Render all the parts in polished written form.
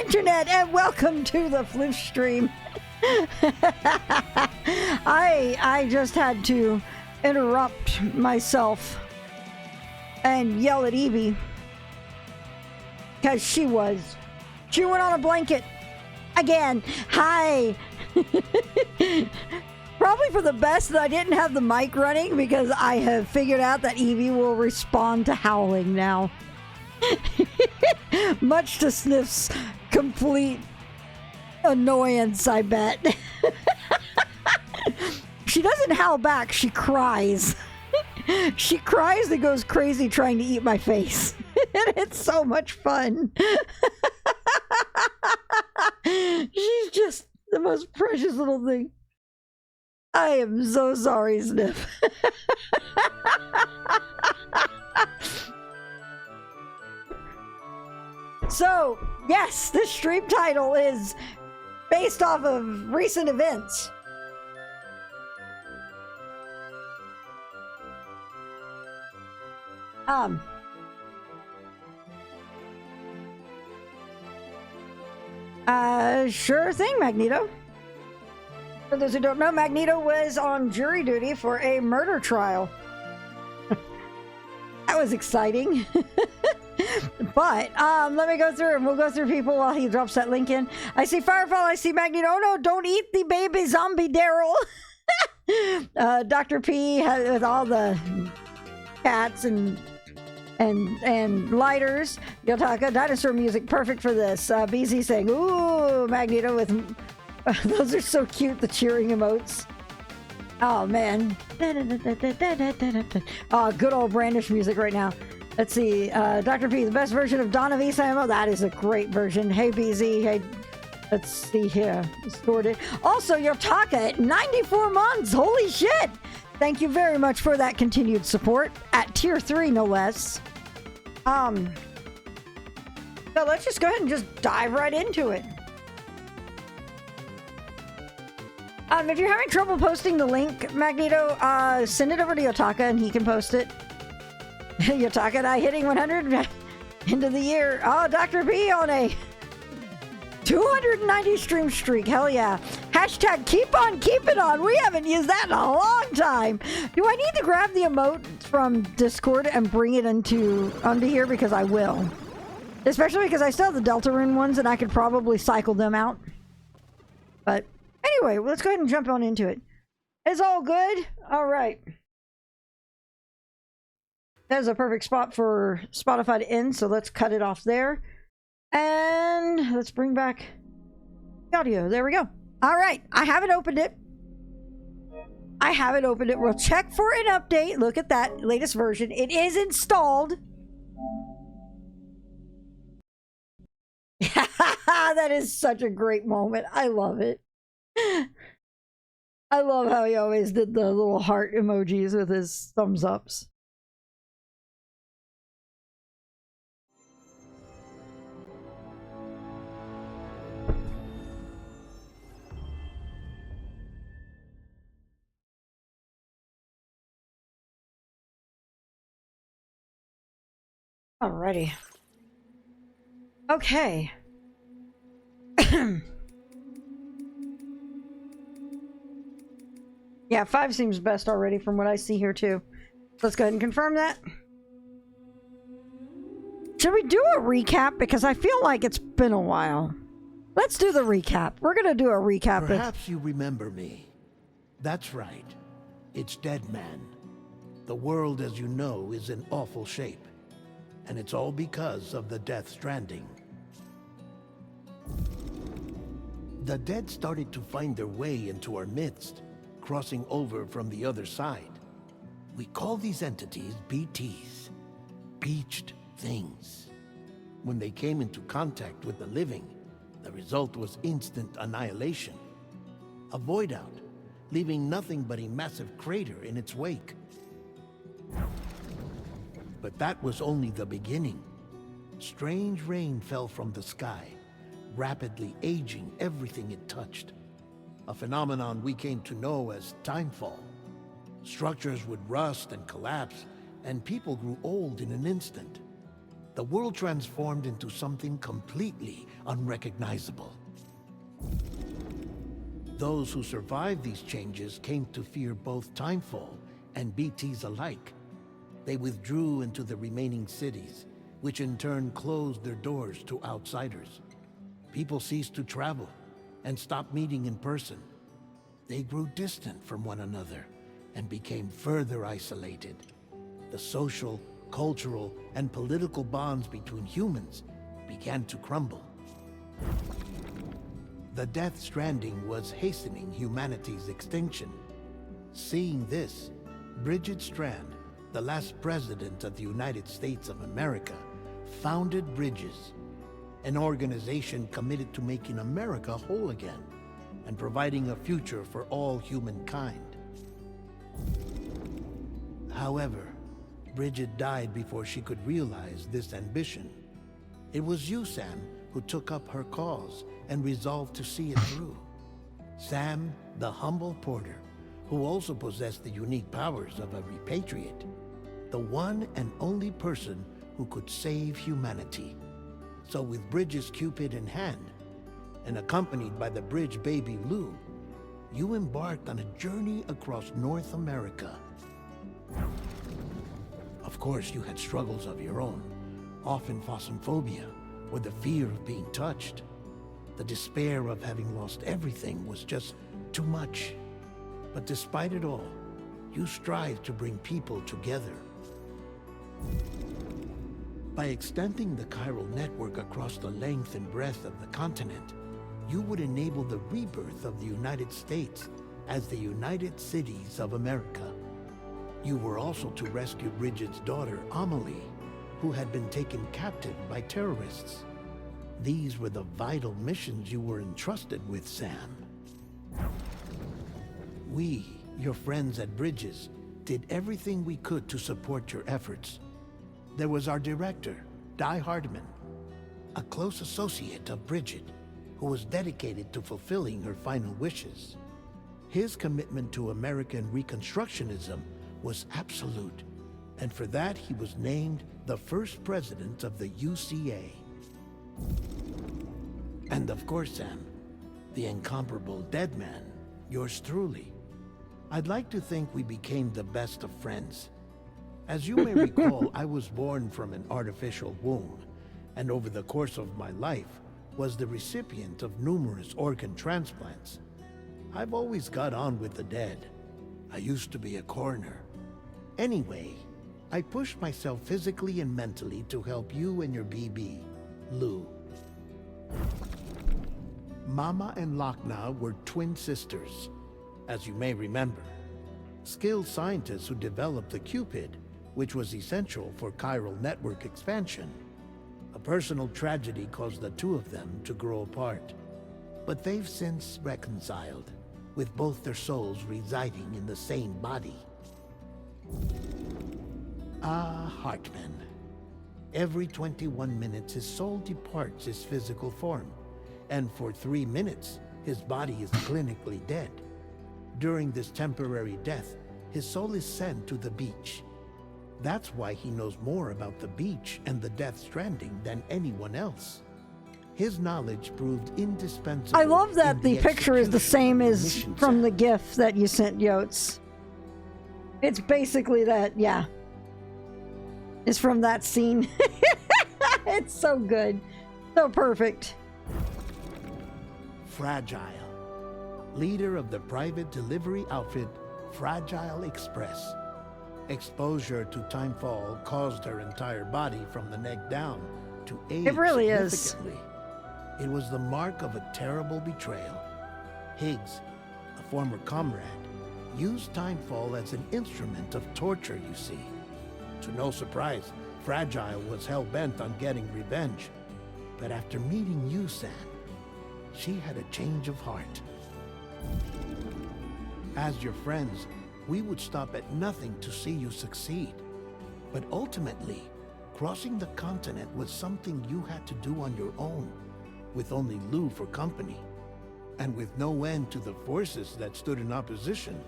internet, and welcome to the Floof stream. I just had to interrupt myself and yell at Evie because she went on a blanket again. Hi. Probably for the best that I didn't have the mic running, because I have figured out that Evie will respond to howling now. Much to Sniff's complete annoyance, I bet. She doesn't howl back, she cries. She cries and goes crazy trying to eat my face. And it's so much fun. She's just the most precious little thing. I am so sorry, Sniff. So, yes, this stream title is based off of recent events. Sure thing, Magneto. For those who don't know, Magneto was on jury duty for a murder trial. That was exciting. But let me go through, and we'll go through people while he drops that link in. I see Firefall, I see Magneto. Oh no, don't eat the baby zombie Daryl. Dr. P has, with all the cats and lighters. Yotaka, dinosaur music, perfect for this. BZ saying, ooh, Magneto with... Those are so cute, the cheering emotes. Oh, man. Oh, good old Brandish music right now. Let's see. Dr. P, the best version of Dawn of East Ammo. That is a great version. Hey, BZ. Hey, let's see here. Stored it. Also, Yotaka at 94 months. Holy shit. Thank you very much for that continued support. At tier 3, no less. So let's just go ahead and just dive right into it. If you're having trouble posting the link, Magneto, send it over to Yotaka and he can post it. Yotaka and I hitting 100 into the year. Oh, Dr. B on a 290 stream streak. Hell yeah. Hashtag keep on keeping on. We haven't used that in a long time. Do I need to grab the emote from Discord and bring it onto here? Because I will. Especially because I still have the Deltarune ones and I could probably cycle them out. But anyway, let's go ahead and jump on into it. It's all good. All right. That is a perfect spot for Spotify to end, so let's cut it off there. And let's bring back the audio. There we go. All right. I haven't opened it. We'll check for an update. Look at that latest version. It is installed. That is such a great moment. I love it. I love how he always did the little heart emojis with his thumbs ups. Alrighty. Okay. Yeah, 5 seems best already from what I see here too. Let's go ahead and confirm that. Should we do a recap? Because I feel like it's been a while. Let's do the recap. We're gonna do a recap. Perhaps you remember me. That's right. It's Dead Man. The world, as you know, is in awful shape. And it's all because of the Death Stranding. The dead started to find their way into our midst, crossing over from the other side. We call these entities BTs, Beached Things. When they came into contact with the living, the result was instant annihilation. A void out, leaving nothing but a massive crater in its wake. But that was only the beginning. Strange rain fell from the sky, rapidly aging everything it touched. A phenomenon we came to know as timefall. Structures would rust and collapse, and people grew old in an instant. the world transformed into something completely unrecognizable. Those who survived these changes came to fear both Timefall and BTs alike. They withdrew into the remaining cities, which in turn closed their doors to outsiders. People ceased to travel and stopped meeting in person. They grew distant from one another and became further isolated. The social, cultural, and political bonds between humans began to crumble. The Death Stranding was hastening humanity's extinction. Seeing this, Bridget Strand, the last president of the United States of America, founded Bridges, an organization committed to making America whole again and providing a future for all humankind. However, Bridget died before she could realize this ambition. It was you, Sam, who took up her cause and resolved to see it through. Sam, the humble porter, who also possessed the unique powers of a repatriate, the one and only person who could save humanity. So with Bridges' Cupid in hand, and accompanied by the bridge baby Lou, you embarked on a journey across North America. Of course, you had struggles of your own, often phasmophobia, or the fear of being touched. The despair of having lost everything was just too much. But despite it all, you strived to bring people together. By extending the chiral network across the length and breadth of the continent, you would enable the rebirth of the United States as the United Cities of America. You were also to rescue Bridget's daughter, Amelie, who had been taken captive by terrorists. These were the vital missions you were entrusted with, Sam. We, your friends at Bridges, did everything we could to support your efforts. There was our director, Di Hardman, a close associate of Bridget, who was dedicated to fulfilling her final wishes. His commitment to American Reconstructionism was absolute, and for that he was named the first president of the UCA. And of course, Sam, the incomparable Dead Man, yours truly. I'd like to think we became the best of friends. As you may recall, I was born from an artificial womb, and over the course of my life, was the recipient of numerous organ transplants. I've always got on with the dead. I used to be a coroner. Anyway, I pushed myself physically and mentally to help you and your BB, Lou. Mama and Lochna were twin sisters, as you may remember. Skilled scientists who developed the Cupid, which was essential for chiral network expansion. A personal tragedy caused the two of them to grow apart. But they've since reconciled, with both their souls residing in the same body. Ah, Hartman. Every 21 minutes his soul departs his physical form, and for 3 minutes his body is clinically dead. During this temporary death, his soul is sent to the beach. That's why he knows more about the beach and the Death Stranding than anyone else. His knowledge proved indispensable. I love that the picture is the same as from the the GIF that you sent, Yotes. It's basically that, yeah. It's from that scene. It's so good. So perfect. Fragile, leader of the private delivery outfit Fragile Express. Exposure to Timefall caused her entire body from the neck down to age It really is. significantly. It was the mark of a terrible betrayal. Higgs, a former comrade, used Timefall as an instrument of torture, you see. To no surprise, Fragile was hell-bent on getting revenge. But after meeting you, Sam, she had a change of heart. As your friends, we would stop at nothing to see you succeed. But ultimately, crossing the continent was something you had to do on your own, with only Lou for company, and with no end to the forces that stood in opposition.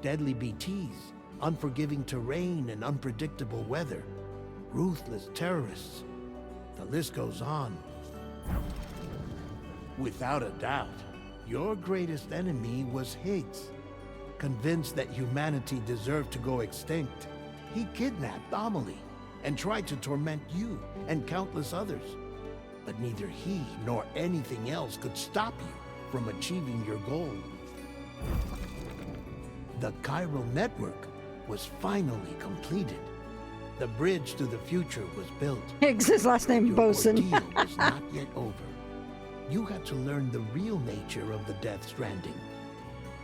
Deadly BTs, unforgiving terrain and unpredictable weather, ruthless terrorists, The list goes on. Without a doubt, your greatest enemy was Higgs. Convinced that humanity deserved to go extinct, he kidnapped Amelie and tried to torment you and countless others. But neither he nor anything else could stop you from achieving your goal. The chiral network was finally completed. The bridge to the future was built. Higgs, his last name Your Bosun. ordeal was not yet over. You had to learn the real nature of the Death Stranding.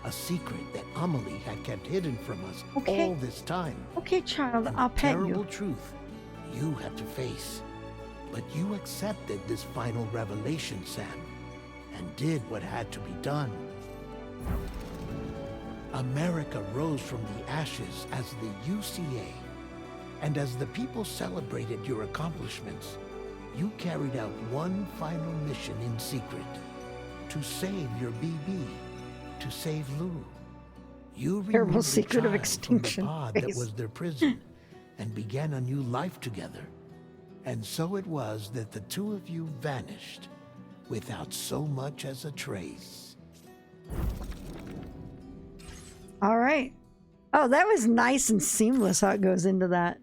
A secret that Amelie had kept hidden from us all this time. Okay, child, And I'll the pet terrible you. truth you had to face. But you accepted this final revelation, Sam, and did what had to be done. America rose from the ashes as the UCA. And as the people celebrated your accomplishments, you carried out one final mission in secret. To save your BB. To save Lou. You Terrible removed the secret of child extinction from the pod phase. that was their prison and began a new life together. And so it was that the two of you vanished without so much as a trace. All right. Oh, that was nice and seamless how it goes into that.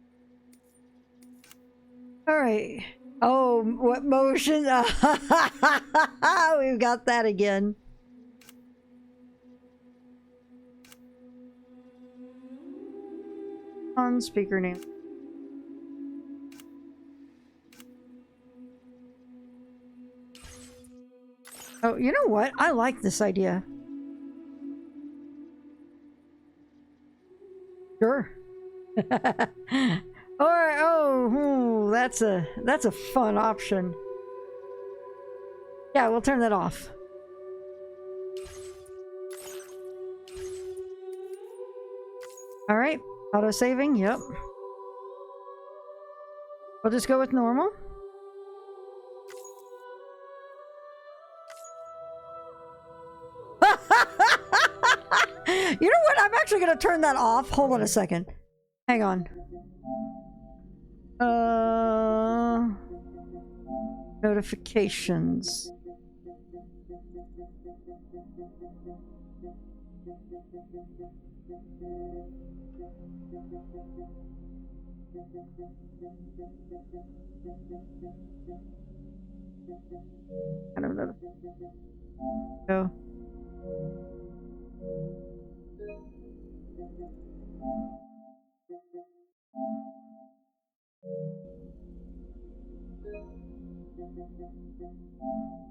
All right. Oh, what motion? We've got that again. On speaker name. Oh, you know what? I like this idea. Sure. That's a fun option. Yeah, we'll turn that off. All right, auto saving. Yep. We'll just go with normal. You know what? I'm actually gonna turn that off. Hold on a second. Hang on. Notifications. Kind of notification. Go.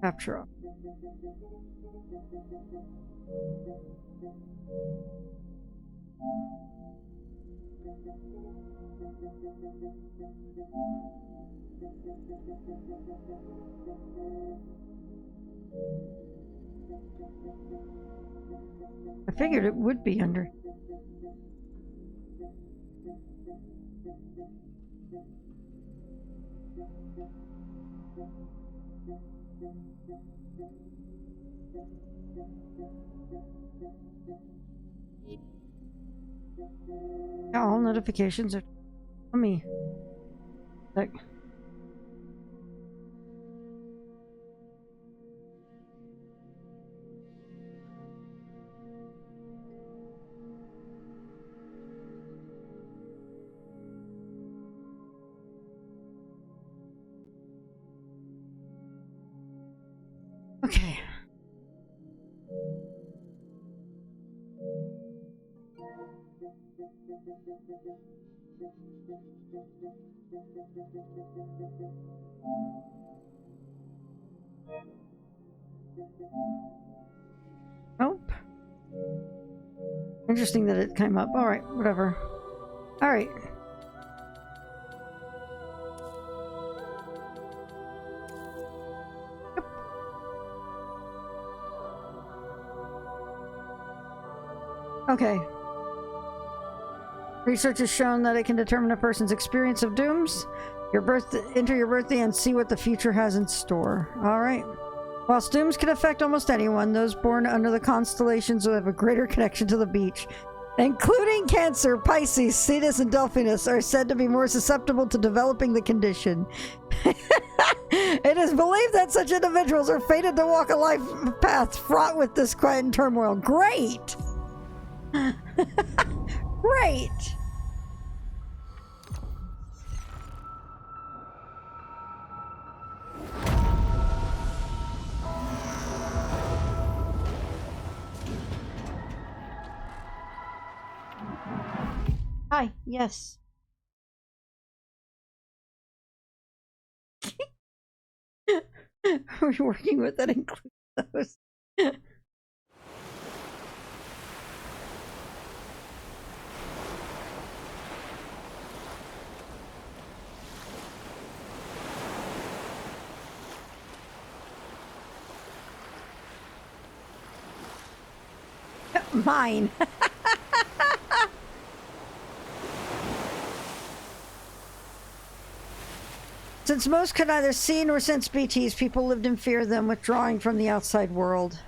Capture off. I figured it would be under. Yeah, all notifications are. Let me. Like. Okay. Nope. Interesting that it came up. Alright, whatever. Alright. Yep. Okay. Research has shown that it can determine a person's experience of dooms. Enter your birthday and see what the future has in store. Alright. While dooms can affect almost anyone, those born under the constellations will have a greater connection to the beach. Including Cancer, Pisces, Cetus, and Delphinus are said to be more susceptible to developing the condition. It is believed that such individuals are fated to walk a life path fraught with disquiet and turmoil. Great! Great! Hi, yes. Are we working with that includes those? Mine. Since most could neither see nor sense BTs, people lived in fear of them, withdrawing from the outside world.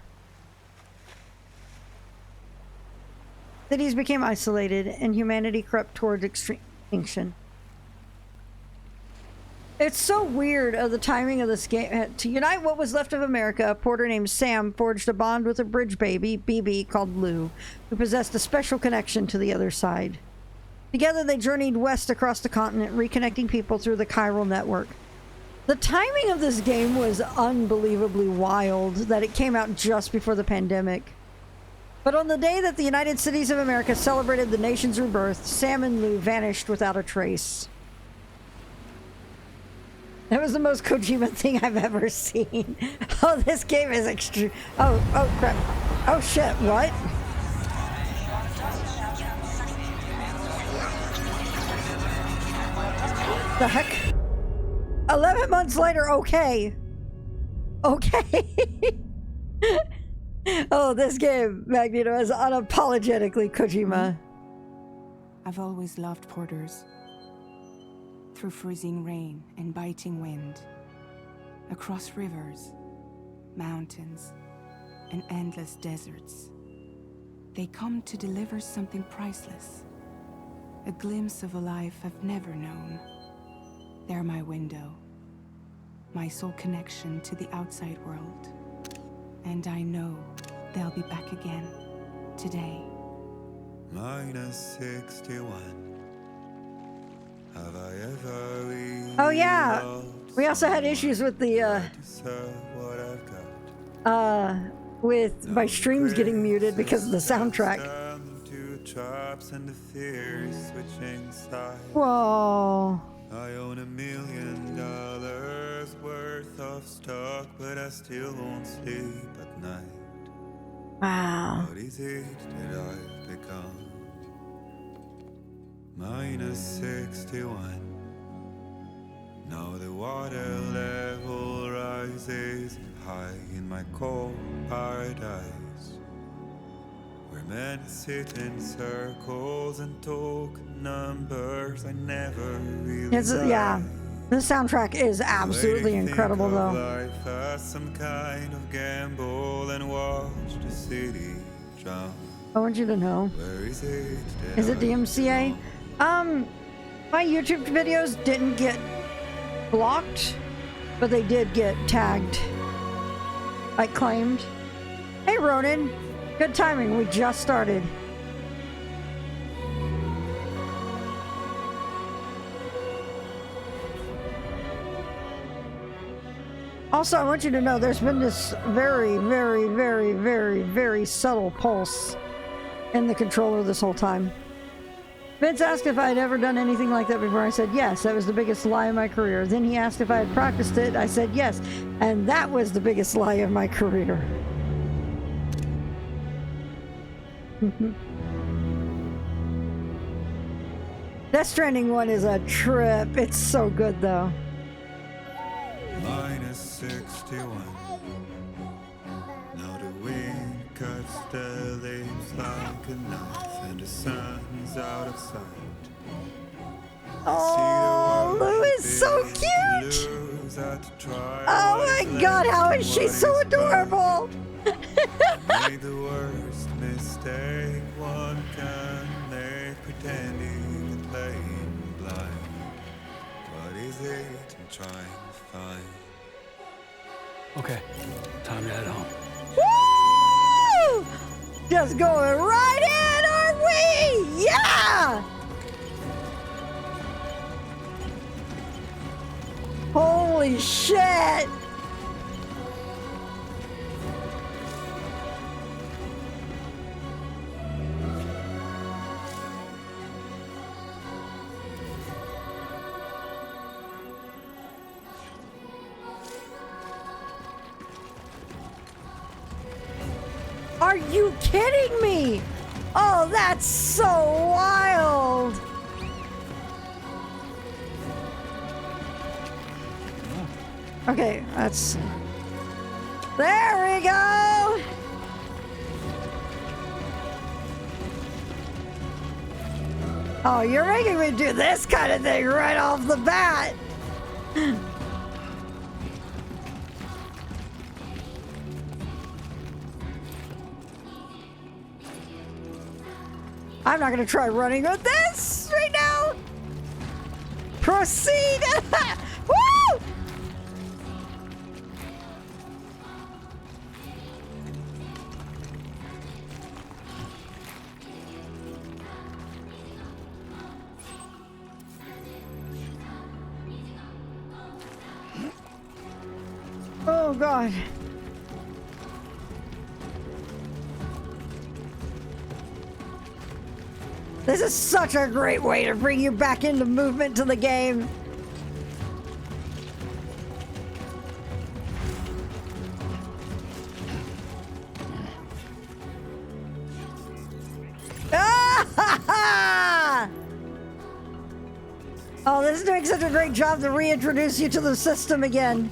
Cities became isolated, and humanity crept toward extinction. It's so weird of the timing of this game. To unite what was left of America, a porter named Sam forged a bond with a bridge baby, BB, called Lou, who possessed a special connection to the other side. Together they journeyed west across the continent, reconnecting people through the chiral network. The timing of this game was unbelievably wild, that it came out just before the pandemic. But on the day that the United Cities of America celebrated the nation's rebirth, Sam and Lou vanished without a trace. That was the most Kojima thing I've ever seen. Oh, this game is extreme. Oh crap. Oh shit, what? The heck? 11 months later, okay. Okay. Oh, this game, Magneto, is unapologetically Kojima. I've always loved porters. Through freezing rain and biting wind, across rivers, mountains, and endless deserts, they come to deliver something priceless, a glimpse of a life I've never known. They're my window, my sole connection to the outside world. And I know they'll be back again, today. -61. Have I ever really Oh yeah, we also had issues with the with my streams getting muted because of the soundtrack. Whoa. I own $1 million worth of stock, but I still won't sleep at night. Wow. What is it that I've become? -61. Now the water level rises high in my cold paradise, where men sit in circles and talk numbers I never really Yeah, the soundtrack is absolutely incredible though. Life as some kind of gamble and watch the city drown. I want you to know. Where is it? Is it DMCA? My YouTube videos didn't get blocked, but they did get tagged. I claimed. Hey Ronan, good timing, we just started. Also, I want you to know there's been this very, very, very, very, very subtle pulse in the controller this whole time. Vince asked if I had ever done anything like that before. I said yes, that was the biggest lie of my career. Then he asked if I had practiced it. I said yes, and that was the biggest lie of my career. That Stranding one is a trip. It's so good though. -61. Now the wind cuts the leaves like a knife, and the sun's out of sight. Oh, Lou is so cute! Oh my god, how is she so adorable? Made the worst mistake one can pretending and playing blind. What is it I'm trying to find? Okay, time to head home. Woo! Just going right in, aren't we? Yeah! Holy shit! Are you kidding me? Oh, that's so wild! Okay, that's... There we go! Oh, you're making me do this kind of thing right off the bat! I'm not gonna try running with this right now! Proceed! Woo! Oh god. This is such a great way to bring you back into movement to the game. Ah! Oh, this is doing such a great job to reintroduce you to the system again.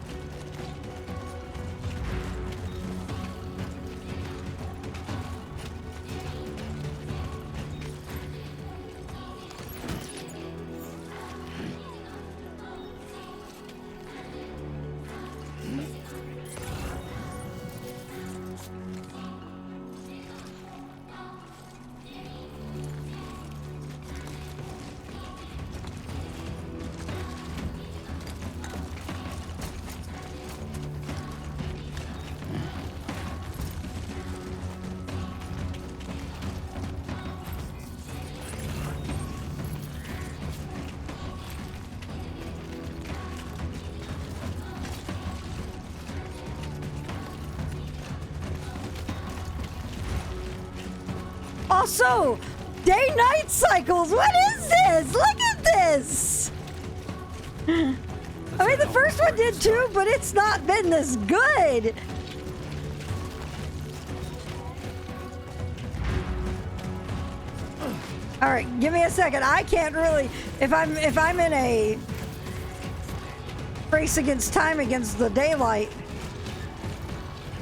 Also, day-night cycles. What is this? Look at this. I mean, the first one did too, but it's not been this good. All right, give me a second. I can't really, if I'm in a race against time against the daylight,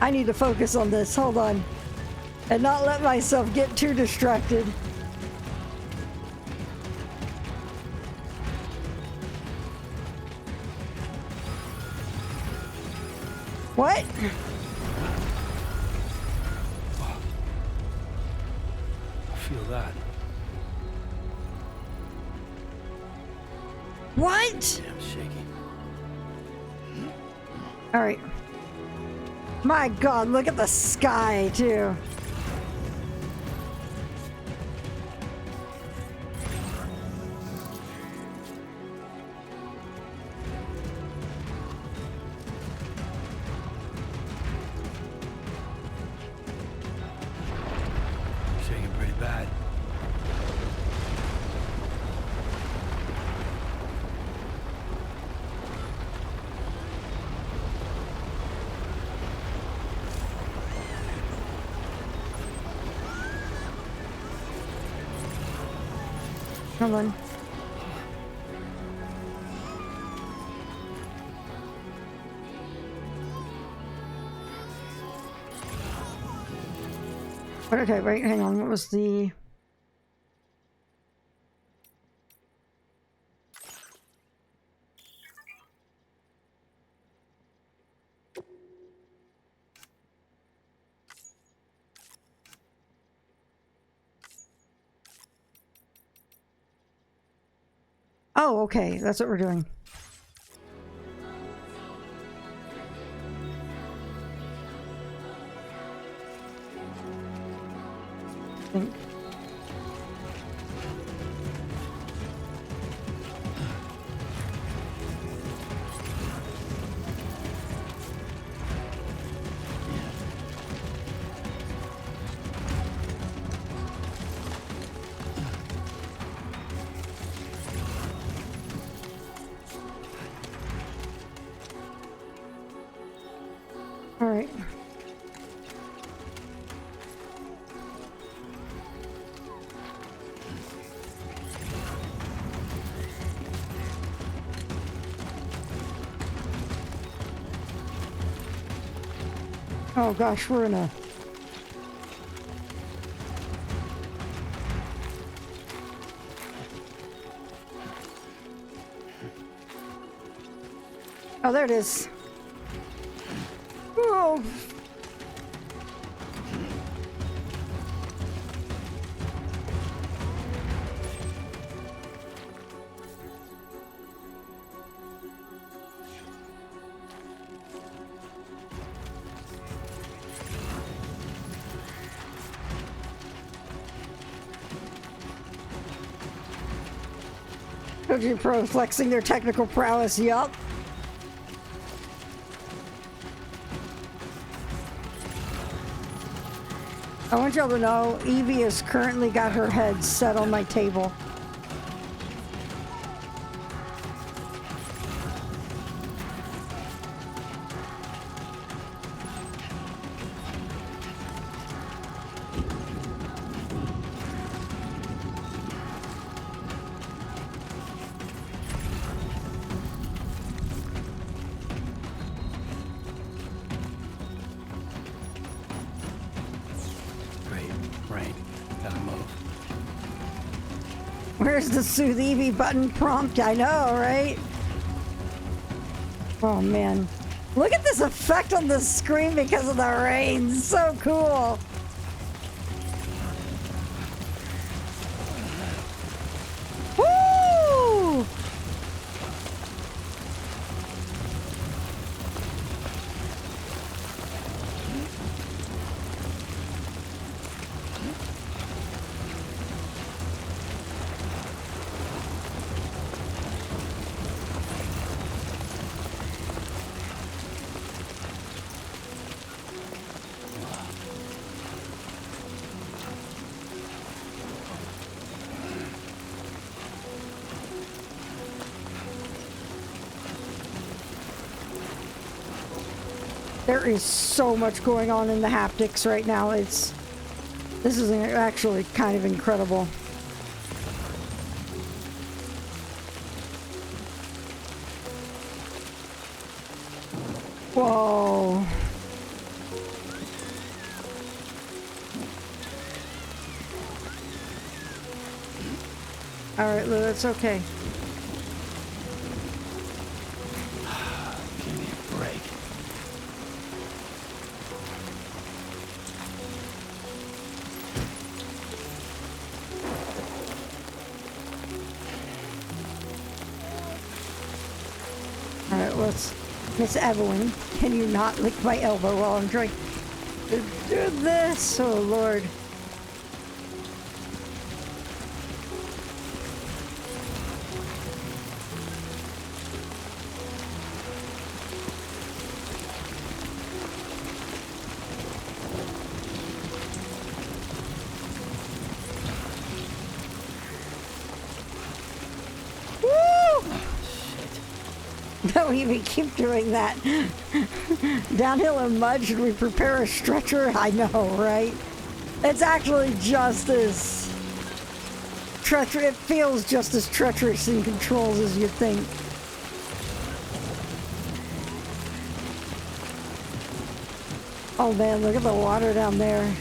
I need to focus on this. Hold on. And not let myself get too distracted. What? I feel that. What? Yeah, I'm shaking. All right. My God, look at the sky too. Shaking pretty bad. Hold on. Okay, wait, hang on. What was the... Oh, okay. That's what we're doing. I think. All right. Oh gosh, we're in a... Oh, there it is. Oh. Koji Pro flexing their technical prowess, yup. I want y'all to know, Evie has currently got her head set on my table. Where's the Soothe Evie button prompt? I know, right? Oh man. Look at this effect on the screen because of the rain. So cool. Woo! There is so much going on in the haptics right now. This is actually kind of incredible. Whoa. All right, Lou, that's okay. Give me a break. All right, let's... Miss Evelyn, can you not lick my elbow while I'm trying to do this? Oh, Lord. Don't even keep doing that. Downhill and mud, should we prepare a stretcher? I know, right? It's actually just as treacherous. It feels just as treacherous in controls as you'd think. Oh man, look at the water down there.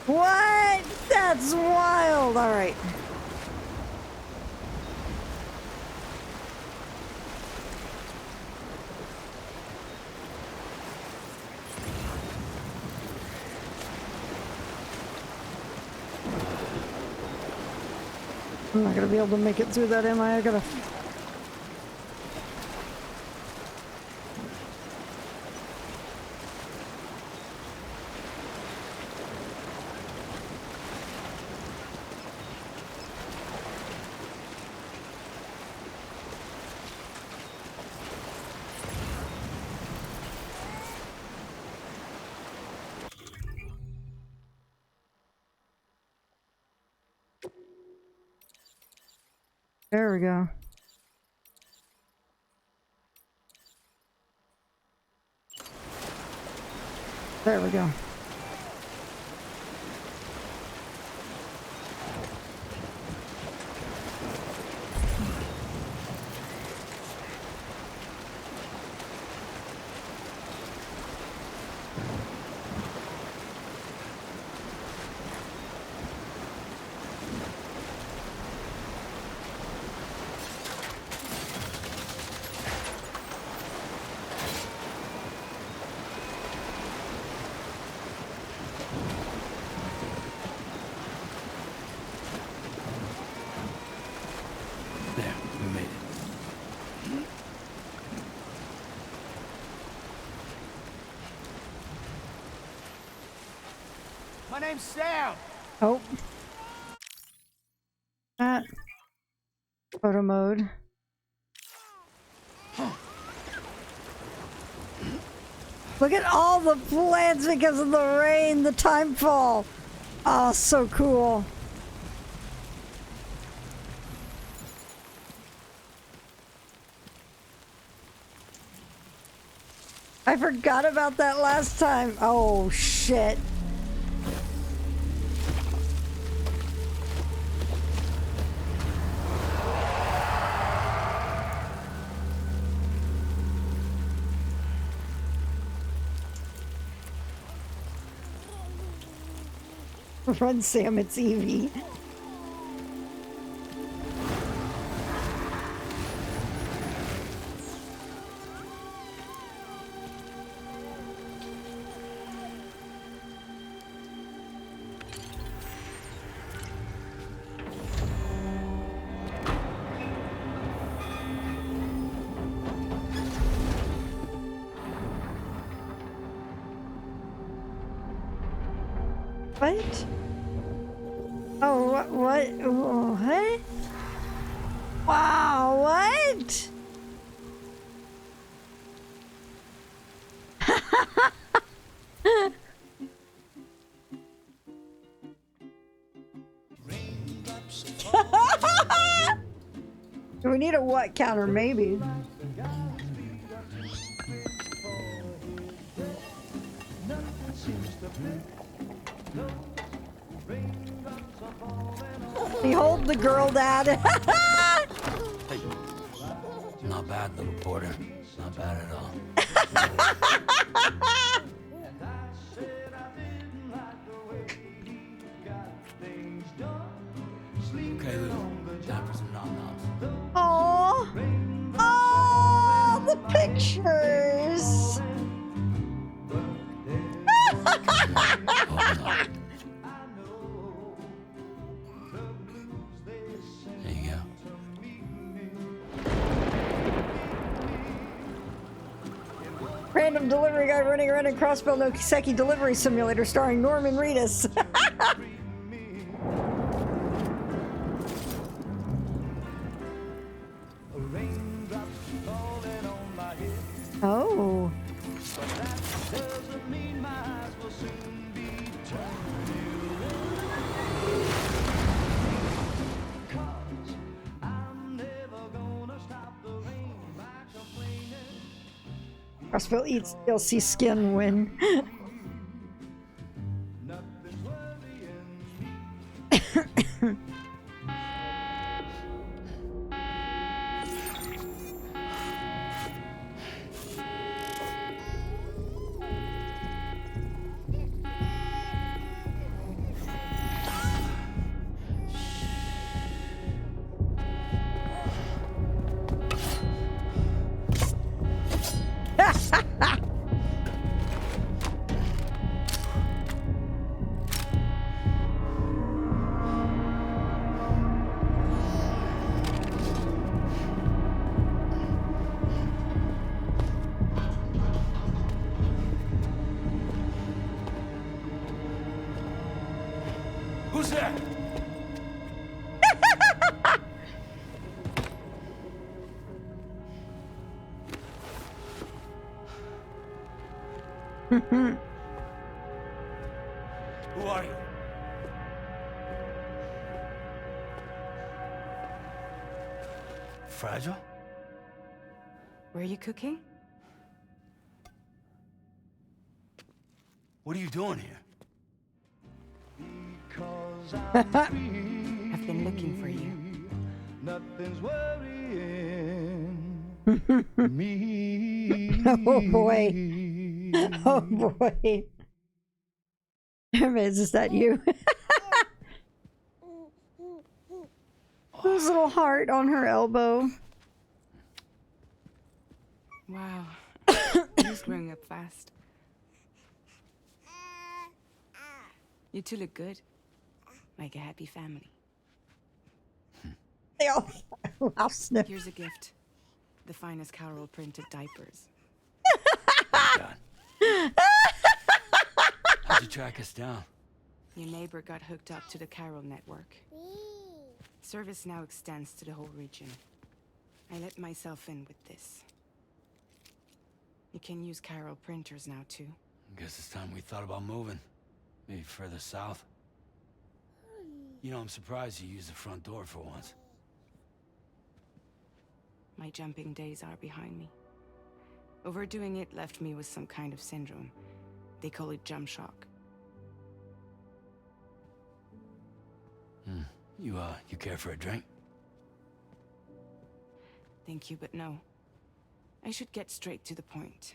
What? That's wild. All right. I'm not gonna be able to make it through that, am I? I gotta. There we go. There we go. There, we made it. My name's Sam. Oh. That. Photo mode. Look at all the plants because of the rain, the time fall. Oh, so cool. I forgot about that last time. Oh, shit. Run, Sam, it's Evie. What? Oh, what? What? Wow, what? We need a what counter, maybe. Behold the girl, Dad. Hey. Not bad, little porter. Not bad at all. Okay, Lou. Time for some nom-noms. Oh, oh, the pictures. There you go. Random delivery guy running around in Crossbell no Kiseki Delivery Simulator starring Norman Reedus. Oh. Crossbell eats DLC skin win. Who's there? Who are you? Fragile? Were you cooking? What are you doing here? I've been looking for you. Nothing's worrying me. Oh boy. Oh boy. Hermes, is that you? Whose little heart on her elbow? Wow. He's growing up fast. You two look good. Like a happy family. They all wow, sniff. Here's a gift. The finest Carol printed diapers. God. How'd you track us down? Your neighbor got hooked up to the Carol network. Service now extends to the whole region. I let myself in with this. You can use Carol printers now too. Guess it's time we thought about moving. Maybe further south. You know, I'm surprised you used the front door for once. My jumping days are behind me. Overdoing it left me with some kind of syndrome. They call it jump shock. You care for a drink? Thank you, but no. I should get straight to the point.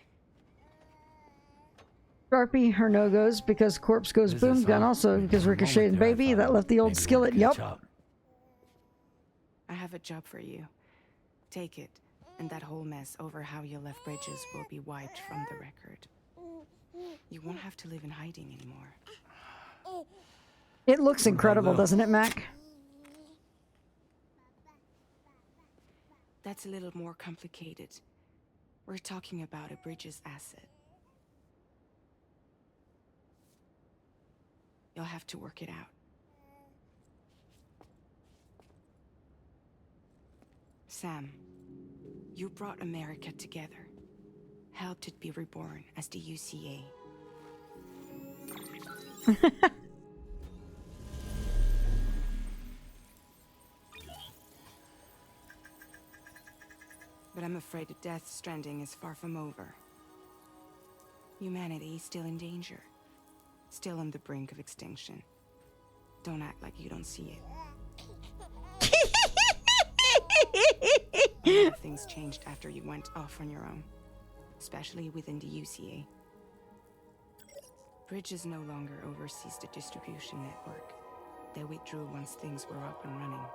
Sharpie, her no goes because corpse goes What is boom. this, Gun huh? also because For a Ricochet and moment there, I Baby thought that left the old maybe we skillet. could Yup. catch up. I have a job for you. Take it, and that whole mess over how you left Bridges will be wiped from the record. You won't have to live in hiding anymore. It looks incredible, will. doesn't it, Mac? That's a little more complicated. We're talking about a Bridges asset. You'll have to work it out. Sam, you brought America together. Helped it be reborn as the UCA. But I'm afraid that Death Stranding is far from over. Humanity is still in danger. Still on the brink of extinction. Don't act like you don't see it. A lot of things changed after you went off on your own. Especially within the UCA. Bridges no longer oversees the distribution network. They withdrew once things were up and running.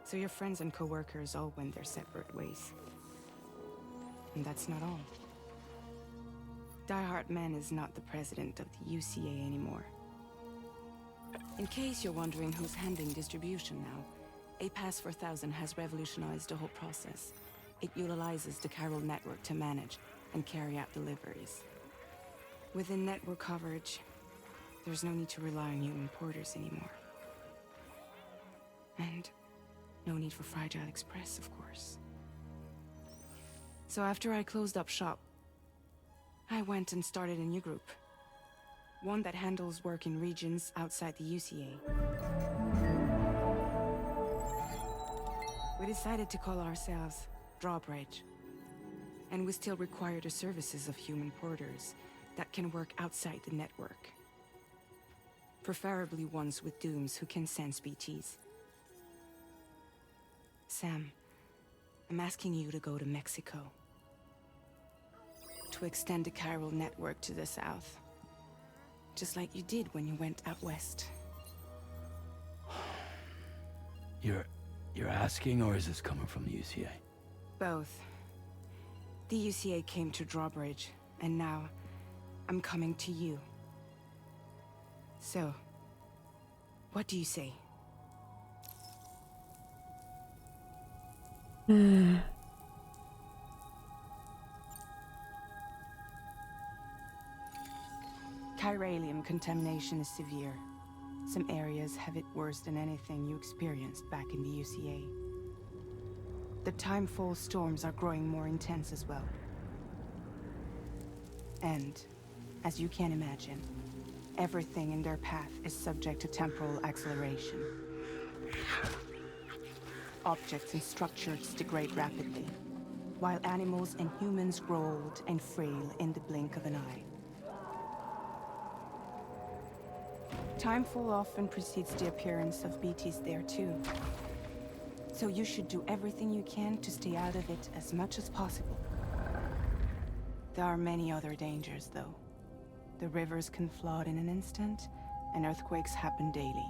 So your friends and co-workers all went their separate ways. And that's not all. Die Hard Man is not the president of the UCA anymore. In case you're wondering who's handling distribution now, A Pass 4000 has revolutionized the whole process. It utilizes the Carol network to manage and carry out deliveries. Within network coverage, there's no need to rely on human porters anymore. And no need for Fragile Express, of course. So after I closed up shop, I went and started a new group. One that handles work in regions outside the UCA. We decided to call ourselves Drawbridge. And we still require the services of human porters that can work outside the network. Preferably ones with dooms who can sense BTs. Sam, I'm asking you to go to Mexico. To extend the Carol network to the south. Just like you did when you went out west. You're asking, or is this coming from the UCA? Both. The UCA came to Drawbridge, and now I'm coming to you. So, what do you say? Chiralium contamination is severe. Some areas have it worse than anything you experienced back in the UCA. The timefall storms are growing more intense as well. And, as you can imagine, everything in their path is subject to temporal acceleration. Objects and structures degrade rapidly, while animals and humans grow old and frail in the blink of an eye. Timefall often precedes the appearance of BTs there too. So you should do everything you can to stay out of it as much as possible. There are many other dangers, though. The rivers can flood in an instant, and earthquakes happen daily.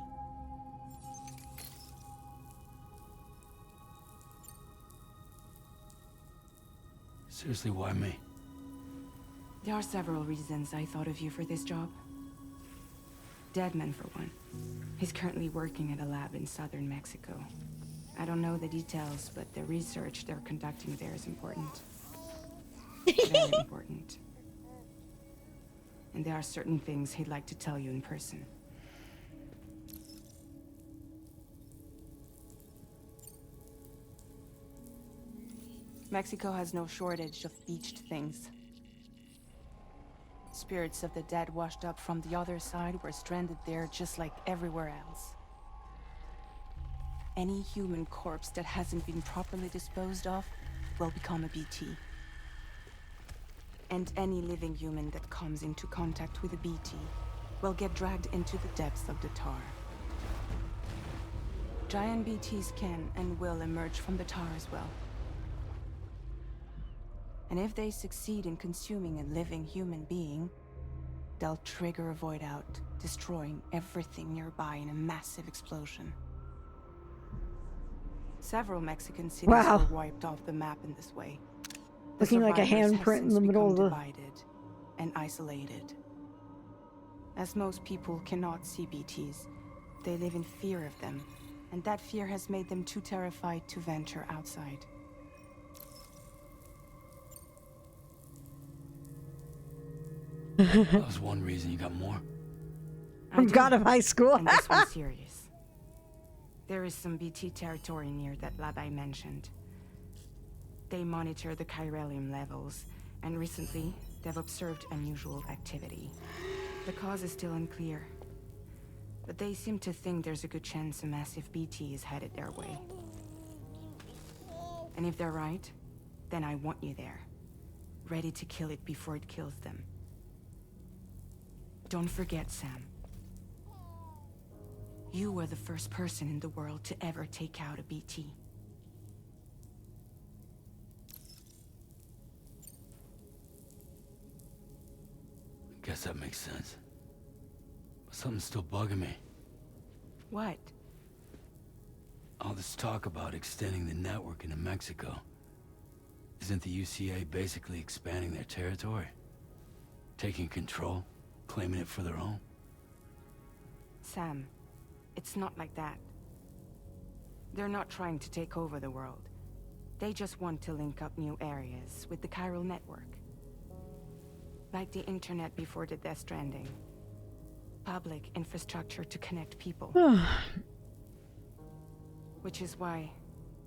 Seriously, why me? There are several reasons I thought of you for this job. Deadman, for one. He's currently working at a lab in southern Mexico. I don't know the details, but the research they're conducting there is important. Very important. And there are certain things he'd like to tell you in person. Mexico has no shortage of beached things. Spirits of the dead washed up from the other side were stranded there just like everywhere else. Any human corpse that hasn't been properly disposed of will become a BT. And any living human that comes into contact with a BT will get dragged into the depths of the tar. Giant BTs can and will emerge from the tar as well. And if they succeed in consuming a living human being, they'll trigger a void out, destroying everything nearby in a massive explosion. Several Mexican cities Wow. were wiped off the map in this way. The Looking like a survivors have handprint in since the middle become of the... divided and isolated. As most people cannot see BTs, they live in fear of them, and that fear has made them too terrified to venture outside. That was one reason. You got more? From do. God of High School. And this one's serious. There is some BT territory near that lab I mentioned. They monitor the chiralium levels, and recently, they've observed unusual activity. The cause is still unclear, but they seem to think there's a good chance a massive BT is headed their way. And if they're right, then I want you there, ready to kill it before it kills them. Don't forget, Sam. You were the first person in the world to ever take out a BT. Guess that makes sense. But something's still bugging me. What? All this talk about extending the network into Mexico. Isn't the UCA basically expanding their territory? Taking control? Claiming it for their own? Sam, it's not like that. They're not trying to take over the world. They just want to link up new areas with the chiral network. Like the internet before the Death Stranding. Public infrastructure to connect people. Which is why,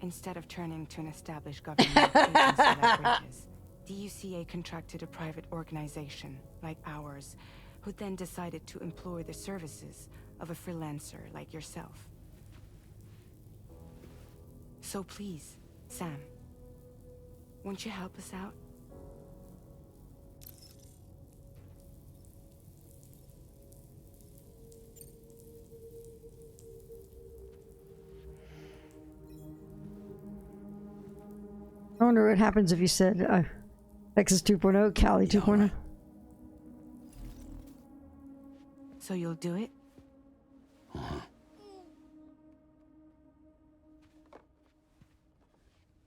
instead of turning to an established government agency like Bridges, the UCA contracted a private organization, like ours, who then decided to employ the services of a freelancer like yourself. So please, Sam, won't you help us out? I wonder what happens if you said Texas 2.0, Cali 2.0. So you'll do it?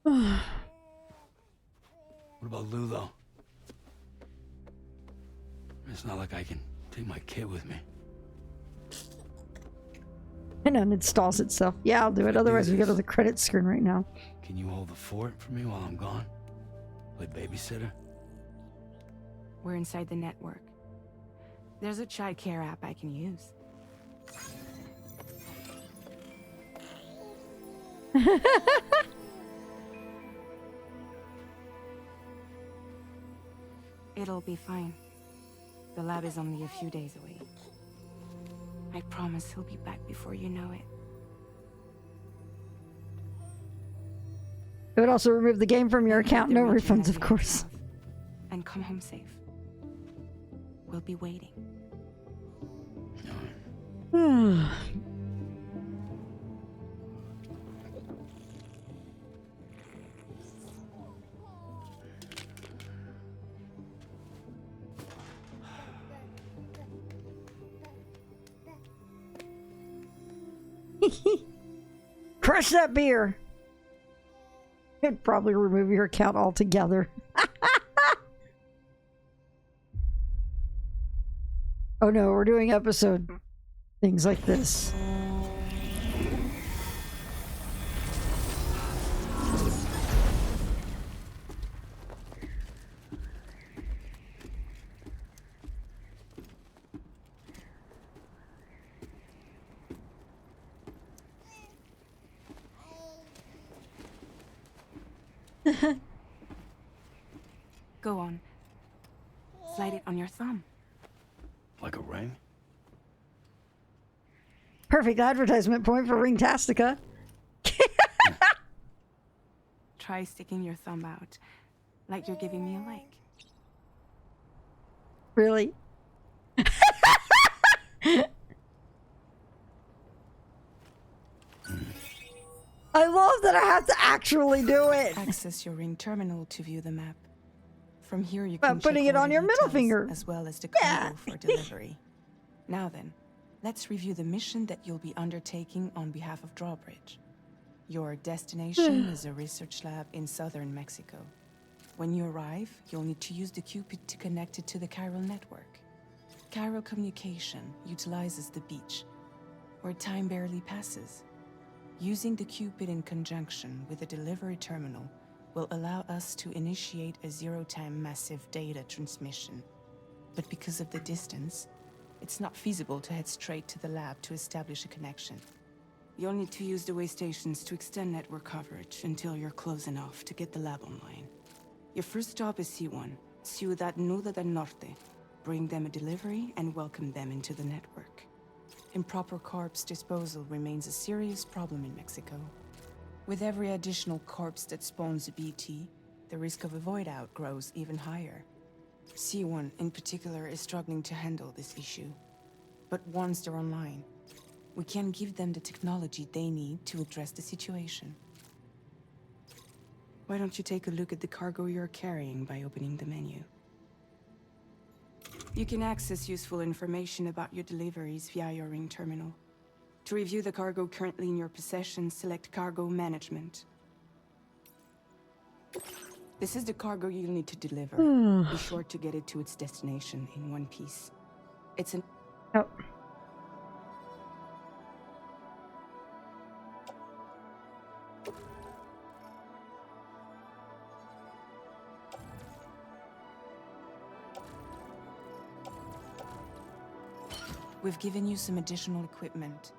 What about Lou, though? It's not like I can take my kid with me. And then it stalls itself. Yeah, I'll do it. Otherwise, we go to the credit screen right now. Can you hold the fort for me while I'm gone? Play babysitter? We're inside the network. There's a child care app I can use. It'll be fine. The lab is only a few days away. I promise he'll be back before you know it. It would also remove the game from your account. No refunds, of course. And come home safe. We'll be waiting. Crush that beer. It'd probably remove your account altogether. Oh no, we're doing episode things like this. Go on. Slide it on your thumb. Like a ring? Perfect advertisement point for Ringtastica. Try sticking your thumb out, like you're giving me a like. Really? I love that I have to actually do it. Access your ring terminal to view the map. From here you But can putting check it on order your middle details, finger. as well as the Yeah. cargo for delivery. Now then, let's review the mission that you'll be undertaking on behalf of Drawbridge. Your destination is a research lab in southern Mexico. When you arrive, you'll need to use the Cupid to connect it to the chiral network. Chiral communication utilizes the beach, where time barely passes. Using the Cupid in conjunction with a delivery terminal will allow us to initiate a zero-time massive data transmission. But because of the distance, it's not feasible to head straight to the lab to establish a connection. You'll need to use the way stations to extend network coverage until you're close enough to get the lab online. Your first stop is C1, Ciudad Nuda del Norte. Bring them a delivery and welcome them into the network. Improper corpse disposal remains a serious problem in Mexico. With every additional corpse that spawns a BT, the risk of a void out grows even higher. C1 in particular is struggling to handle this issue. But once they're online, we can give them the technology they need to address the situation. Why don't you take a look at the cargo you're carrying by opening the menu? You can access useful information about your deliveries via your ring terminal. To review the cargo currently in your possession, select Cargo Management. This is the cargo you'll need to deliver. Be sure to get it to its destination in one piece. It's an... Oh. We've given you some additional equipment.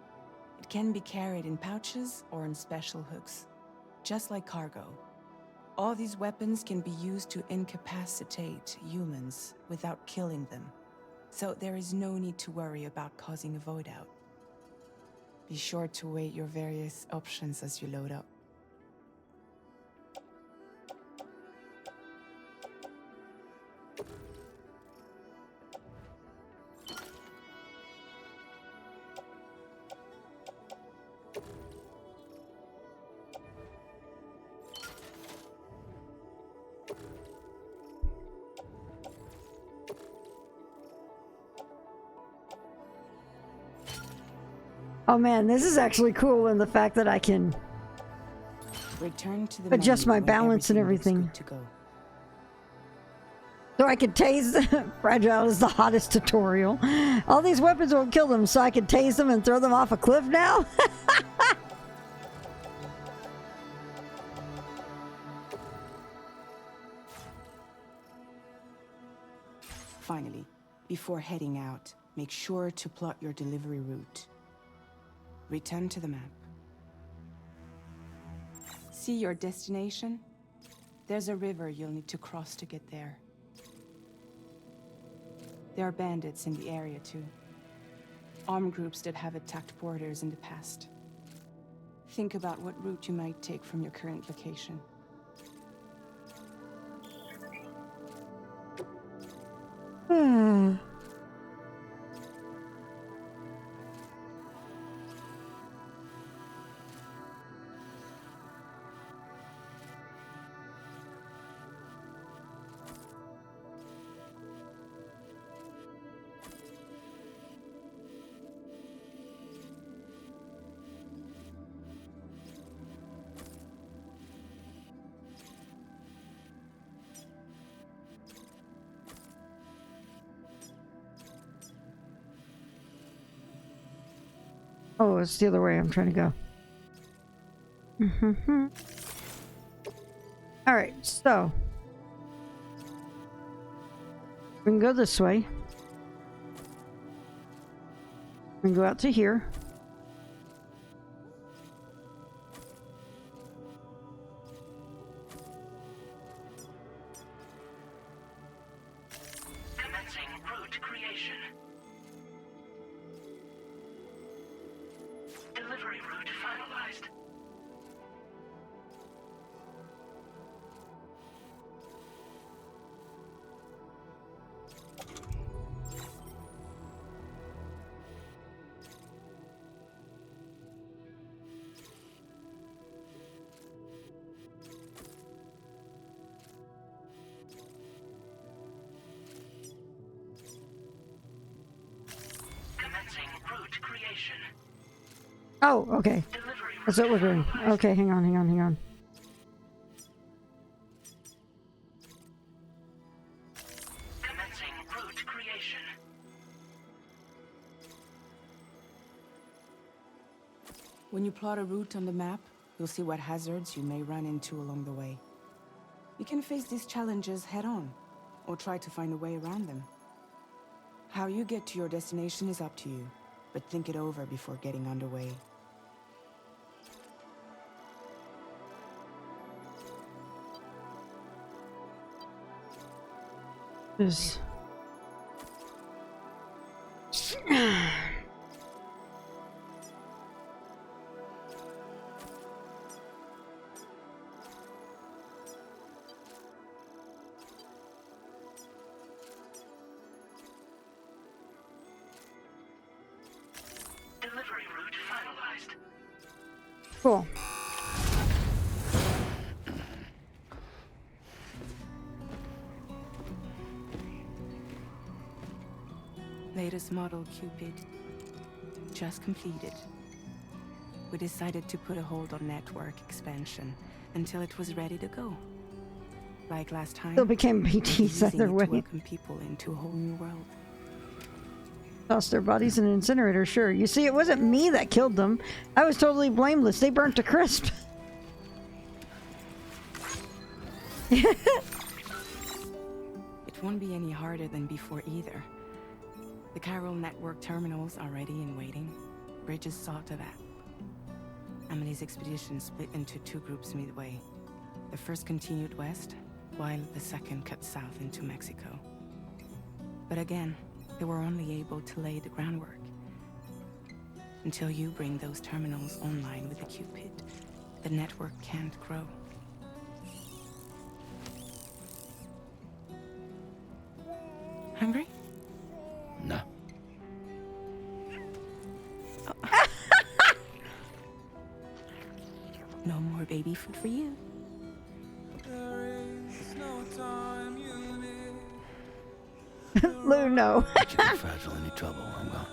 It can be carried in pouches or in special hooks, just like cargo. All these weapons can be used to incapacitate humans without killing them, so there is no need to worry about causing a void out. Be sure to weigh your various options as you load up. Oh man, this is actually cool in the fact that I can Return to the adjust menu my when balance and everything everything. looks good to go. So I can tase. Fragile is the hottest tutorial. All these weapons won't kill them, so I can tase them and throw them off a cliff now? Finally, before heading out, make sure to plot your delivery route. Return to the map. See your destination? There's a river you'll need to cross to get there. There are bandits in the area too. Armed groups that have attacked porters in the past. Think about what route you might take from your current location. Oh, it's the other way I'm trying to go. Alright, so. We can go this way. We can go out to here. Commencing route creation. Delivery route finalized. Commencing route creation. Oh, okay. Delivery That's what we're doing. Okay, hang on. Commencing route creation. When you plot a route on the map, you'll see what hazards you may run into along the way. You can face these challenges head-on, or try to find a way around them. How you get to your destination is up to you, but think it over before getting underway. Is Delivery route finalized. cool. Latest model Cupid. Just completed. We decided to put a hold on network expansion until it was ready to go. Like last time, Still became we'll be BTs using either it way. to welcome people into a whole new world. Tossed their bodies in an incinerator, sure. You see, it wasn't me that killed them. I was totally blameless. They burnt to crisp. It won't be any harder than before either. The Chiral network terminals are ready and waiting. Bridges saw to that. Emily's expedition split into two groups midway. The first continued west, while the second cut south into Mexico. But again, they were only able to lay the groundwork. Until you bring those terminals online with the Cupid, the network can't grow. Hungry? No. No more baby food for you. Lou, no. Keep it fragile. Any trouble, I'm gone.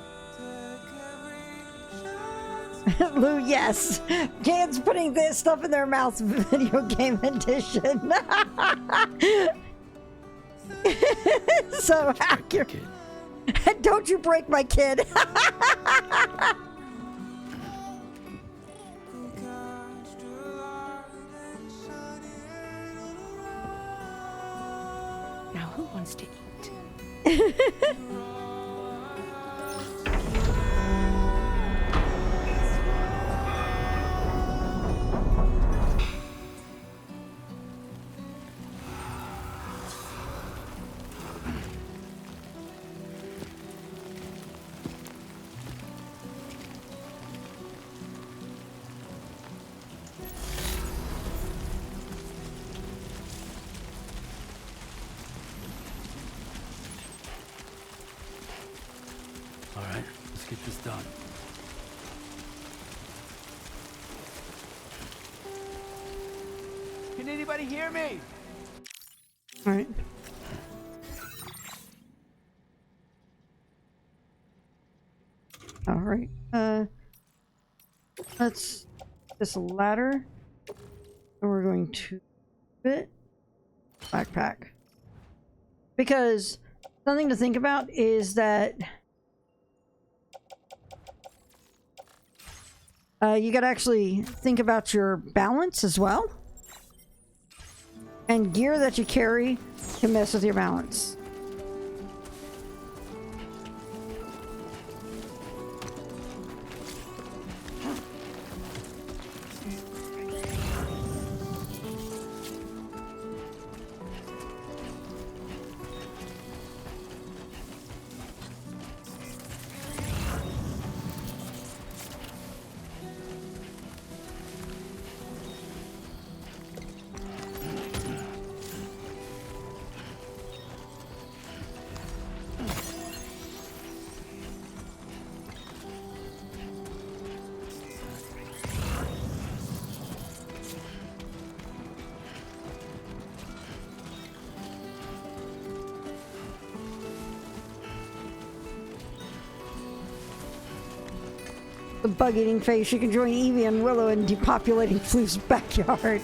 Lou, yes. Kids putting this stuff in their mouths, video game edition. So accurate. Kid. Don't you break my kid. Now who wants to eat? Can anybody hear me? All right. All right. Let's this ladder. And we're going to fit backpack. Because something to think about is that you gotta actually think about your balance as well. And gear that you carry can mess with your balance. The bug-eating face. You can join Evie and Willow in depopulating Floof's backyard.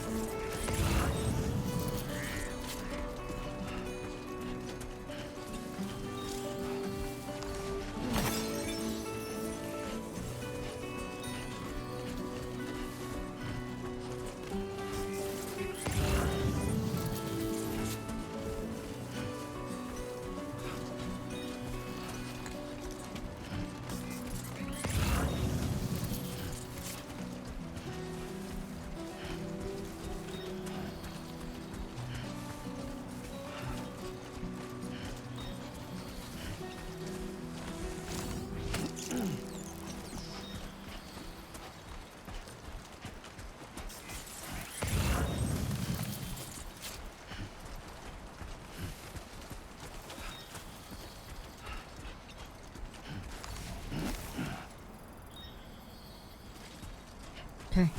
Okay.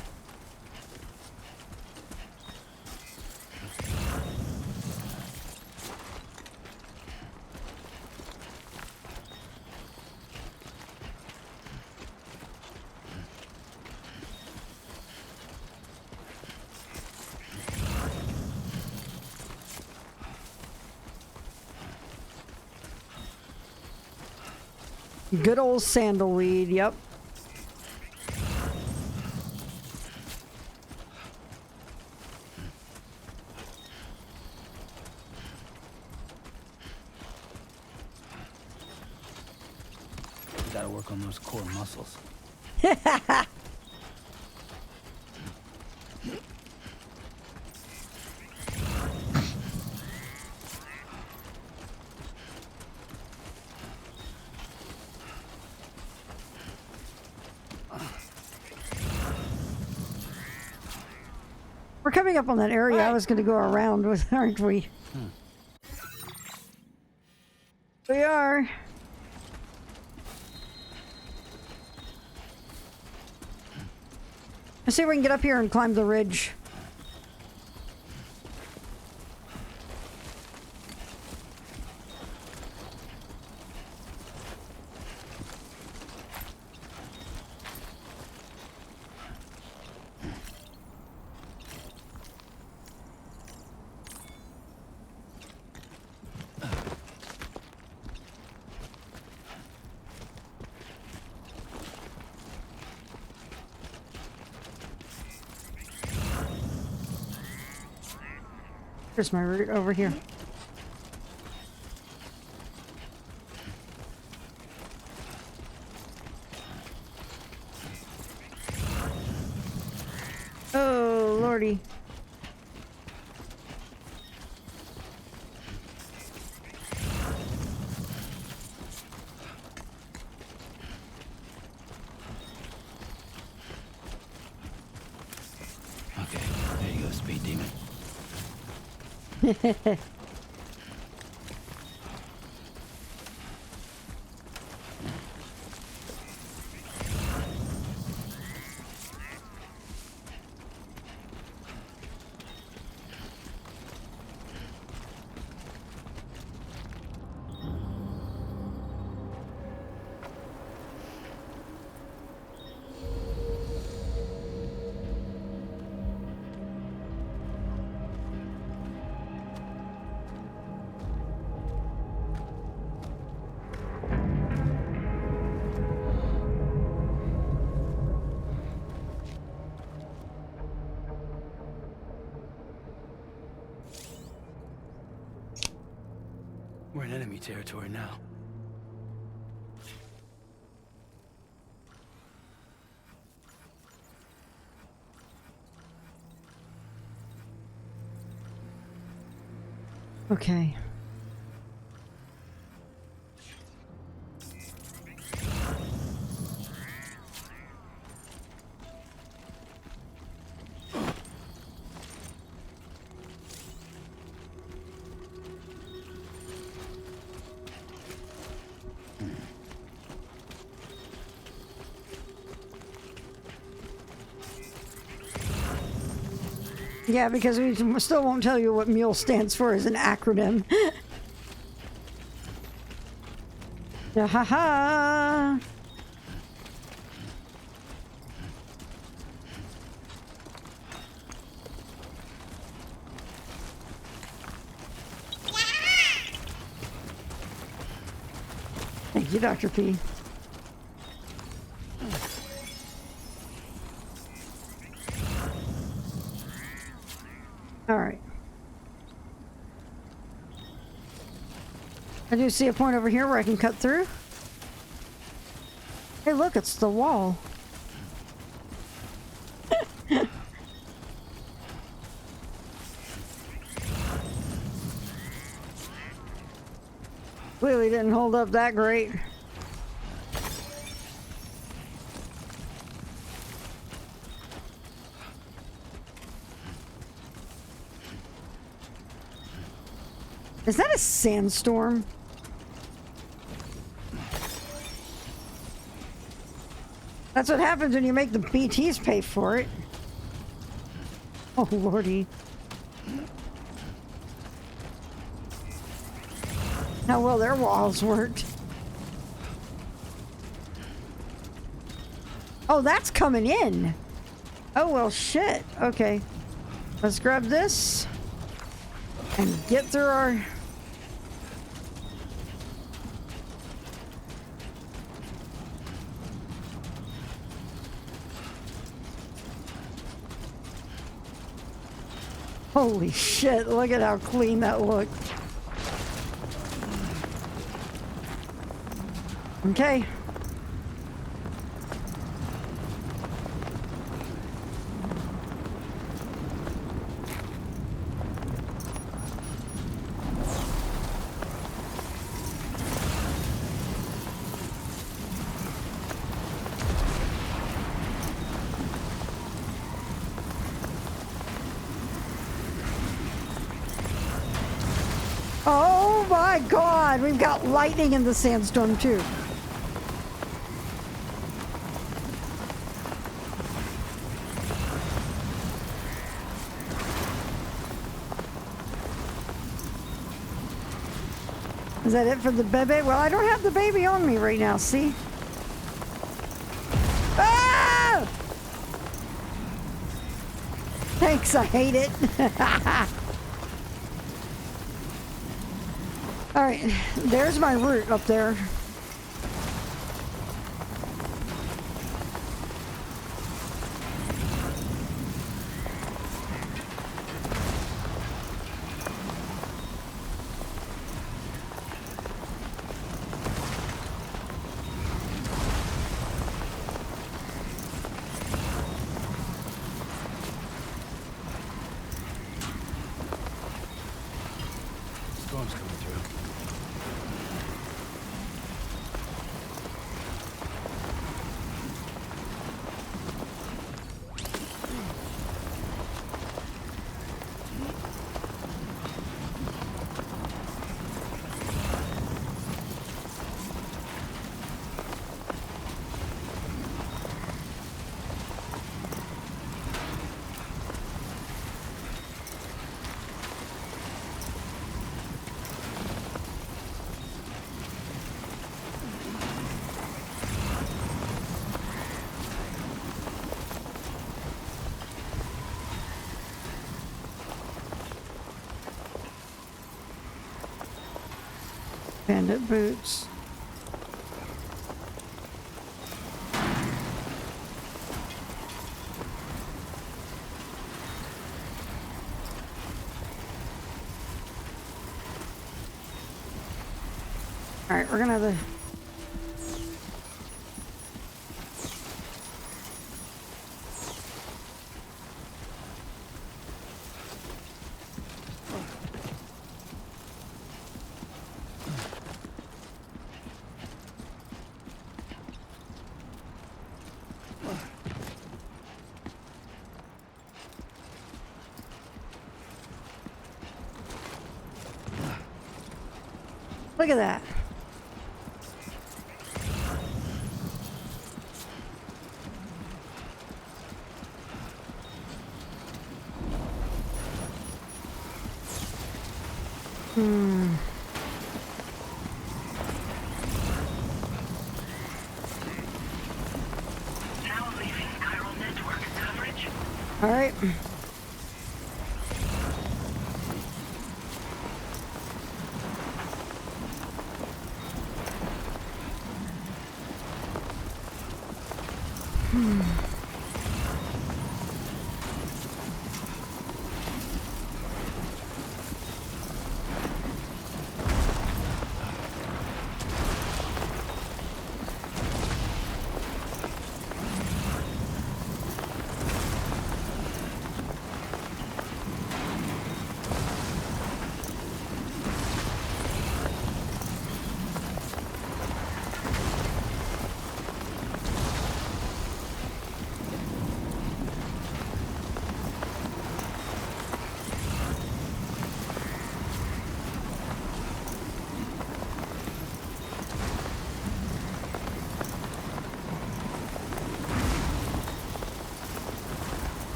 Good old sandalweed, yep. Gotta work on those core muscles. We're coming up on that area I was going to go around with, aren't we? We are. Let's see if we can get up here and climb the ridge. Here's my route over here. Oh, lordy. Okay, there you go, speed demon. We're in enemy territory now. Okay. Yeah, because we still won't tell you what MULE stands for as an acronym. Ha ha ha! Thank you, Dr. P. All right. I do see a point over here where I can cut through. Hey, look, it's the wall. Clearly didn't hold up that great. Is that a sandstorm? That's what happens when you make the BTs pay for it. Oh, lordy. How well their walls worked. Oh, that's coming in. Oh, well, shit. Okay. Let's grab this and get through our... Holy shit, look at how clean that looked. Okay. Oh my god, we've got lightning in the sandstorm too. Is that it for the baby? Well, I don't have the baby on me right now, see? Ah! Thanks, I hate it. Alright, there's my route up there. Storm's coming through. Bandit boots. All right, we're gonna have to. Look at that. Now leaving chiral network coverage. All right.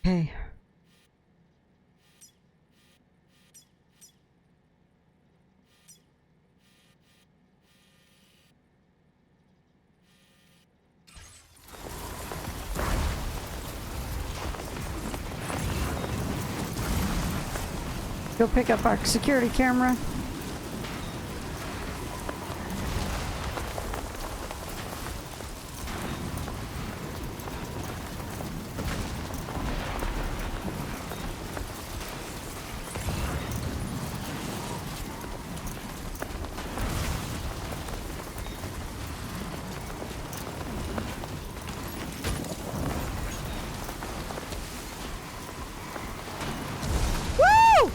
Okay. Go pick up our security camera. Woo!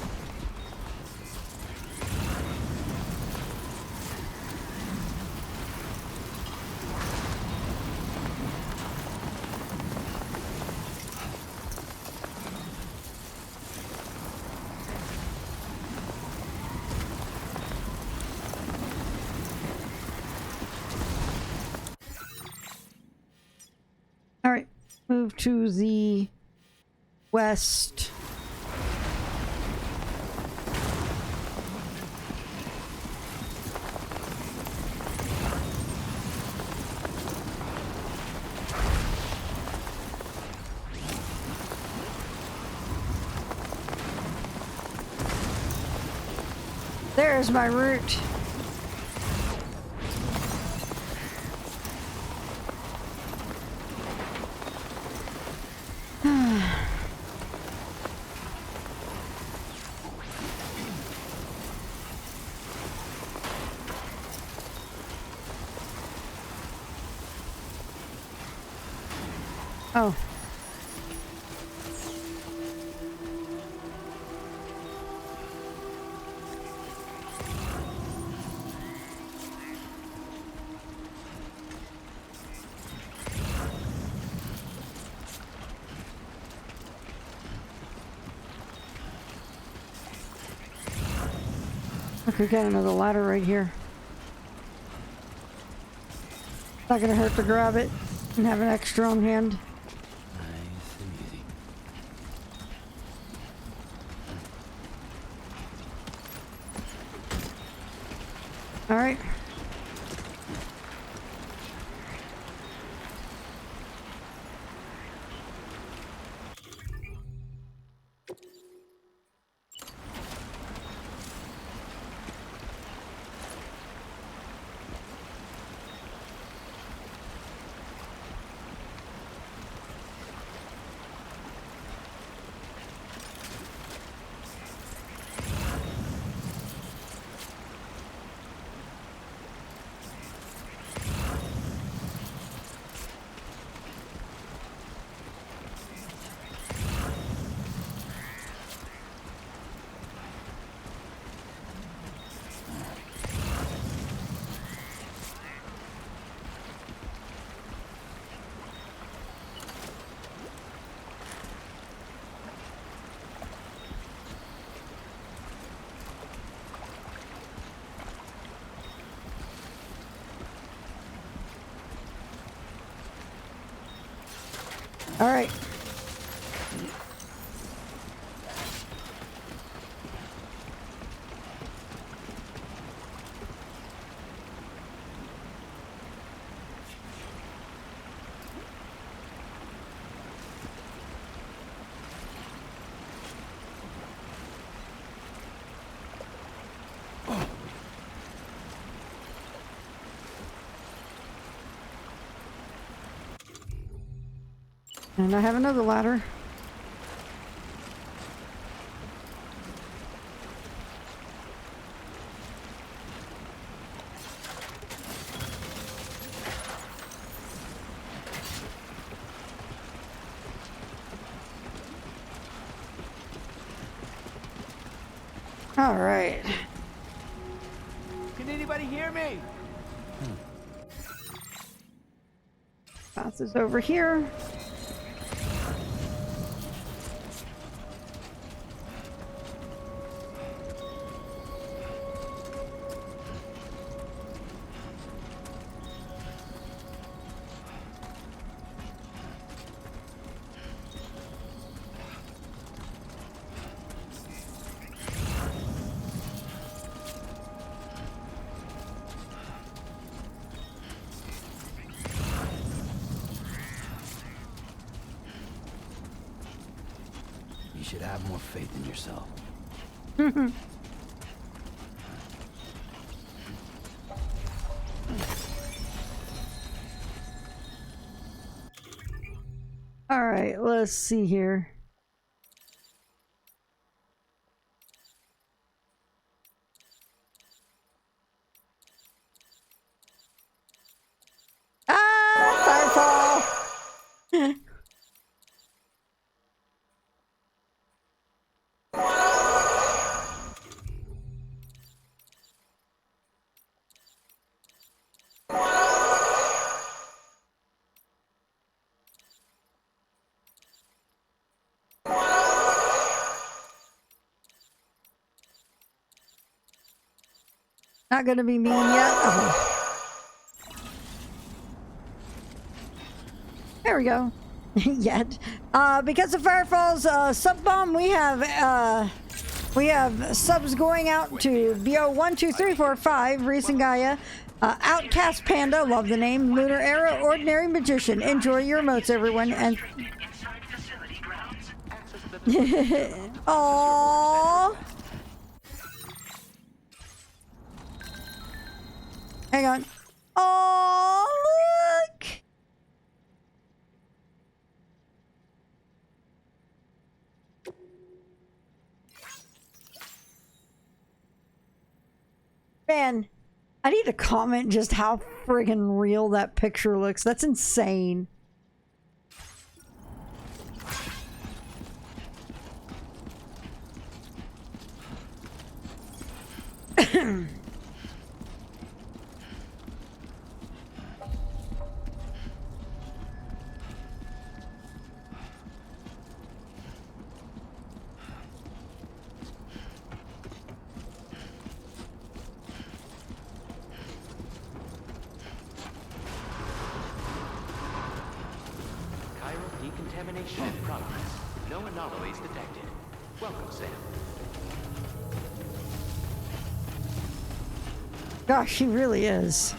All right, move to the west. There's my route. Oh. I could get another ladder right here. Not gonna hurt to grab it and have an extra on hand. Nice and easy. All right. All right. And I have another ladder. All right. Can anybody hear me? Path is over here. You should have more faith in yourself. All right, let's see here. Ah, firefall! Not gonna be mean yet. Oh. There we go. Yet. Because of Firefall's sub bomb, we have subs going out to BO12345, Reese Gaia, Outcast Panda, love the name, Lunar Era, Ordinary Magician. Enjoy your emotes, everyone, and Inside facility grounds. Aww. Hang on. Oh, look! Man, I need to comment just how friggin' real that picture looks. That's insane. contamination in progress. No anomalies detected. Welcome, Sam. Gosh, he really is.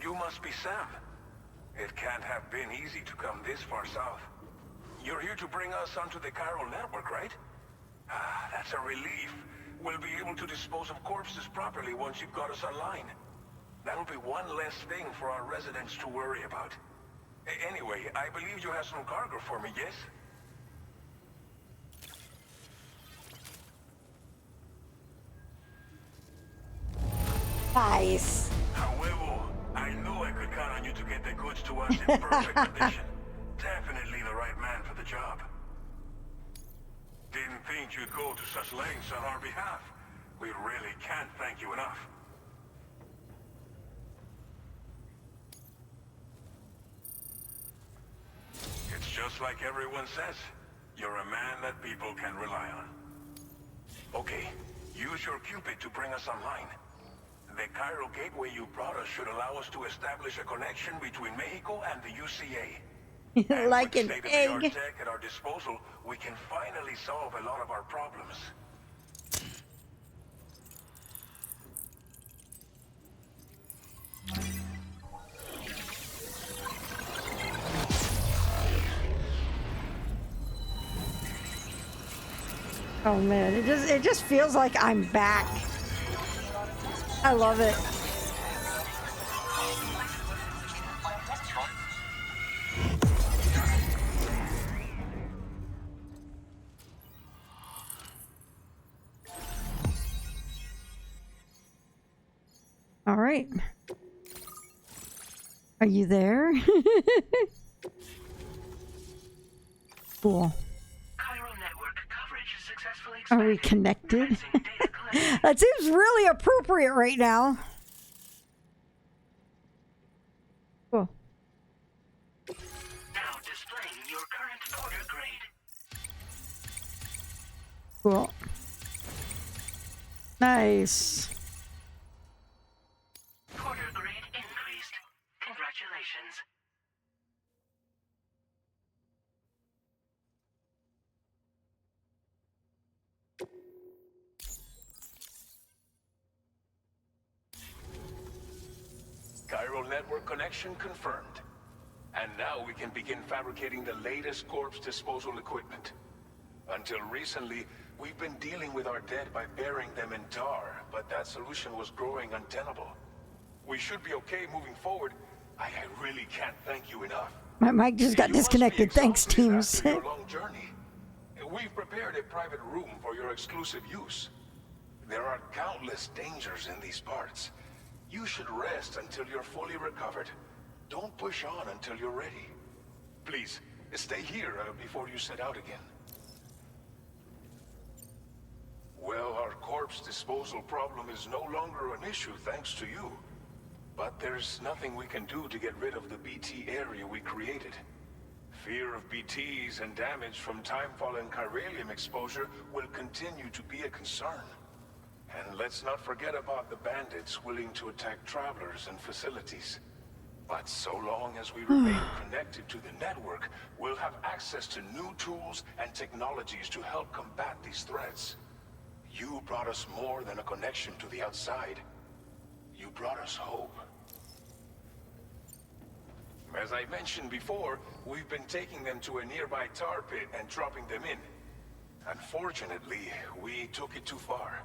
You must be Sam. It can't have been easy to come this far south. You're here to bring us onto the chiral network, right? Ah, that's a relief. We'll be able to dispose of corpses properly once you've got us online. That'll be one less thing for our residents to worry about. Anyway, I believe you have some cargo for me, yes? Nice. However, I knew I could count on you to get the goods to us in perfect condition. Definitely the right man for the job. Didn't think you'd go to such lengths on our behalf. We really can't thank you enough. It's just like everyone says. You're a man that people can rely on. Okay, use your Cupid to bring us online. The chiral gateway you brought us should allow us to establish a connection between Mexico and the UCA. And Like with an state-of-the-art egg. tech at our disposal, we can finally solve a lot of our problems. Oh man, it just feels like I'm back. I love it. All right. Are you there? Cool. Chiral network coverage successfully Are we expanded. connected? Commencing data collection. That seems really appropriate right now. Cool. Now displaying your current porter grade. Cool. Nice. Porter grade increased. Congratulations. Chiral network connection confirmed. And now we can begin fabricating the latest corpse disposal equipment. Until recently, we've been dealing with our dead by burying them in tar, but that solution was growing untenable. We should be okay moving forward. I really can't thank you enough. My mic just got You must be disconnected. Thanks, exhausted teams. after your long journey. We've prepared a private room for your exclusive use. There are countless dangers in these parts. You should rest until you're fully recovered. Don't push on until you're ready. Please, stay here before you set out again. Well, our corpse disposal problem is no longer an issue thanks to you. But there's nothing we can do to get rid of the BT area we created. Fear of BTs and damage from timefall and chiralium exposure will continue to be a concern. And let's not forget about the bandits willing to attack travelers and facilities. But so long as we remain connected to the network, we'll have access to new tools and technologies to help combat these threats. You brought us more than a connection to the outside. You brought us hope. As I mentioned before, we've been taking them to a nearby tar pit and dropping them in. Unfortunately, we took it too far.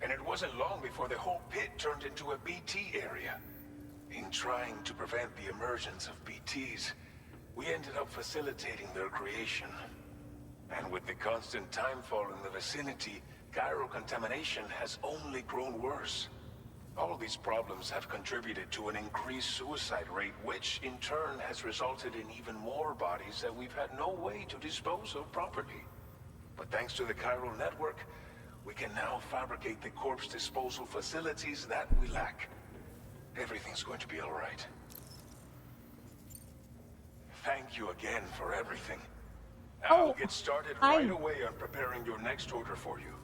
And it wasn't long before the whole pit turned into a BT area. In trying to prevent the emergence of BTs, we ended up facilitating their creation. And with the constant timefall in the vicinity, chiral contamination has only grown worse. All these problems have contributed to an increased suicide rate, which in turn has resulted in even more bodies that we've had no way to dispose of properly. But thanks to the chiral network, we can now fabricate the corpse disposal facilities that we lack. Everything's going to be all right. Thank you again for everything. I'll get started right away on preparing your next order for you.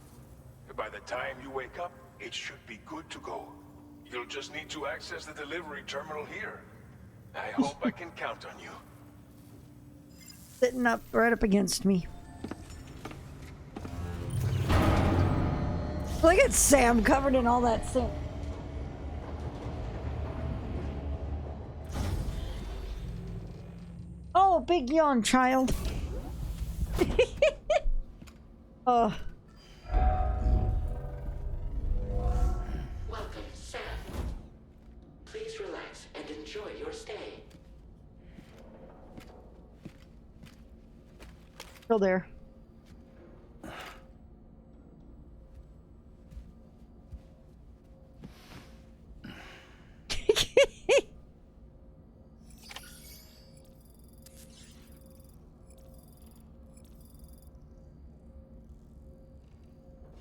By the time you wake up, it should be good to go. You'll just need to access the delivery terminal here. I hope I can count on you. Sitting up right up against me. Look at Sam covered in all that sand. Oh, big yawn, child. Oh. Welcome, Sam. Please relax and enjoy your stay. Still there.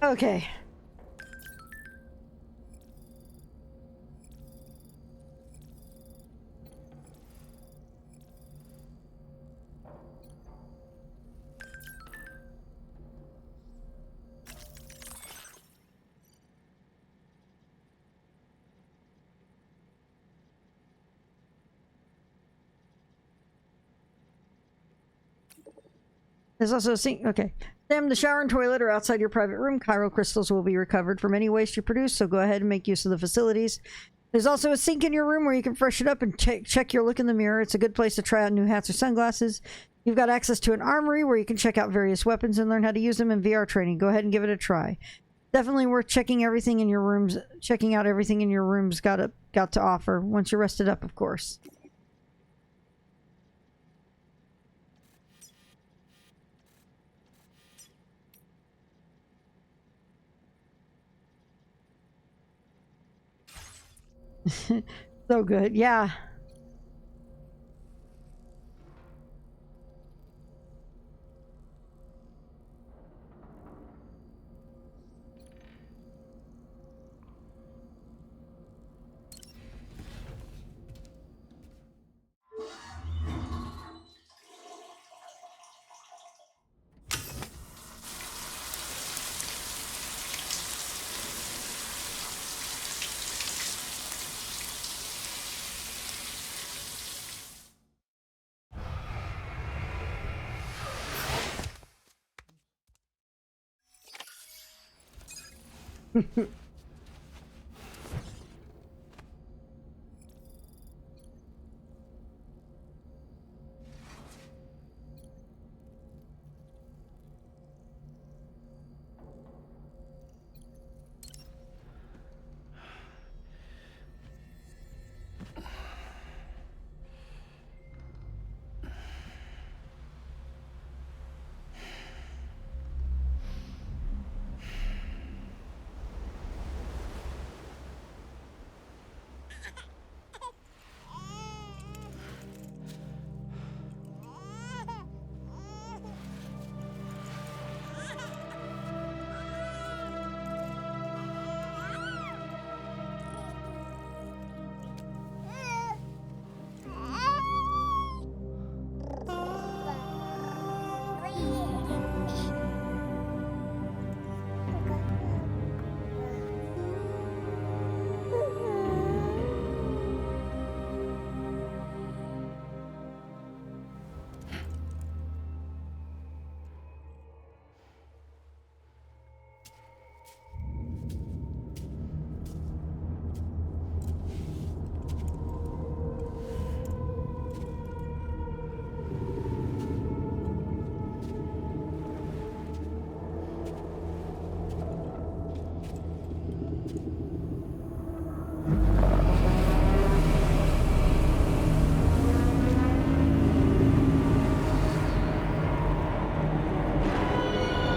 Okay. There's also a sink. Okay. Sam, the shower and toilet are outside your private room. Chiral crystals will be recovered from any waste you produce, so go ahead and make use of the facilities. There's also a sink in your room where you can freshen up and check your look in the mirror. It's a good place to try out new hats or sunglasses. You've got access to an armory where you can check out various weapons and learn how to use them in VR training. Go ahead and give it a try. Definitely worth checking everything in your rooms. Checking out everything in your rooms got to offer once you're rested up, of course. So good, yeah.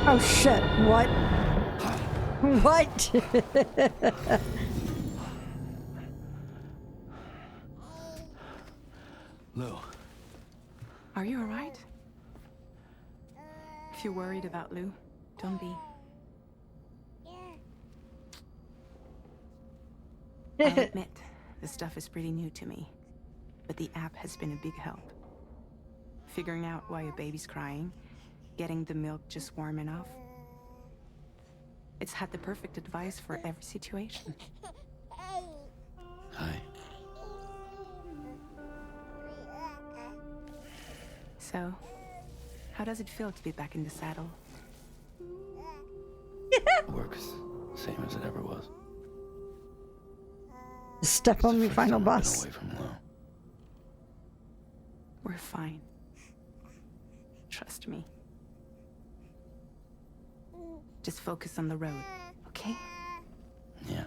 Oh shit, what? What? Are you alright? If you're worried about Lou, don't be. I'll admit, this stuff is pretty new to me, but the app has been a big help. Figuring out why a baby's crying, getting the milk just warm enough. It's had the perfect advice for every situation. Hi. So, how does it feel to be back in the saddle? Works same as it ever was. Step on me, final boss. Away from Lou. We're fine. Trust me. Just focus on the road, okay? Yeah.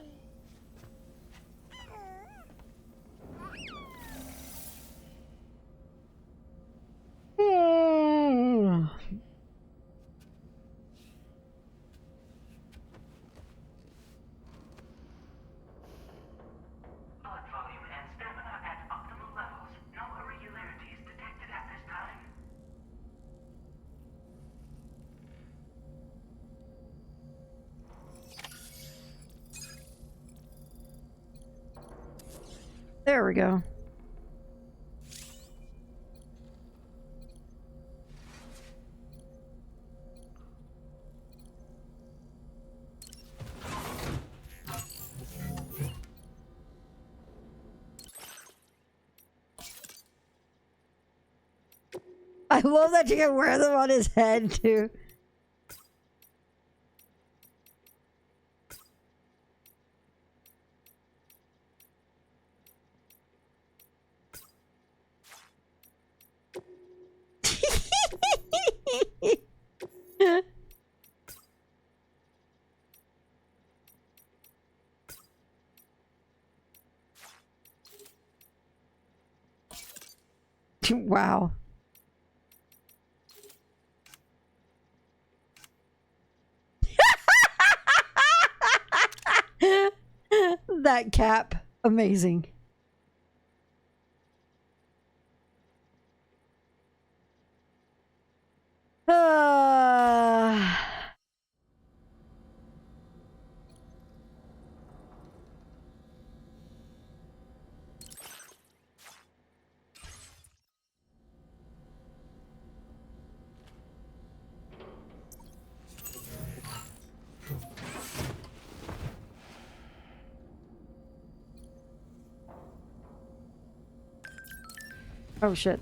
Blood volume and stamina at optimal levels. No irregularities detected at this time. There we go. I love that you can wear them on his head too. Wow. That cap, amazing. Oh shit.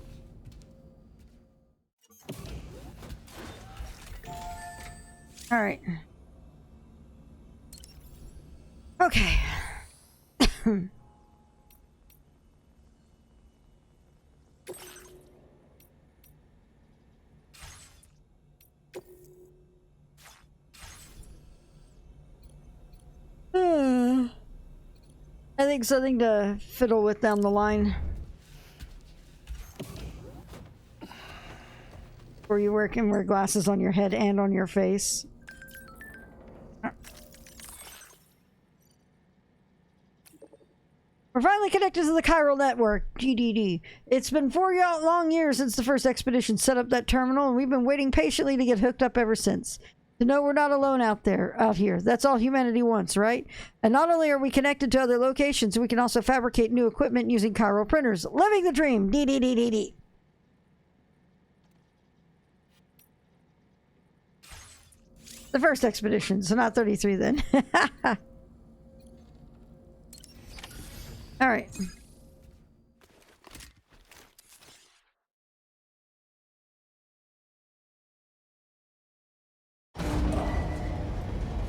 All right. Okay. I think something to fiddle with down the line. Where you can wear glasses on your head and on your face. We're finally connected to the chiral network, GDD. It's been 4 long years since the first expedition set up that terminal, and we've been waiting patiently to get hooked up ever since. To know we're not alone out here. That's all humanity wants, right? And not only are we connected to other locations, we can also fabricate new equipment using chiral printers. Living the dream! DDDDD. The first expedition, so not 33 then. All right.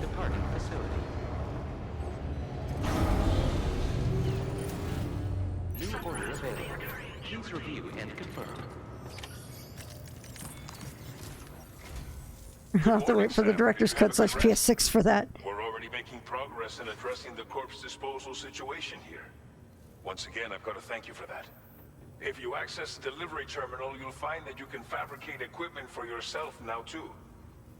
Departing facility. New order available. Please review and confirm. I'll have to wait for the director's cut / PS6 for that. We're already making progress in addressing the corpse disposal situation here. Once again, I've got to thank you for that. If you access the delivery terminal, you'll find that you can fabricate equipment for yourself now too.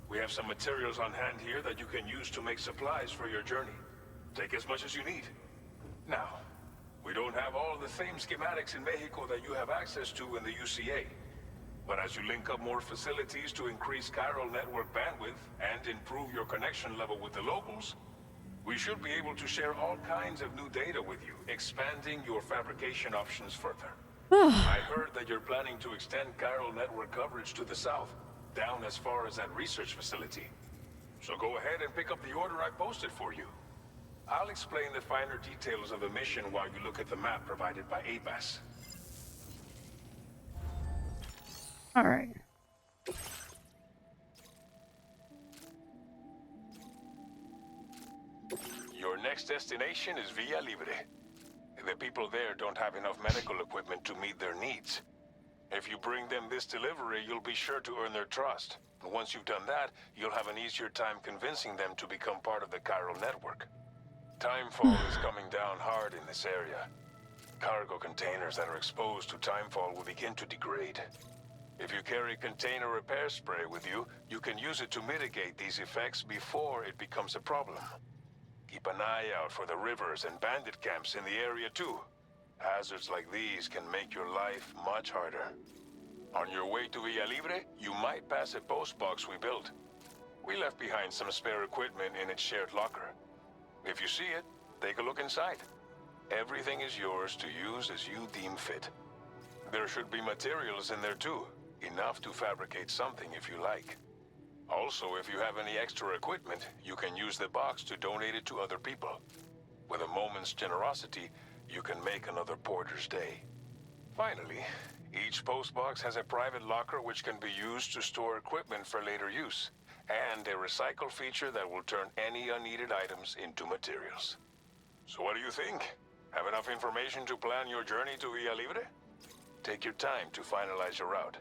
We have some materials on hand here that you can use to make supplies for your journey. Take as much as you need. Now, we don't have all the same schematics in Mexico that you have access to in the UCA. But as you link up more facilities to increase chiral network bandwidth and improve your connection level with the locals, we should be able to share all kinds of new data with you, expanding your fabrication options further. I heard that you're planning to extend chiral network coverage to the south, down as far as that research facility. So go ahead and pick up the order I posted for you. I'll explain the finer details of the mission while you look at the map provided by ABAS. All right. Your next destination is Villa Libre. The people there don't have enough medical equipment to meet their needs. If you bring them this delivery, you'll be sure to earn their trust. And once you've done that, you'll have an easier time convincing them to become part of the chiral network. Timefall is coming down hard in this area. Cargo containers that are exposed to timefall will begin to degrade. If you carry container repair spray with you, you can use it to mitigate these effects before it becomes a problem. Keep an eye out for the rivers and bandit camps in the area too. Hazards like these can make your life much harder. On your way to Villa Libre, you might pass a post box we built. We left behind some spare equipment in its shared locker. If you see it, take a look inside. Everything is yours to use as you deem fit. There should be materials in there too, enough to fabricate something if you like. Also, if you have any extra equipment, you can use the box to donate it to other people. With a moment's generosity, you can make another porter's day. Finally, each postbox has a private locker which can be used to store equipment for later use, and a recycle feature that will turn any unneeded items into materials. So what do you think? Have enough information to plan your journey to Villa Libre? Take your time to finalize your route.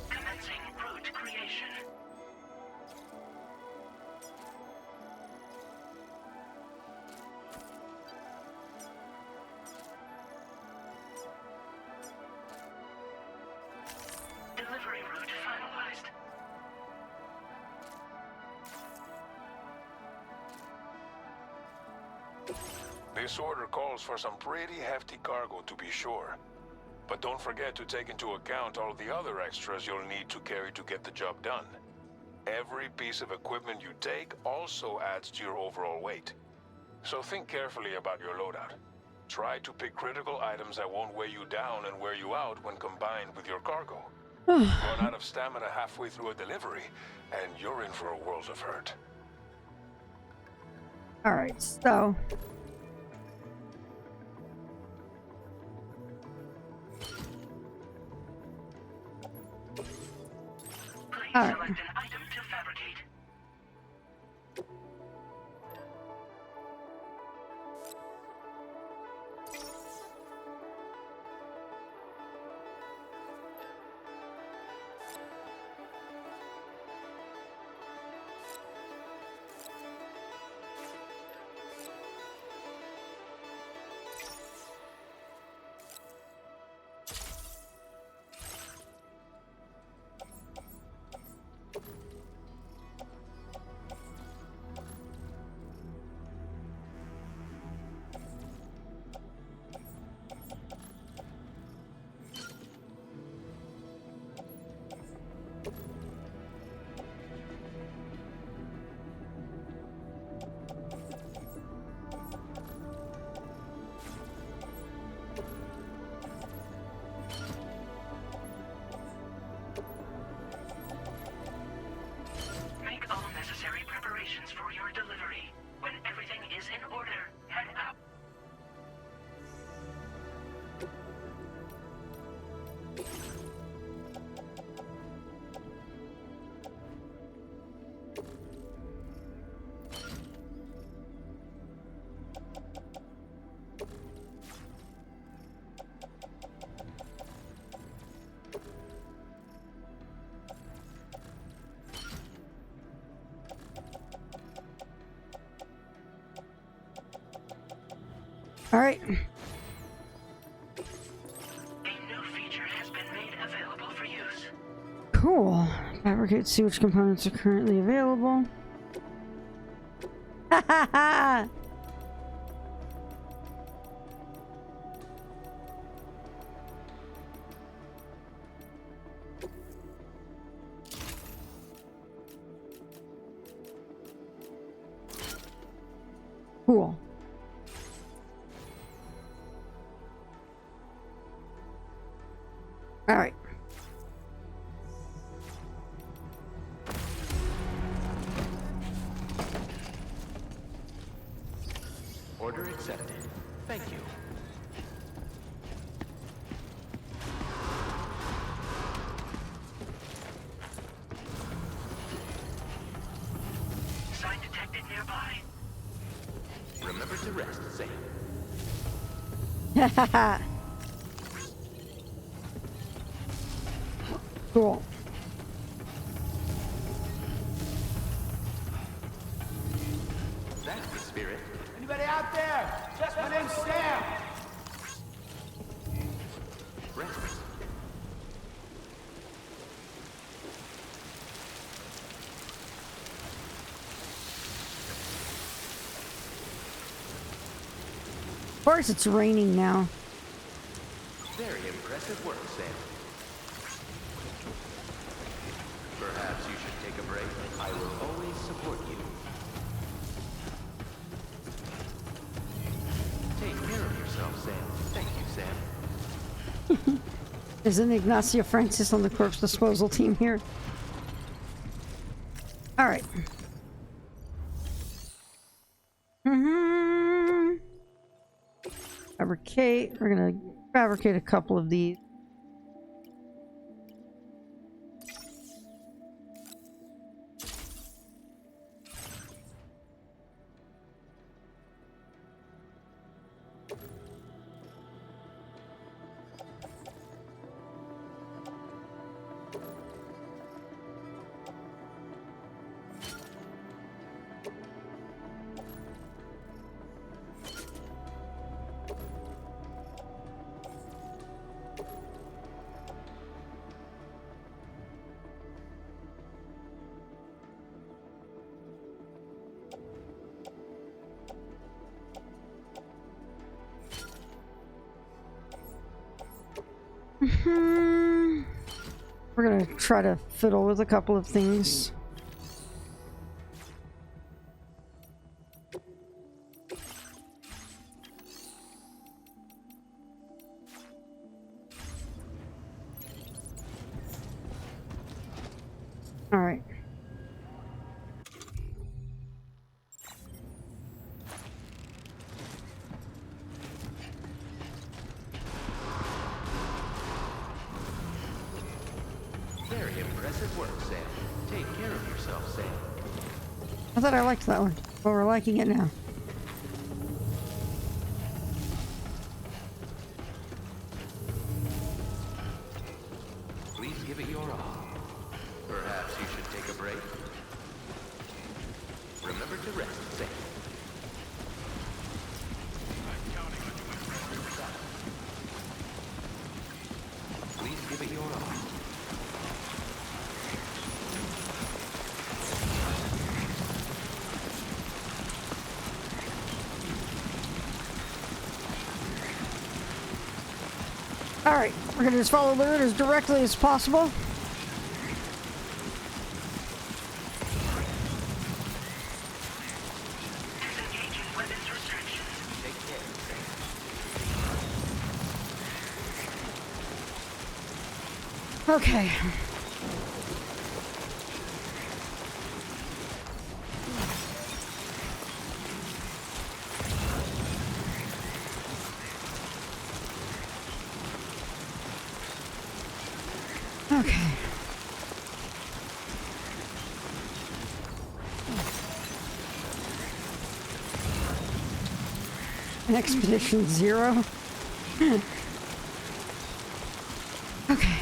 Commencing route creation. Delivery route finalized. This order calls for some pretty hefty cargo to be sure. But don't forget to take into account all the other extras you'll need to carry to get the job done. Every piece of equipment you take also adds to your overall weight. So think carefully about your loadout. Try to pick critical items that won't weigh you down and wear you out when combined with your cargo. Run out of stamina halfway through a delivery, and you're in for a world of hurt. All right, so Please All right. select an item to fabricate. Make all necessary preparations for your delivery. When everything is in order, head out. all right. A new feature has been made available for use. Cool. Fabricate sewage components are currently available. Cool. All right. Order accepted. Thank you. Sign detected nearby. Remember to rest, Sam. Cool. That's the spirit. Anybody out there? My name's Sam. Rest. Of course, it's raining now. Very impressive work, Sam. Perhaps you should take a break. I will always support you. Take care of yourself, Sam. Thank you, Sam. Isn't Ignacio Francis on the corpse disposal team here? All right. Fabricate. We're gonna fabricate a couple of these. We're gonna try to fiddle with a couple of things. All right. Very impressive work, Sam. Take care of yourself, Sam. I thought I liked that one, but we're liking it now. Please give it your all. Perhaps you should take a break. Remember to rest, Sam. Please give it your all. All right, we're gonna just follow the route as directly as possible. Disengaging weapons restrictions. Take care, Sam. Okay. Okay. An expedition 0. Okay.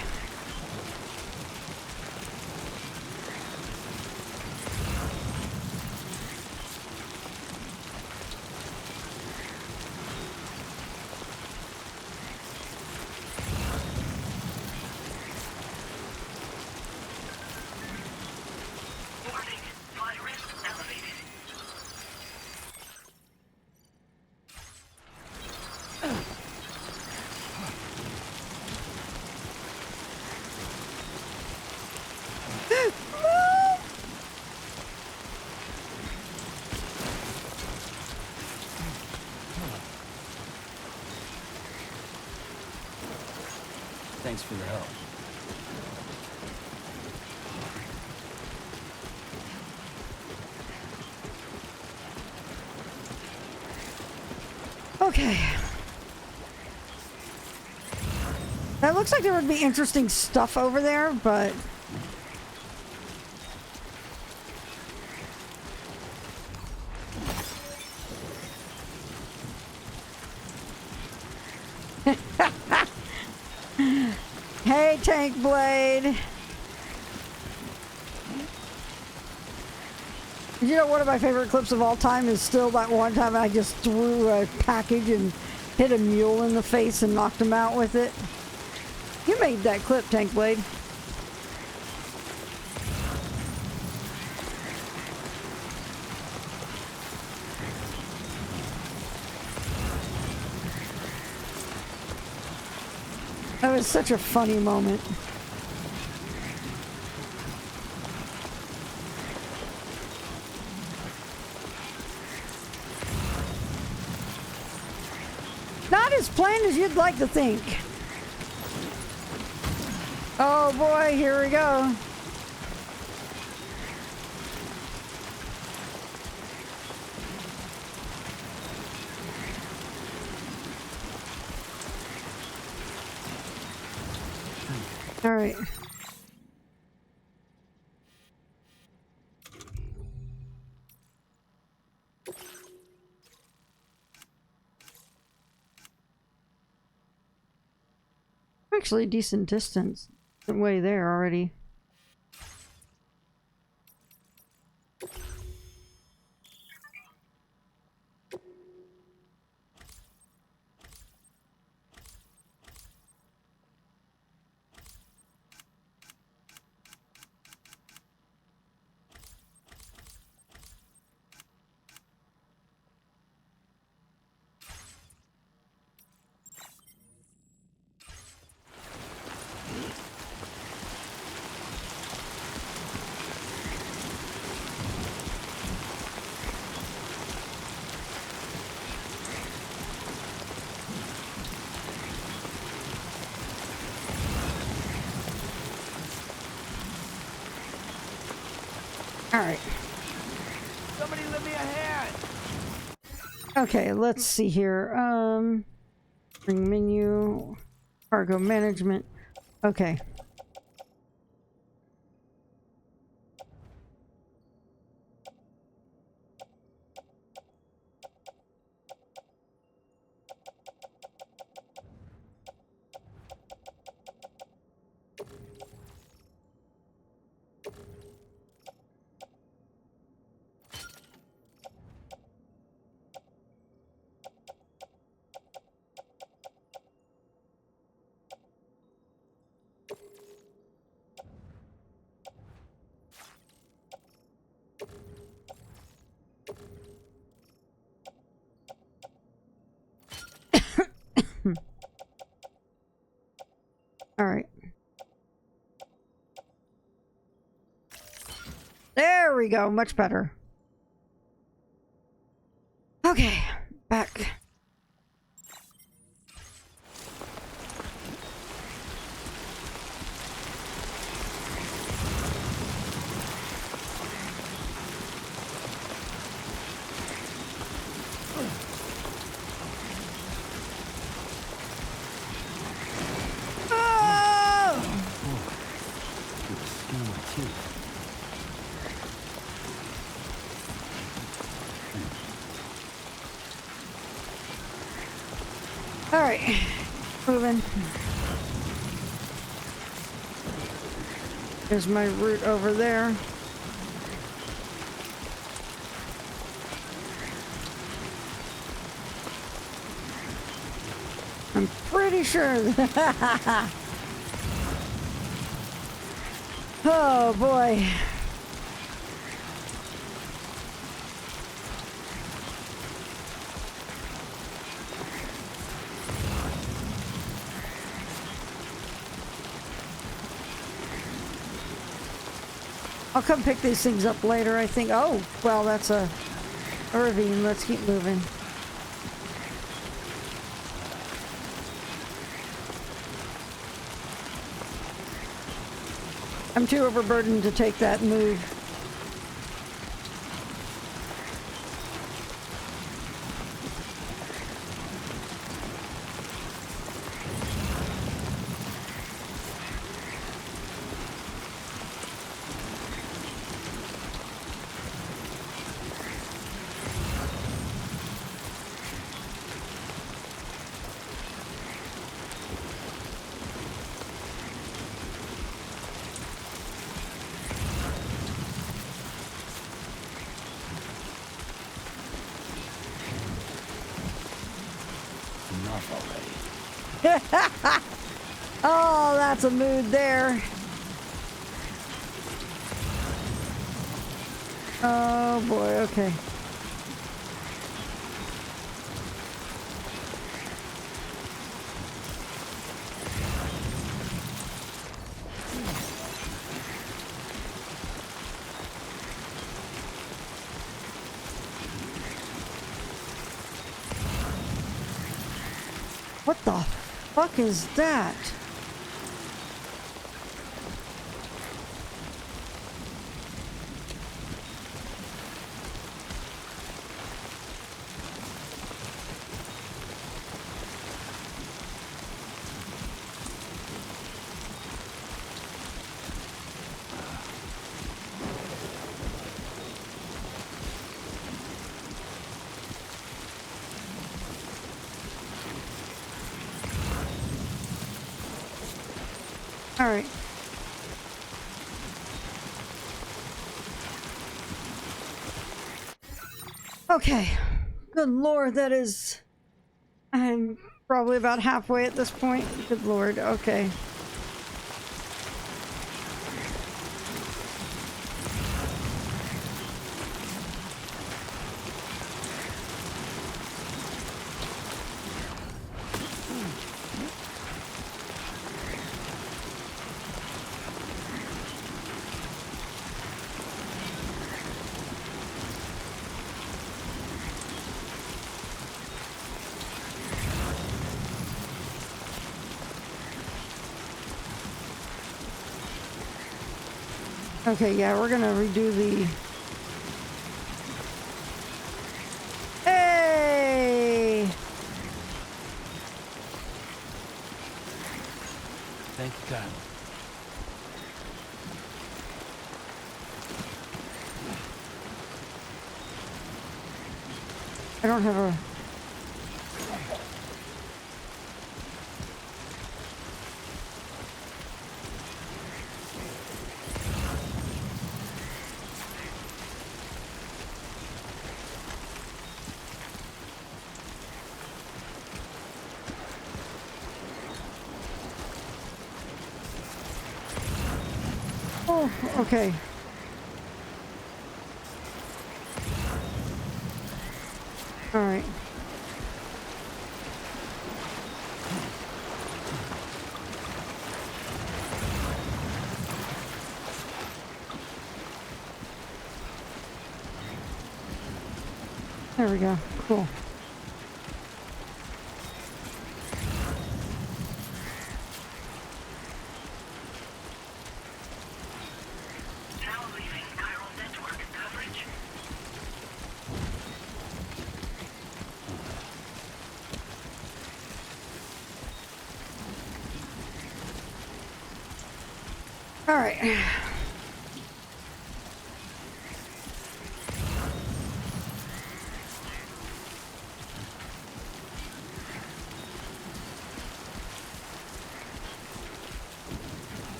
Warning. Fly risk elevated. Thanks for the help. Okay. That looks like there would be interesting stuff over there, but... Hey, Tank Blade! You know, one of my favorite clips of all time is still that one time I just threw a package and hit a mule in the face and knocked him out with it. You made that clip, Tank Blade. That was such a funny moment. Not as planned as you'd like to think. Oh boy, here we go. All right. Actually, a decent distance way there already. All right. Somebody lend me a hand. Okay, let's see here. Bring menu, cargo management. Okay. All right. There we go. Much better. Okay. Back. All right, moving. There's my route over there. I'm pretty sure. Oh boy. I'll come pick these things up later, I think. Oh, well, that's a ravine. Let's keep moving. I'm too overburdened to take that move. Oh, that's a mood there. Oh boy, okay. What the fuck is that? All right. Okay. Good lord, that is... I'm probably about halfway at this point. Good lord, okay. Okay, yeah, we're gonna redo the... Hey! Thank you, God. I don't have a... Oh, okay. All right. There we go. Cool. Now leaving chiral network coverage. All right.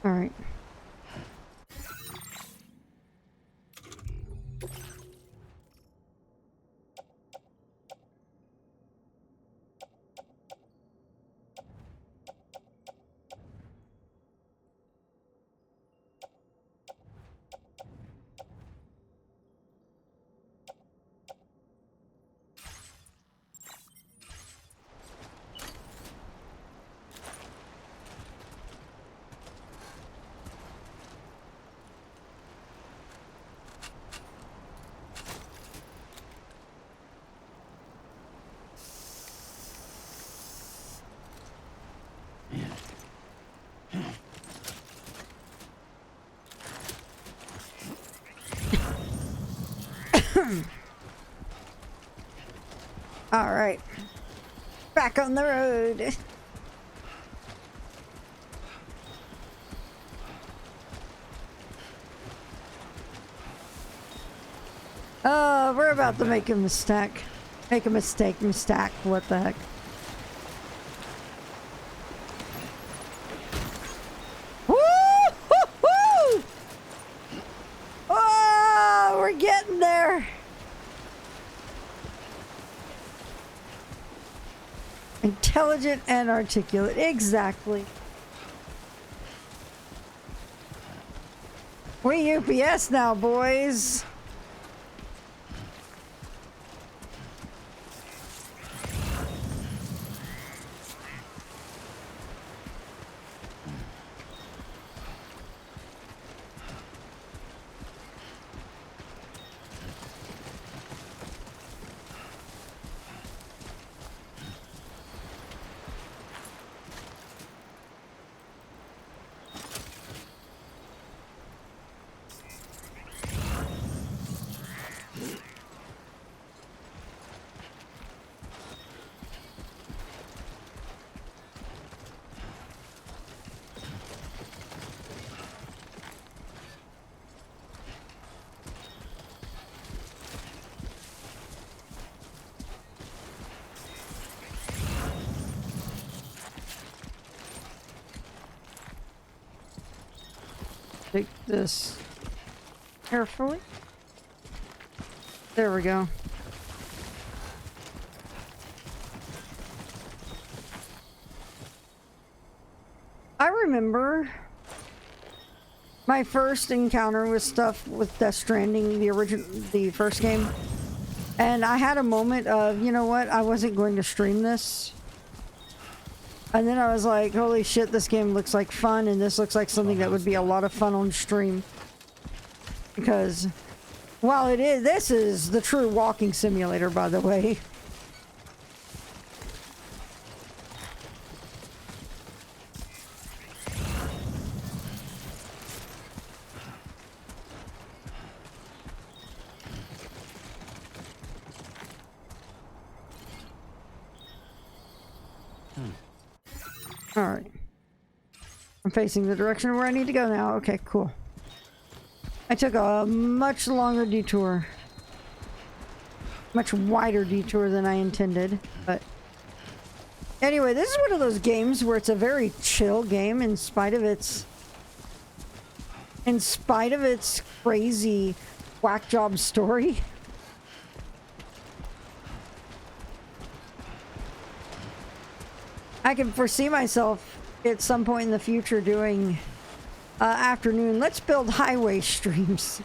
All right. All right. Back on the road. We're about to make a mistake. Mistake. What the heck? Woo! Woo! Oh, we're getting there. Intelligent and articulate. Exactly. We UPS now, boys. Take this carefully. There we go. I remember my first encounter with stuff with Death Stranding, the first game. And I had a moment of, you know what, I wasn't going to stream this. And then I was like, holy shit, this game looks like fun, and this looks like something that would be a lot of fun on stream. Because, while it is, this is the true walking simulator, by the way. Alright. I'm facing the direction where I need to go now. Okay, cool. I took a much longer detour. Much wider detour than I intended, but... Anyway, this is one of those games where it's a very chill game in spite of its... crazy whack job story. I can foresee myself at some point in the future doing afternoon. Let's build highway streams.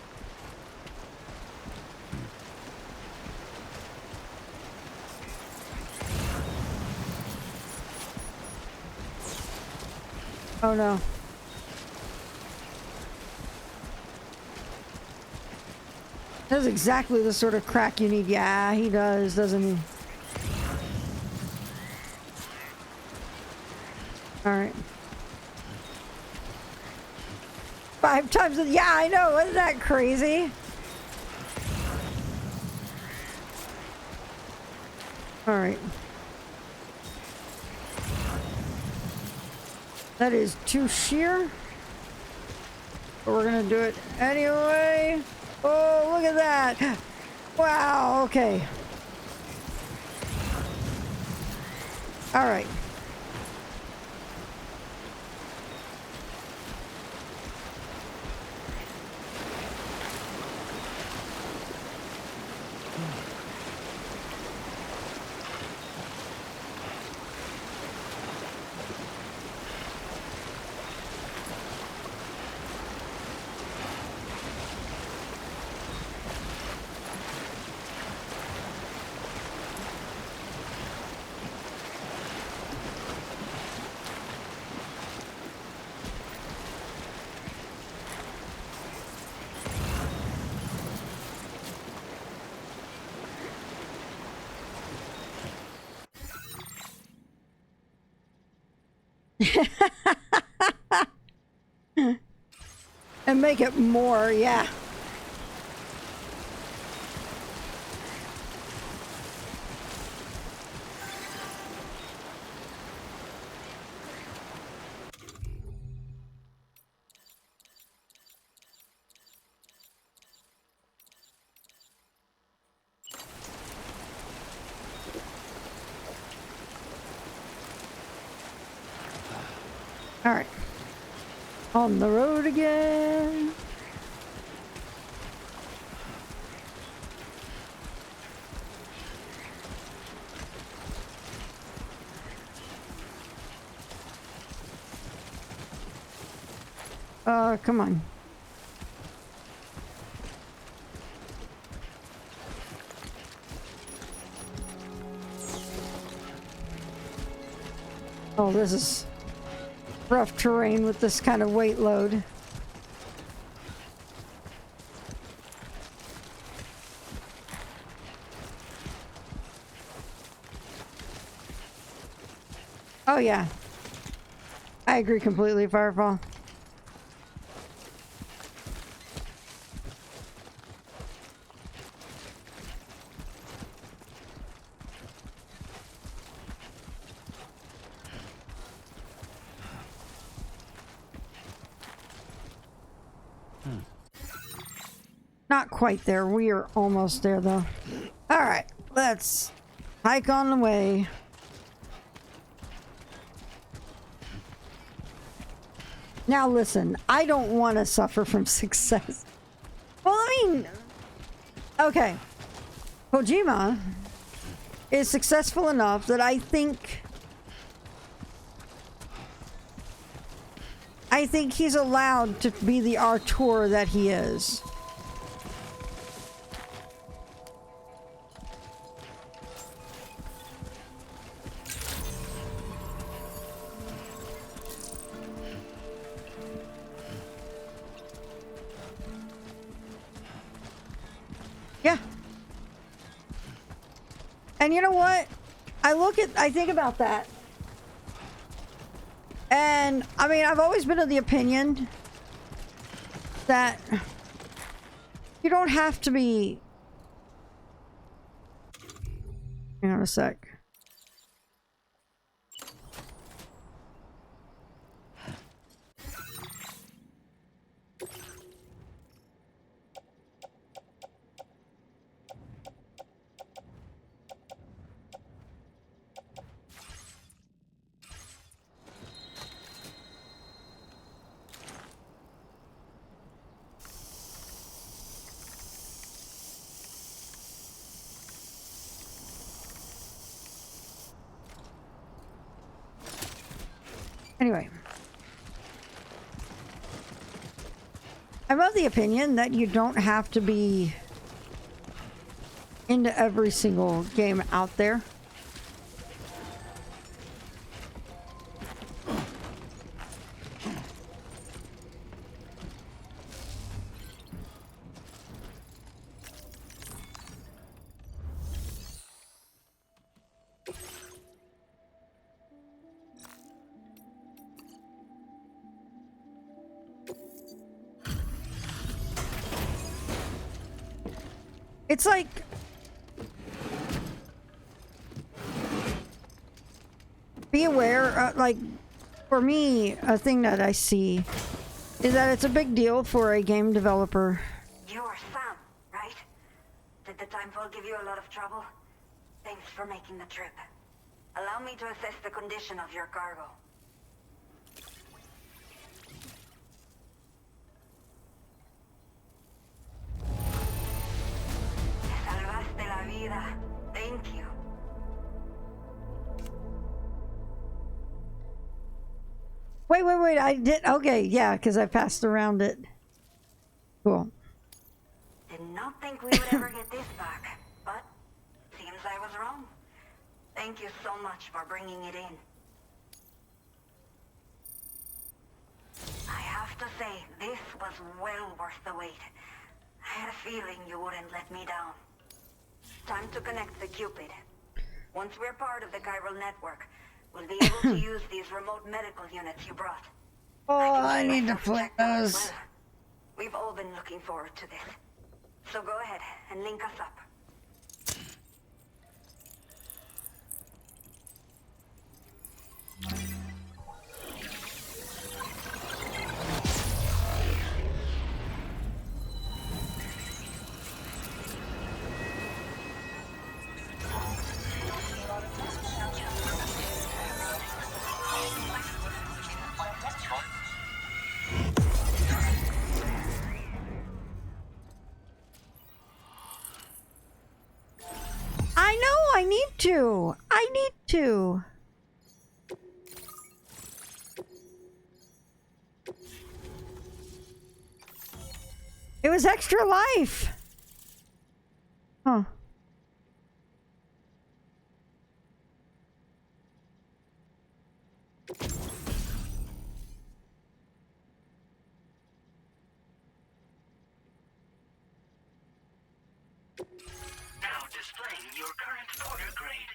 Oh no. That's exactly the sort of crack you need. Yeah, he does, doesn't he? Alright. 5 times. Yeah, I know. Isn't that crazy? Alright. That is too sheer. But we're gonna do it anyway. Oh, look at that. Wow, okay. Alright. And make it more, yeah. All right. On the road again. Come on. Oh, this is rough terrain with this kind of weight load. Oh yeah. I agree completely, Firefall. Not quite there. We are almost there, though. All right, let's hike on the way. Now, listen, I don't want to suffer from success. Well, I mean, okay. Kojima is successful enough that I think he's allowed to be the auteur that he is. Yeah. And you know what? I think about that. And, I mean, I've always been of the opinion that you don't have to be... Hang on a sec. Anyway. I'm of the opinion that you don't have to be into every single game out there. It's like... Be aware, like, for me, a thing that I see is that it's a big deal for a game developer. You're Sam, right? Did the timefall give you a lot of trouble? Thanks for making the trip. Allow me to assess the condition of your cargo. Salvaste la vida. Thank you. Wait, I did... Okay, yeah, because I passed around it. Cool. Did not think we would ever get this back, but seems I was wrong. Thank you so much for bringing it in. I have to say, this was well worth the wait. I had a feeling you wouldn't let me down. Time to connect the Cupid. Once we're part of the chiral network, we'll be able to use these remote medical units you brought. Oh, I can get need to myself play checked out as those. well. We've all been looking forward to this. So go ahead and link us up. I know, I need to. I need to. It was extra life. Huh. Now displaying your current order grade.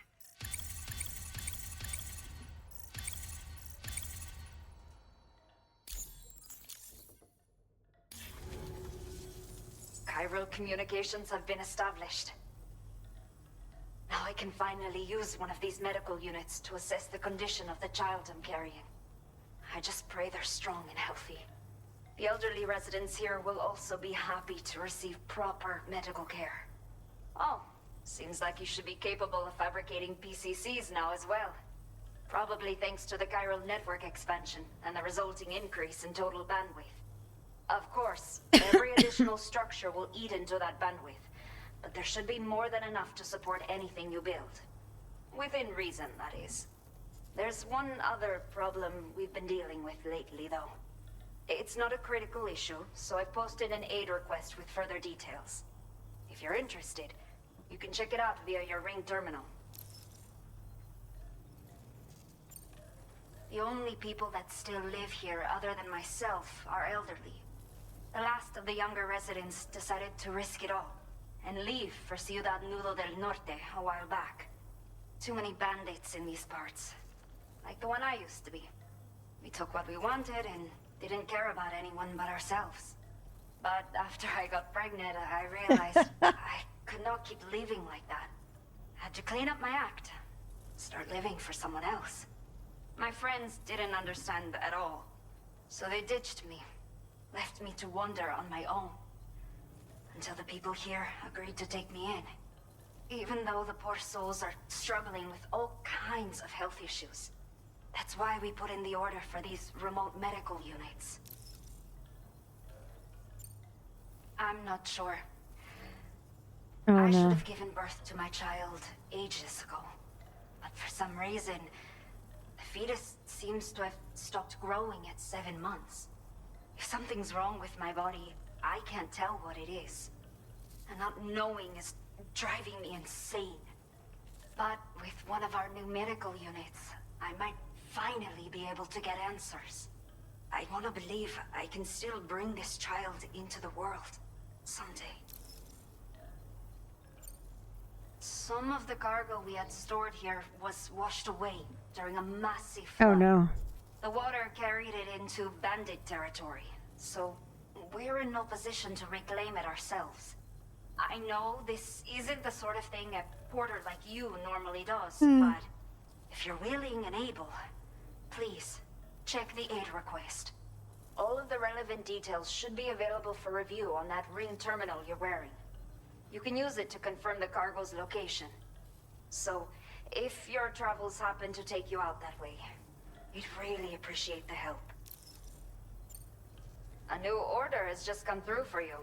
Chiral communications have been established. Now I can finally use one of these medical units to assess the condition of the child I'm carrying. I just pray they're strong and healthy. The elderly residents here will also be happy to receive proper medical care. Oh, seems like you should be capable of fabricating PCCs now as well. Probably thanks to the chiral network expansion and the resulting increase in total bandwidth. Of course, every additional structure will eat into that bandwidth, but there should be more than enough to support anything you build. Within reason, that is. There's one other problem we've been dealing with lately, though. It's not a critical issue, so I posted an aid request with further details. If you're interested, you can check it out via your ring terminal. The only people that still live here other than myself are elderly. The last of the younger residents decided to risk it all and leave for Ciudad Nudo del Norte a while back. Too many bandits in these parts. Like the one I used to be. We took what we wanted and didn't care about anyone but ourselves. But after I got pregnant, I realized I could not keep living like that. Had to clean up my act. Start living for someone else. My friends didn't understand at all. So they ditched me. Left me to wander on my own. Until the people here agreed to take me in. Even though the poor souls are struggling with all kinds of health issues. That's why we put in the order for these remote medical units. I'm not sure. Oh, I should no. have given birth to my child ages ago. But for some reason, the fetus seems to have stopped growing at 7 months. If something's wrong with my body, I can't tell what it is. And not knowing is driving me insane. But with one of our new medical units, I might finally be able to get answers. I want to believe I can still bring this child into the world someday. Some of the cargo we had stored here was washed away during a massive flood. Oh no. The water carried it into bandit territory, so we're in no position to reclaim it ourselves. I know this isn't the sort of thing a porter like you normally does, but if you're willing and able, please, check the aid request. All of the relevant details should be available for review on that ring terminal you're wearing. You can use it to confirm the cargo's location. So, if your travels happen to take you out that way, we'd really appreciate the help. A new order has just come through for you.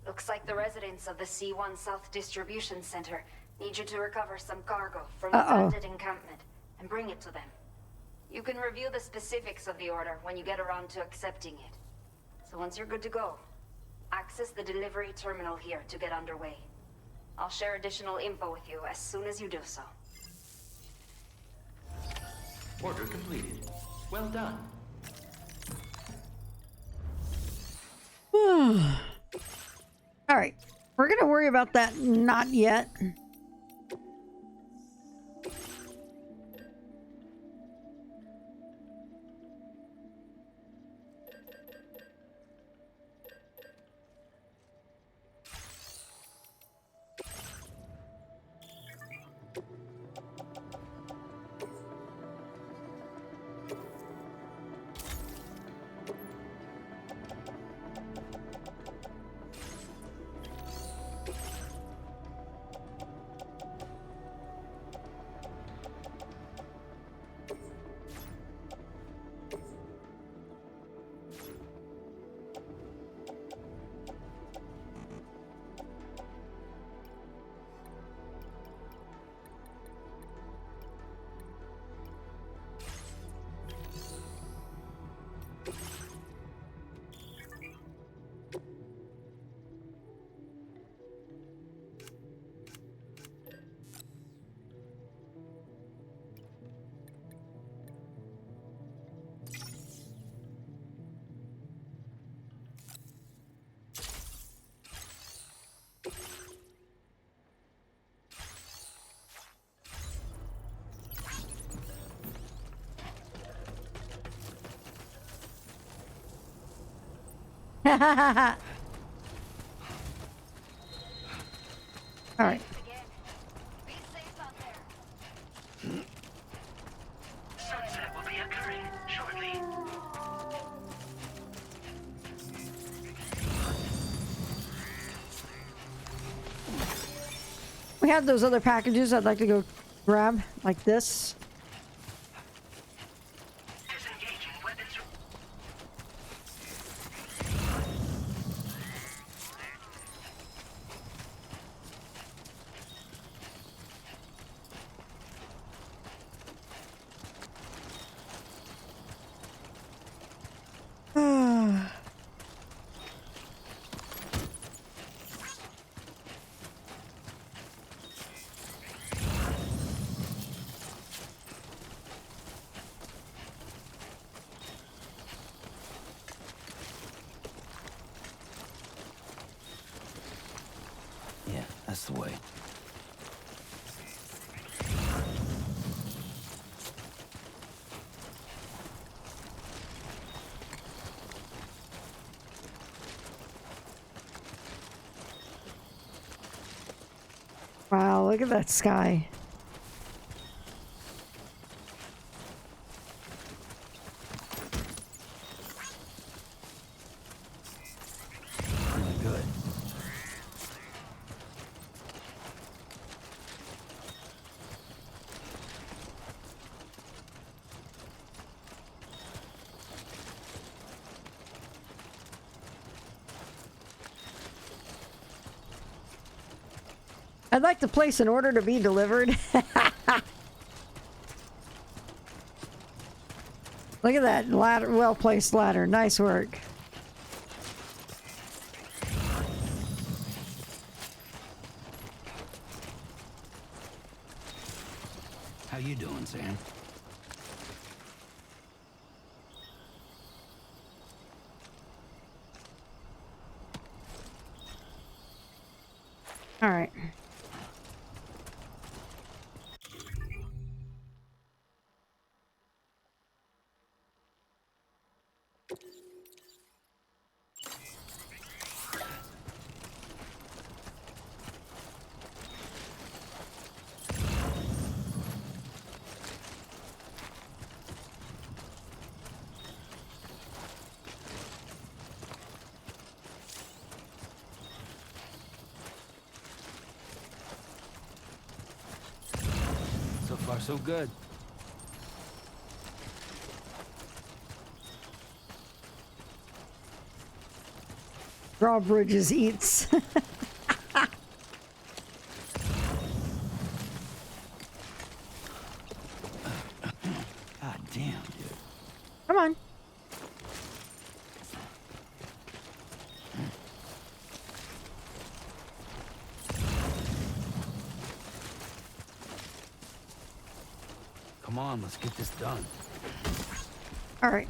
Looks like the residents of the C1 South Distribution Center need you to recover some cargo from a bandit encampment and bring it to them. You can review the specifics of the order when you get around to accepting it. So once you're good to go, access the delivery terminal here to get underway. I'll share additional info with you as soon as you do so. Order completed. Well done. All right. We're going to worry about that not yet. All right. Be safe out there. Sunset will be occurring shortly. We have those other packages I'd like to go grab, like this. Disengaging weapons. Yeah, that's the way. Wow, look at that sky. Really good. I'd like to place an order to be delivered. Look at that ladder, well-placed ladder. Nice work. How you doing, Sam? All right. So far, so good. Drawbridges eats. God damn, dude. Come on. Come on, let's get this done. All right.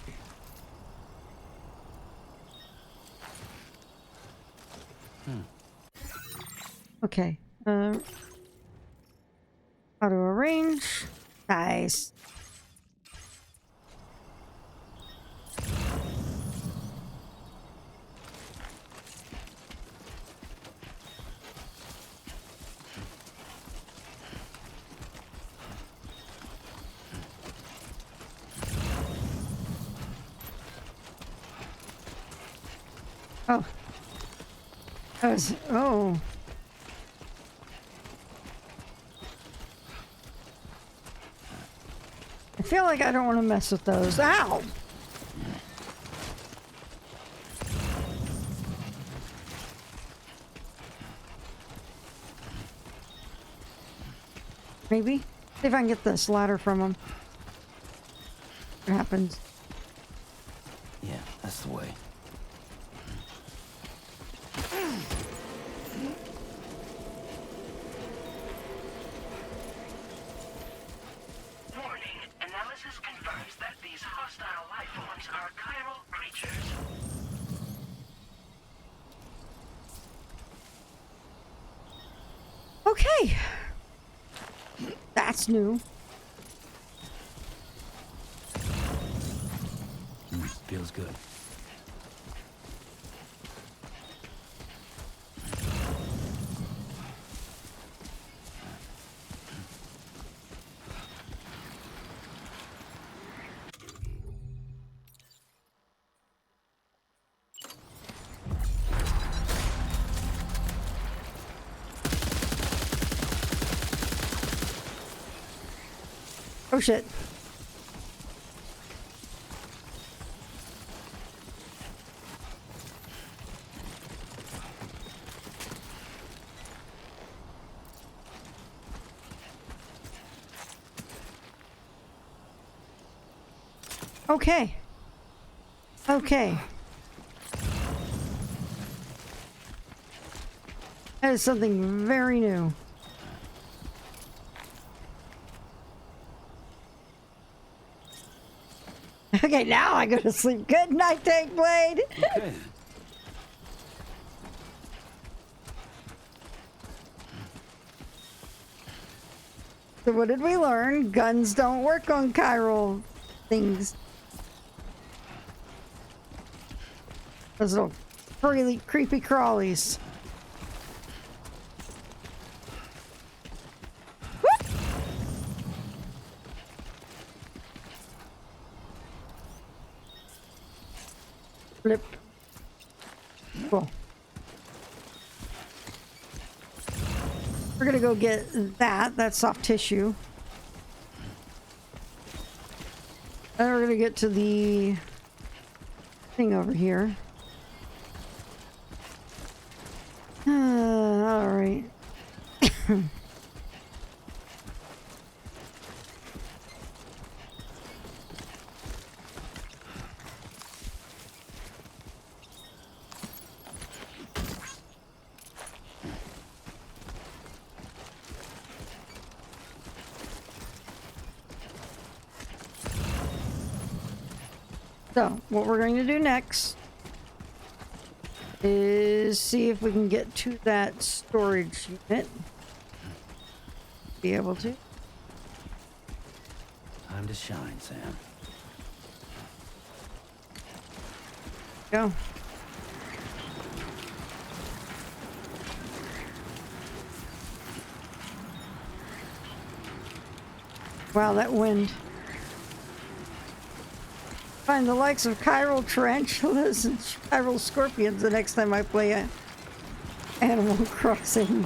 Okay. How to arrange? Nice. Oh. That was, oh. I feel like I don't want to mess with those. Ow! Maybe? See if I can get this ladder from him. What happens? Yeah, that's the way. Warning. Analysis confirms that these hostile life forms are chiral creatures. Okay. That's new. Feels good. Oh shit. Okay. Okay. That is something very new. Okay, now I go to sleep. Good night, Tank Blade. Okay. So what did we learn? Guns don't work on chiral things. Those little really creepy crawlies. Flip. Cool. We're gonna go get that. That's soft tissue. And we're gonna get to the thing over here. All right. So, what we're going to do next is see if we can get to that storage unit. Be able to. Time to shine, Sam. Go. Wow, that wind. Find the likes of chiral tarantulas and chiral scorpions the next time I play Animal Crossing.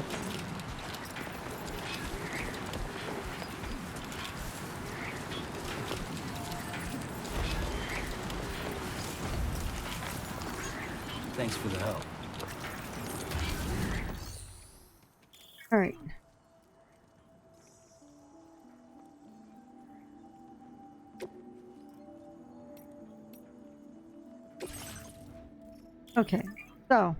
Thanks for the help. All right. Okay, so.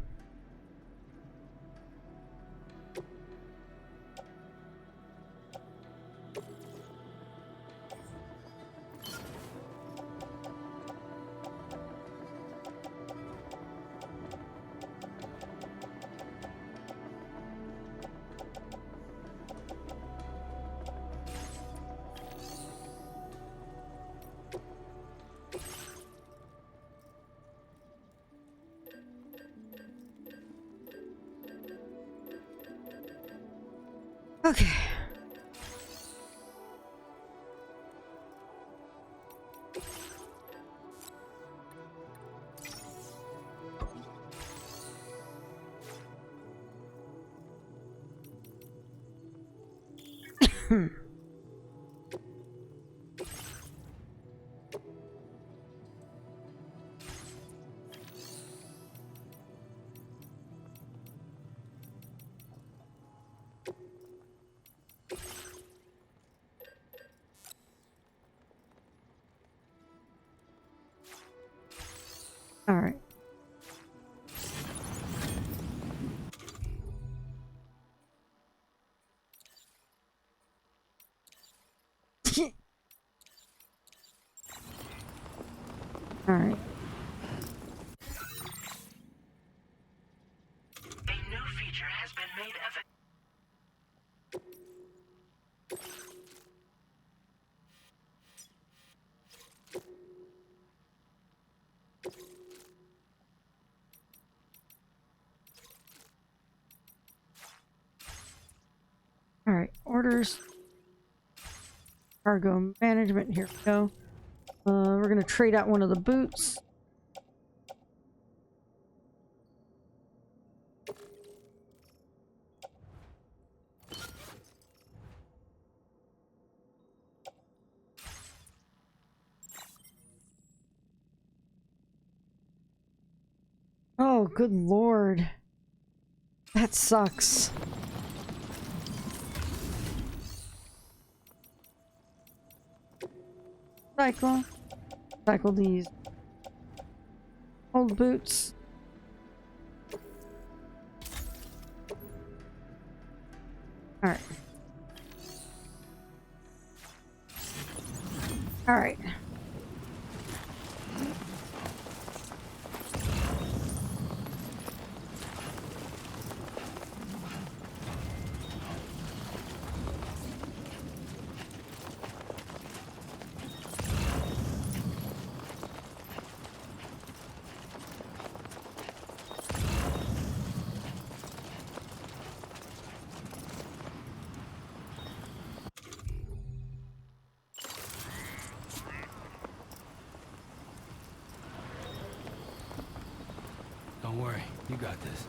Okay. All right. All right. A new feature has been made available. All right. Orders. Cargo management. Here we go. We're gonna trade out one of the boots. Oh, good lord. That sucks. Cycle. Cycle these. Old boots. Alright. Alright. Don't worry, you got this.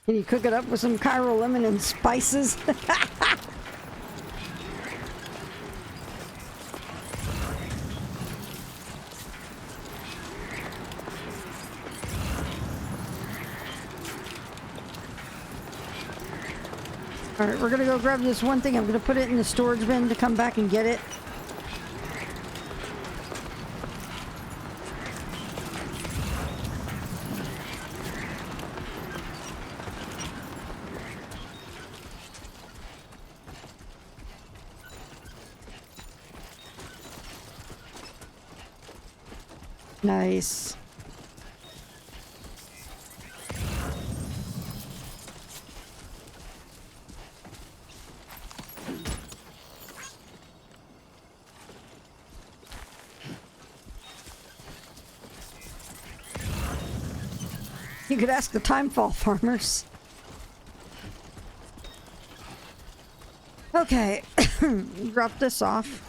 Can you cook it up with some Cairo lemon and spices? Alright, we're gonna go grab this one thing. I'm gonna put it in the storage bin to come back and get it. Nice. You could ask the timefall farmers. Okay, drop this off.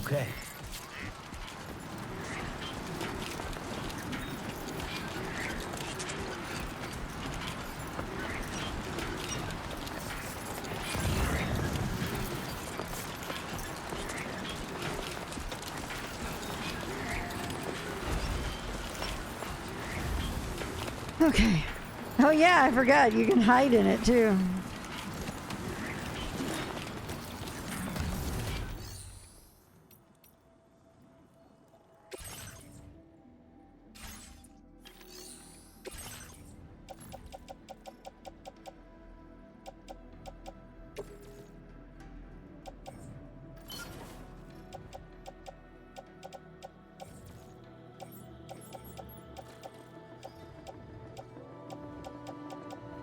Okay. Okay. Oh yeah, I forgot. You can hide in it too.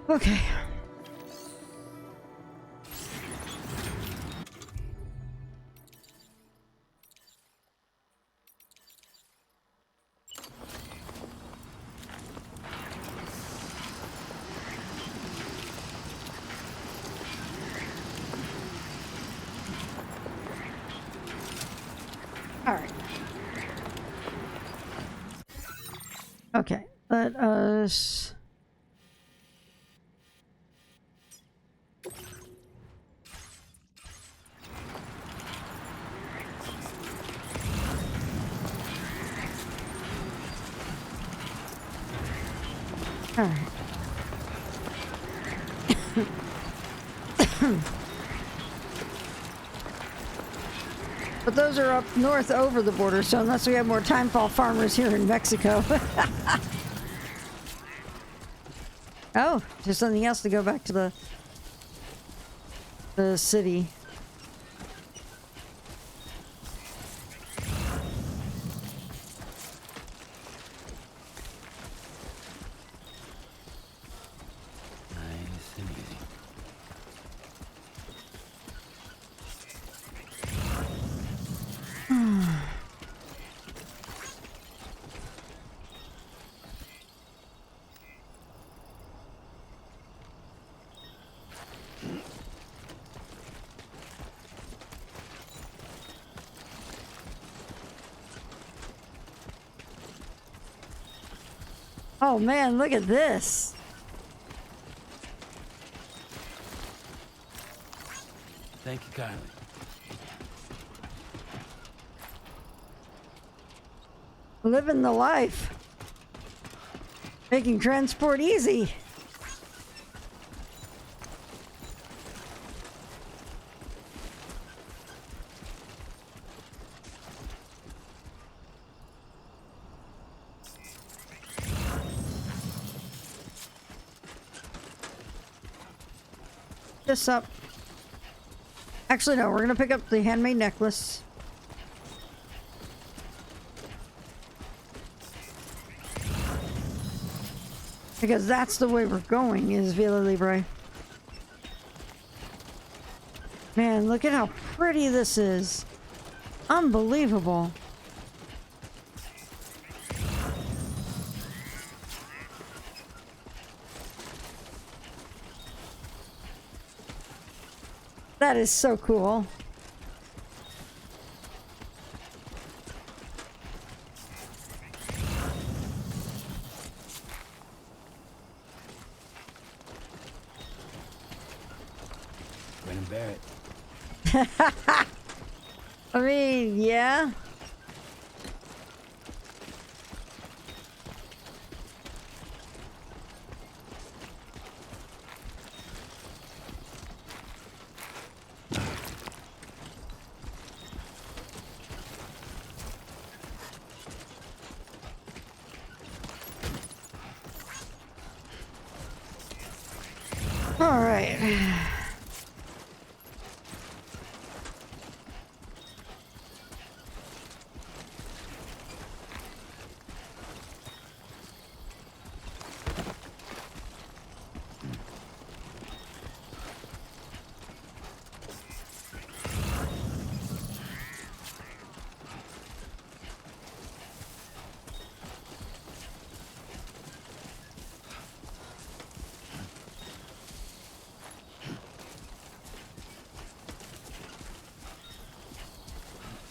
Okay. Okay, let us... All right. But those are up north over the border, so unless we have more timefall farmers here in Mexico. Oh, there's something else to go back to the city. Nice and easy. Oh man, look at this. Thank you kindly. Living the life. Making transport easy. This up. Actually, no, we're gonna pick up the handmade necklace. Because that's the way we're going, is Villa Libre. Man, look at how pretty this is. Unbelievable. That is so cool. Brennan Barrett. I mean, yeah. All right.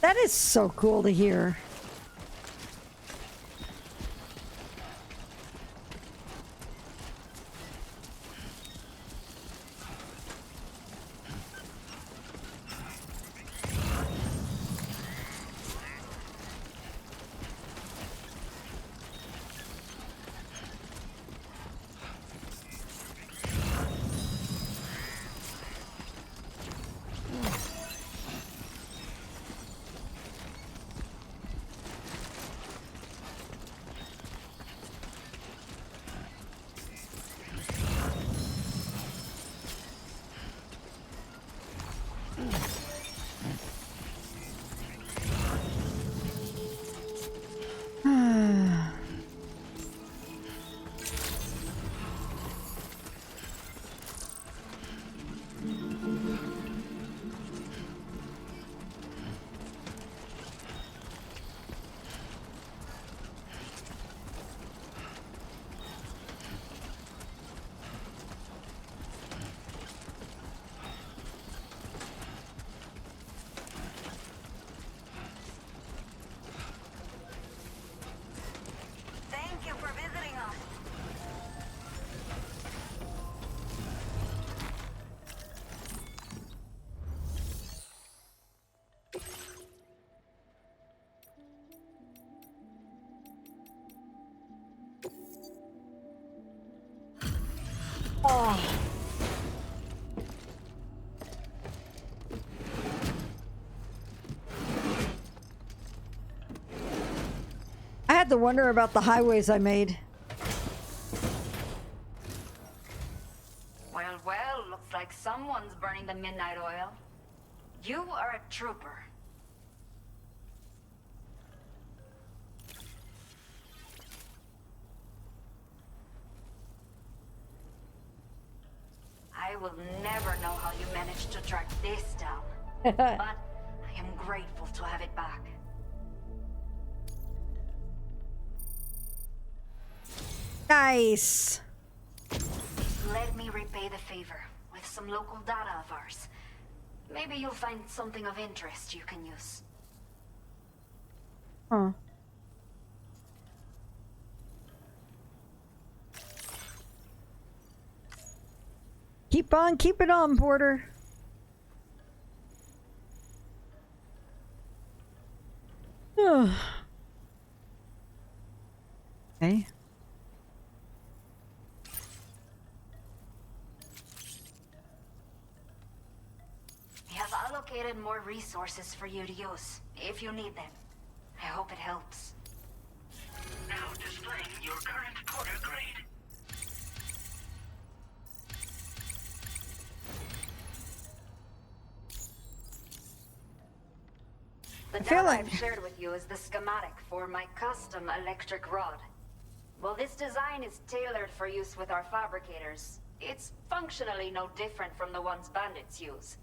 That is so cool to hear. I had to wonder about the highways I made. Well, well, looks like someone's burning the midnight oil. You are a trooper. I will never know how you managed to track this down. But I am grateful to have it back. Nice. Let me repay the favor with some local data of ours. Maybe you'll find something of interest you can use. Huh. Keep on, keep it on, Porter. Okay. We have allocated more resources for you to use, if you need them. I hope it helps. Now displaying your current Porter grade. The I feel data like- I've shared with you is the schematic for my custom electric rod. While this design is tailored for use with our fabricators, it's functionally no different from the ones bandits use.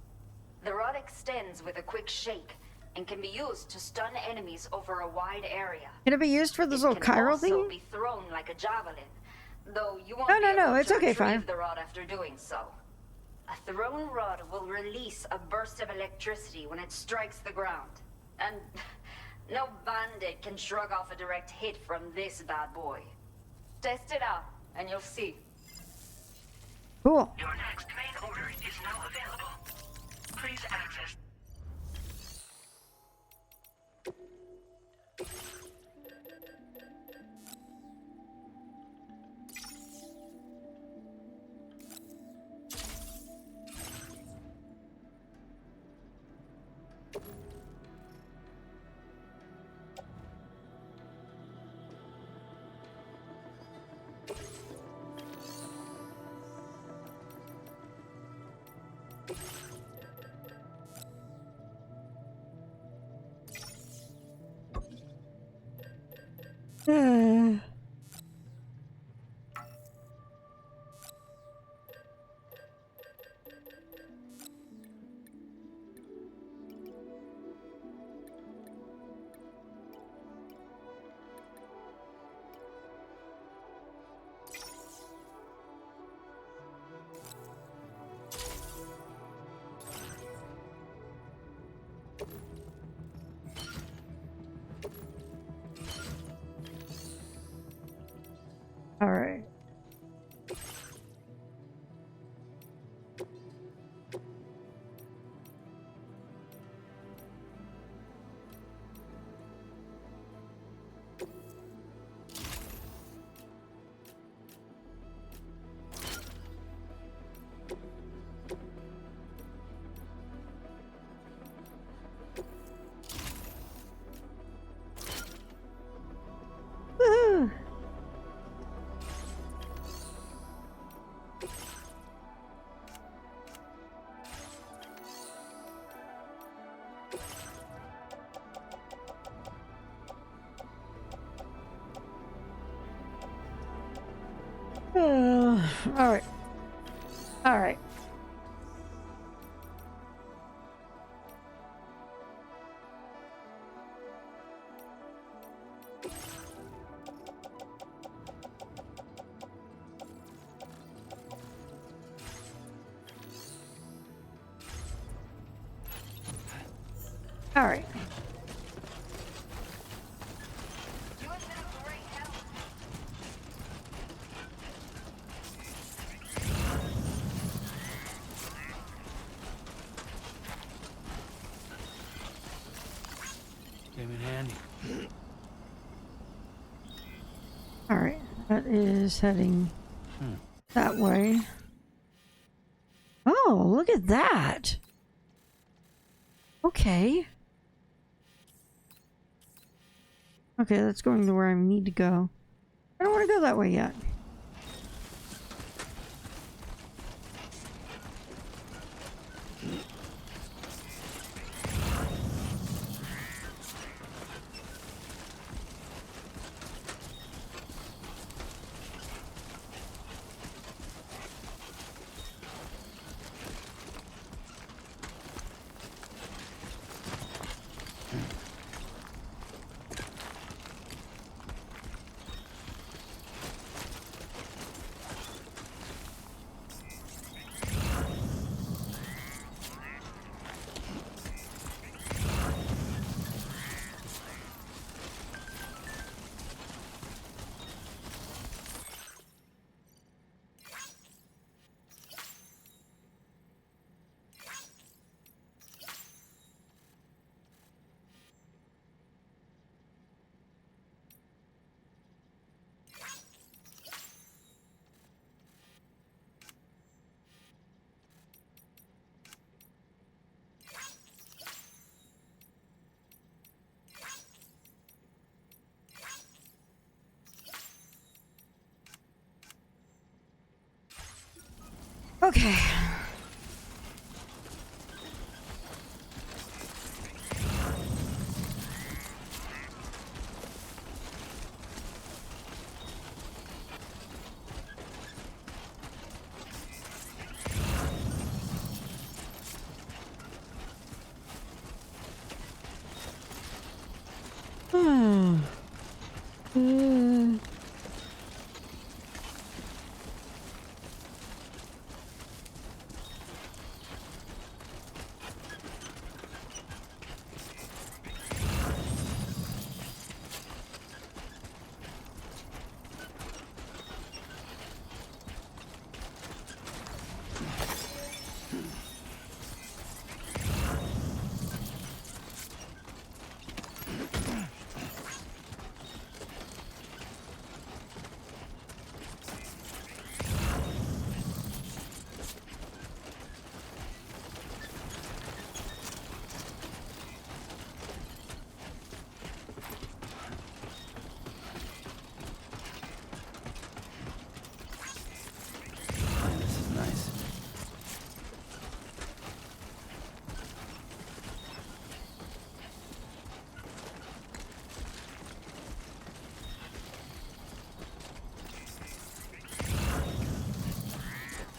The rod extends with a quick shake and can be used to stun enemies over a wide area. Can it be used for this It little can chiral also thing? be thrown like a javelin, though you won't No, be no, able no, it's to okay, retrieve fine. the rod after doing so. A thrown rod will release a burst of electricity when it strikes the ground. And no bandit can shrug off a direct hit from this bad boy. Test it out, and you'll see. Cool. Your next main order is now available. Please access. All right. Woohoo! All right. All right. All right. You have been a great help. Came in handy. All right. That is heading that way. Oh, look at that. Okay. Okay, that's going to where I need to go. I don't want to go that way yet. Okay. Hmm.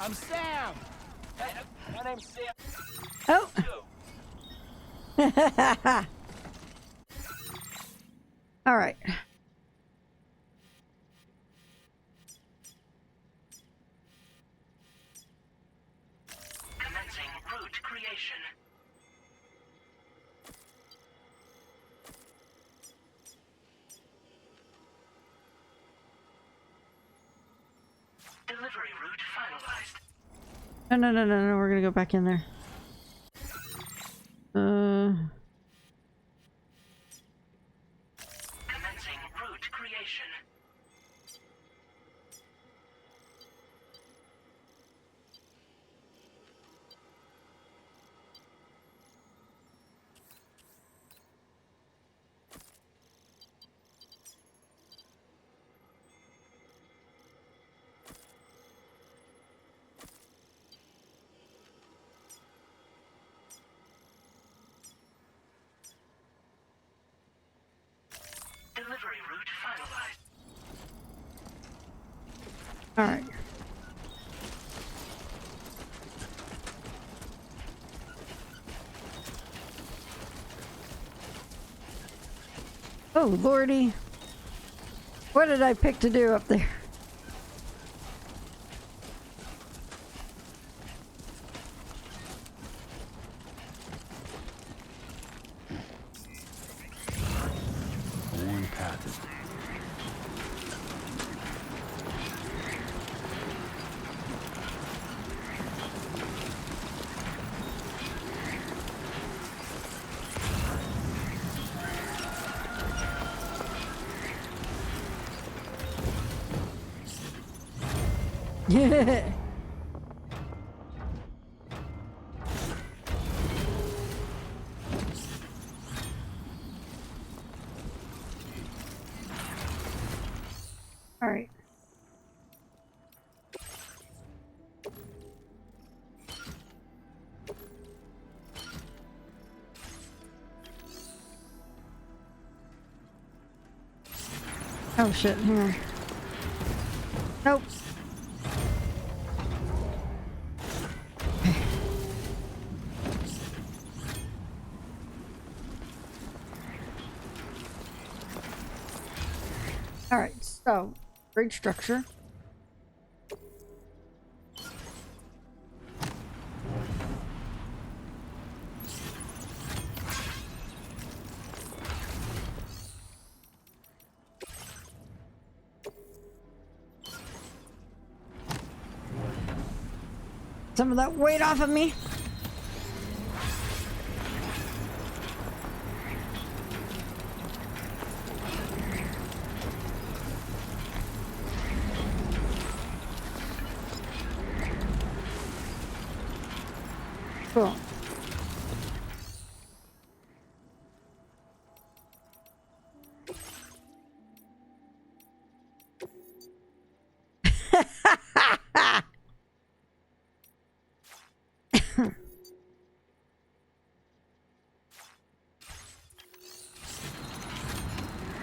I'm Sam. Hey, my name's Sam. Oh. All right. Commencing route creation. Delivery route finalized. No. We're gonna go back in there. Commencing route creation. Delivery route finalized. All right. Oh, lordy. What did I pick to do up there? Worn path is Oh shit, hang on. Nope. Alright, so, bridge structure. Some of that weight off of me. Cool.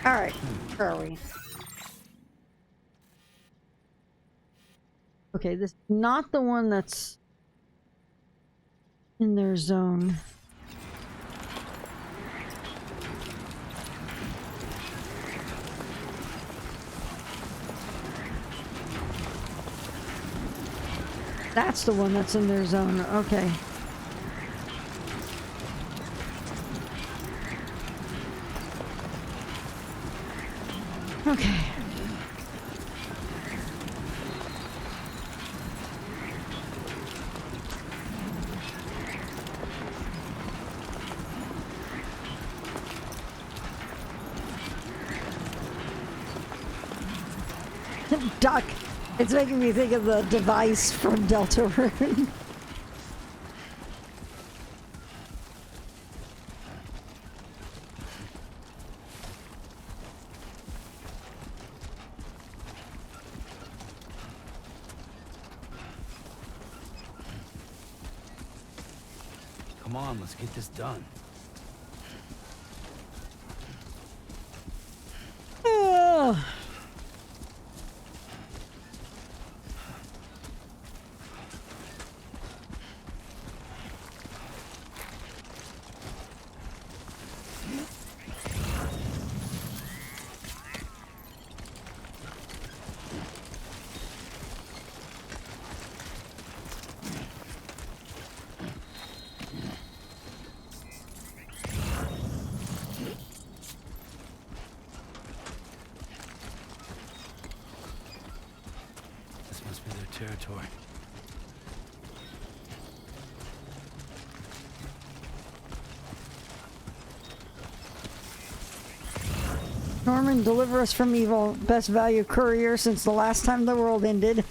All right, where are we? Okay, this is not the one that's in their zone. That's the one that's in their zone. Okay. Okay. Duck. It's making me think of the device from Deltarune. Come on, let's get this done. Oh. This must be their territory. Norman, deliver us from evil. Best value courier since the last time the world ended.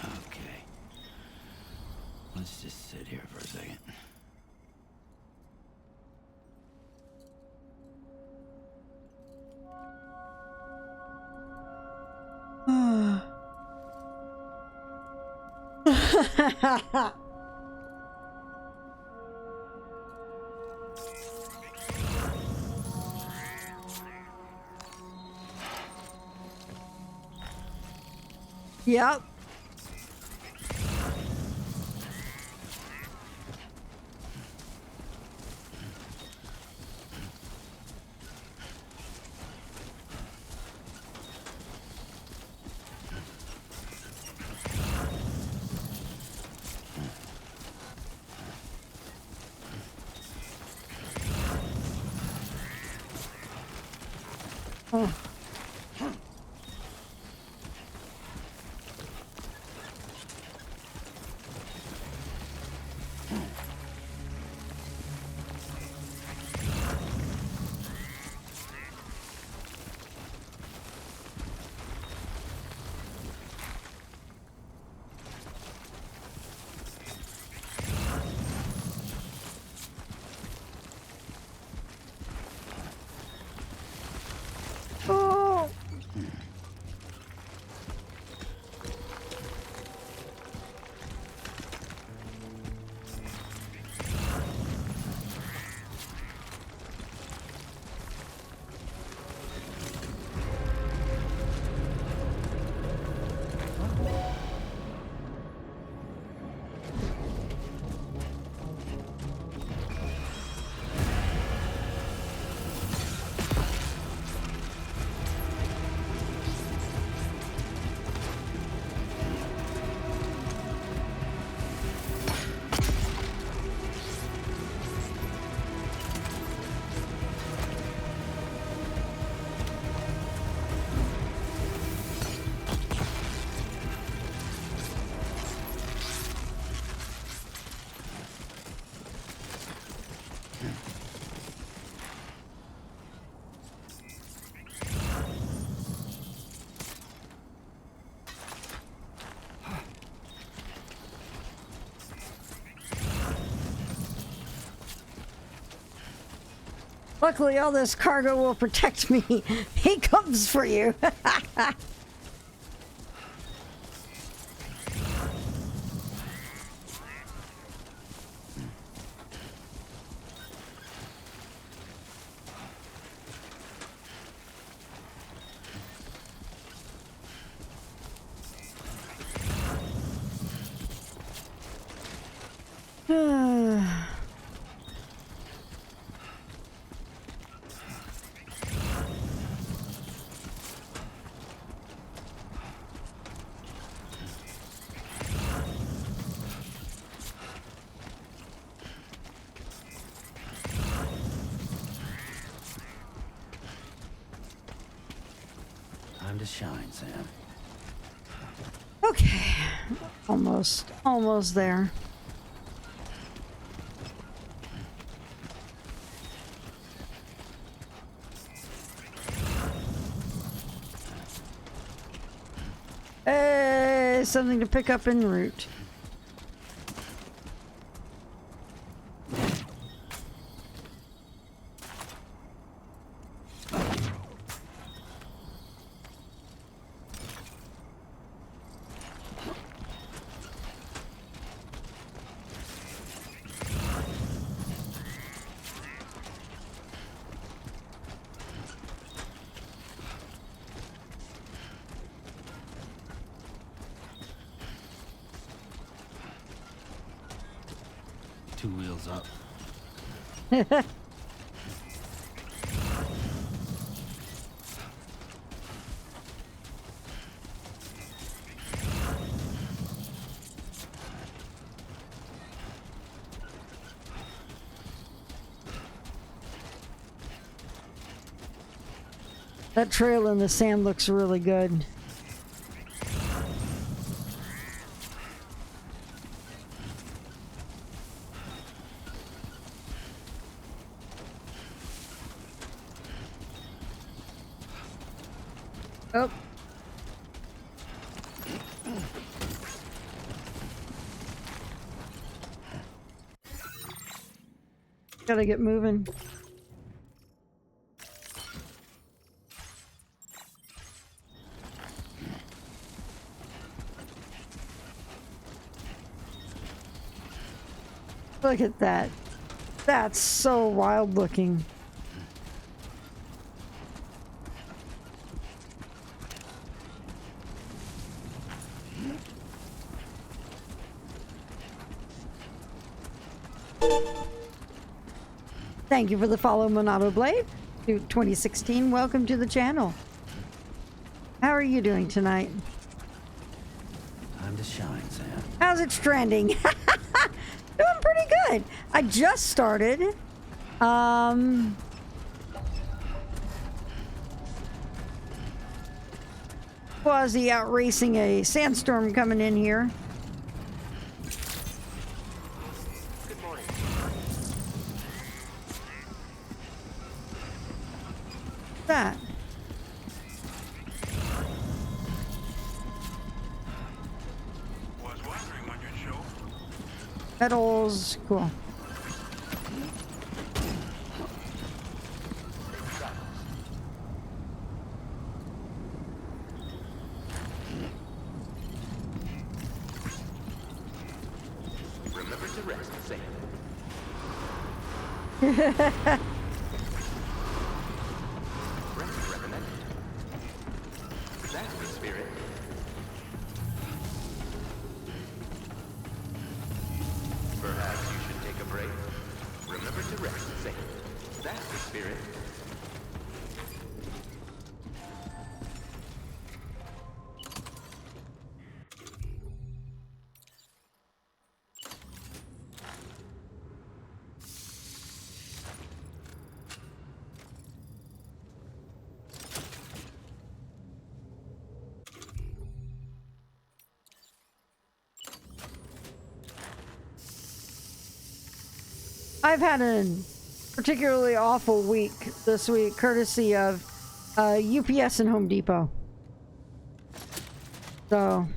Okay. Let's just sit here for a second. Yep. Oh. Luckily, all this cargo will protect me. He comes for you. Time to shine, Sam. Okay. Almost there. Hey, something to pick up en route. Two wheels up. That trail in the sand looks really good. Oh. Gotta get moving. Look at that. That's so wild looking. Thank you for the follow, Monado Blade. 2016, welcome to the channel. How are you doing tonight? Time to shine, Sam. How's it Stranding? Doing pretty good. I just started. Quasi out racing a sandstorm coming in here. Good morning. That. Was wondering on your show. Pedals, cool. Remember to rest, Sam. Rest recommended. That's the spirit. Perhaps you should take a break. Remember to rest, Sam. That's the spirit. I've had a particularly awful week this week, courtesy of UPS and Home Depot. So,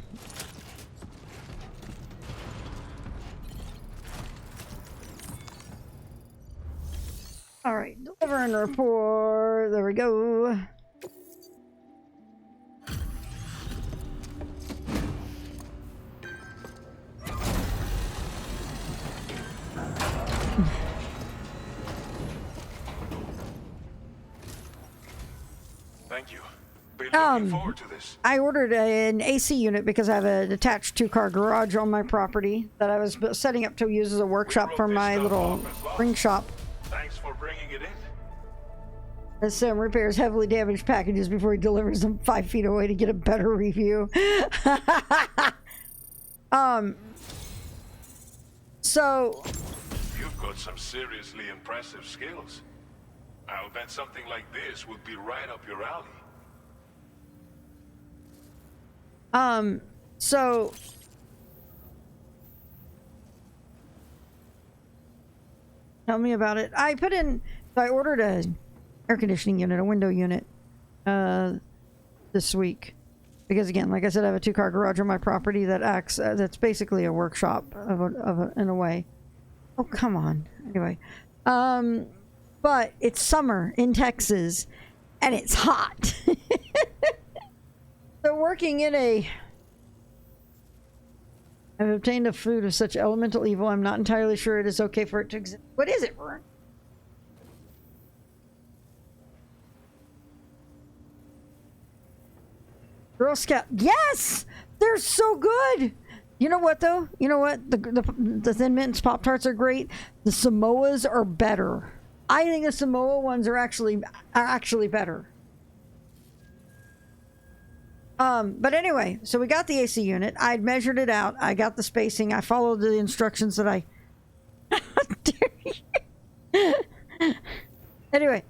All right, deliver and report. There we go. Thank you. Been looking forward to this. I ordered an AC unit because I have an attached 2-car garage on my property that I was setting up to use as a workshop for my little ring shop. Thanks for bringing it in. And Sam repairs heavily damaged packages before he delivers them 5 feet away to get a better review. So You've got some seriously impressive skills. I'll bet something like this would be right up your alley. So tell me about it. I ordered a air conditioning unit, a window unit, this week. Because again, like I said, I have a 2-car garage on my property that acts, that's basically a workshop in a way. Oh, come on. Anyway. But it's summer in Texas and it's hot. So working in I've obtained a food of such elemental evil, I'm not entirely sure it is okay for it to exist. What is it, Vern? Girl Scout. Yes! They're so good! You know what, though? You know what? The Thin Mints Pop-Tarts are great. The Samoas are better. I think the Samoa ones are actually better. But anyway, so we got the AC unit. I'd measured it out. I got the spacing. I followed the instructions that I... Anyway.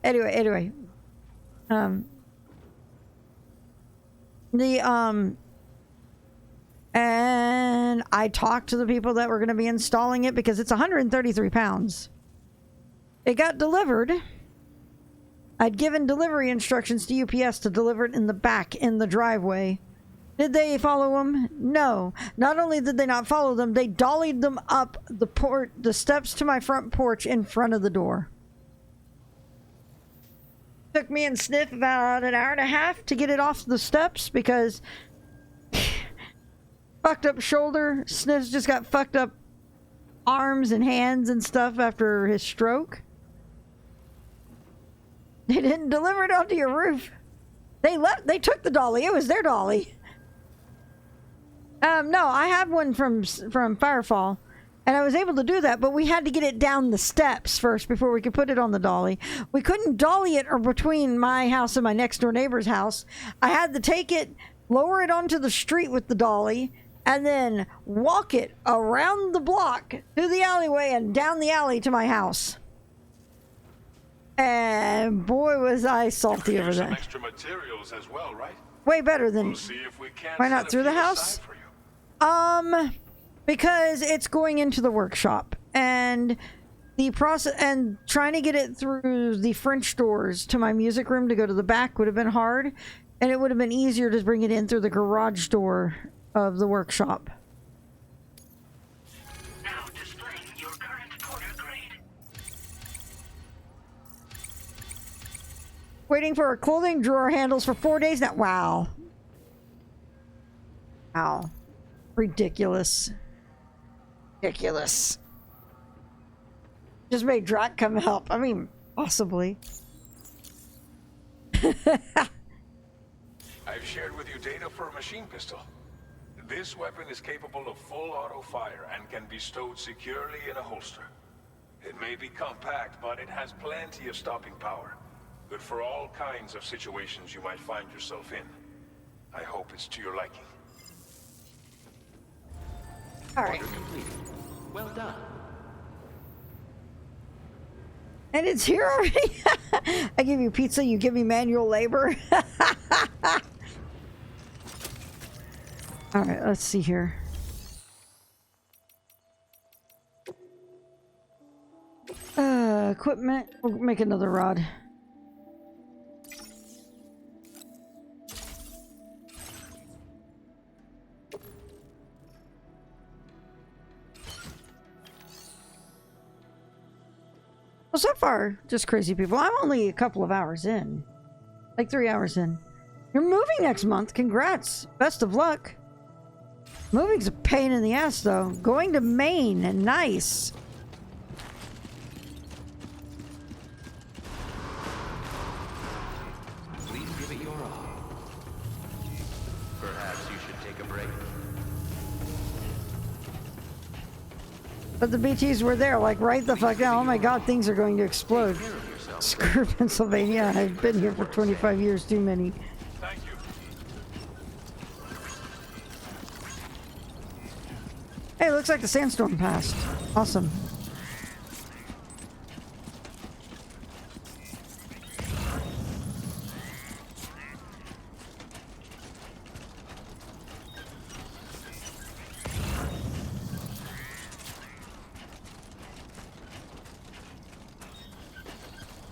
And I talked to the people that were going to be installing it because it's 133 pounds. It got delivered. I'd given delivery instructions to UPS to deliver it in the back, in the driveway. Did they follow them? No. Not only did they not follow them, they dollied them up the steps to my front porch in front of the door. Took me and Sniff about an hour and a half to get it off the steps because fucked up shoulder. Sniff's just got fucked up arms and hands and stuff after his stroke. They didn't deliver it onto your roof. They took the dolly. It was their dolly. No, I have one from Firefall, and I was able to do that, but we had to get it down the steps first before we could put it on the dolly. We couldn't dolly it or between my house and my next door neighbor's house. I had to take it, lower it onto the street with the dolly, and then walk it around the block to the alleyway and down the alley to my house. And boy, was I salty over that. Some extra materials as well, right? Way better than. We'll see if we can't why not through the house? Because it's going into the workshop, and the process and trying to get it through the French doors to my music room to go to the back would have been hard, and it would have been easier to bring it in through the garage door of the workshop. Now displaying your current porter grade. Waiting for a clothing drawer handles for 4 days now. Wow. Wow. Ridiculous. Ridiculous. Just made Drac come help. I mean, possibly. I've shared with you data for a machine pistol. This weapon is capable of full auto fire and can be stowed securely in a holster. It may be compact, but it has plenty of stopping power. Good for all kinds of situations you might find yourself in. I hope it's to your liking. All right. Order completed. Well done. And it's here already. I give you pizza, you give me manual labor. All right, let's see here. Equipment. We'll make another rod. Well, so far, just crazy people. I'm only a couple of hours in. Like 3 hours in. You're moving next month. Congrats. Best of luck. Moving's a pain in the ass, though. Going to Maine. And nice. Please give it your all. Perhaps you should take a break. But the BTs were there, like, right the fuck now. Oh my god, things are going to explode. Screw Pennsylvania. I've been here for 25 years, too many. Thank you. Hey, looks like the sandstorm passed. Awesome.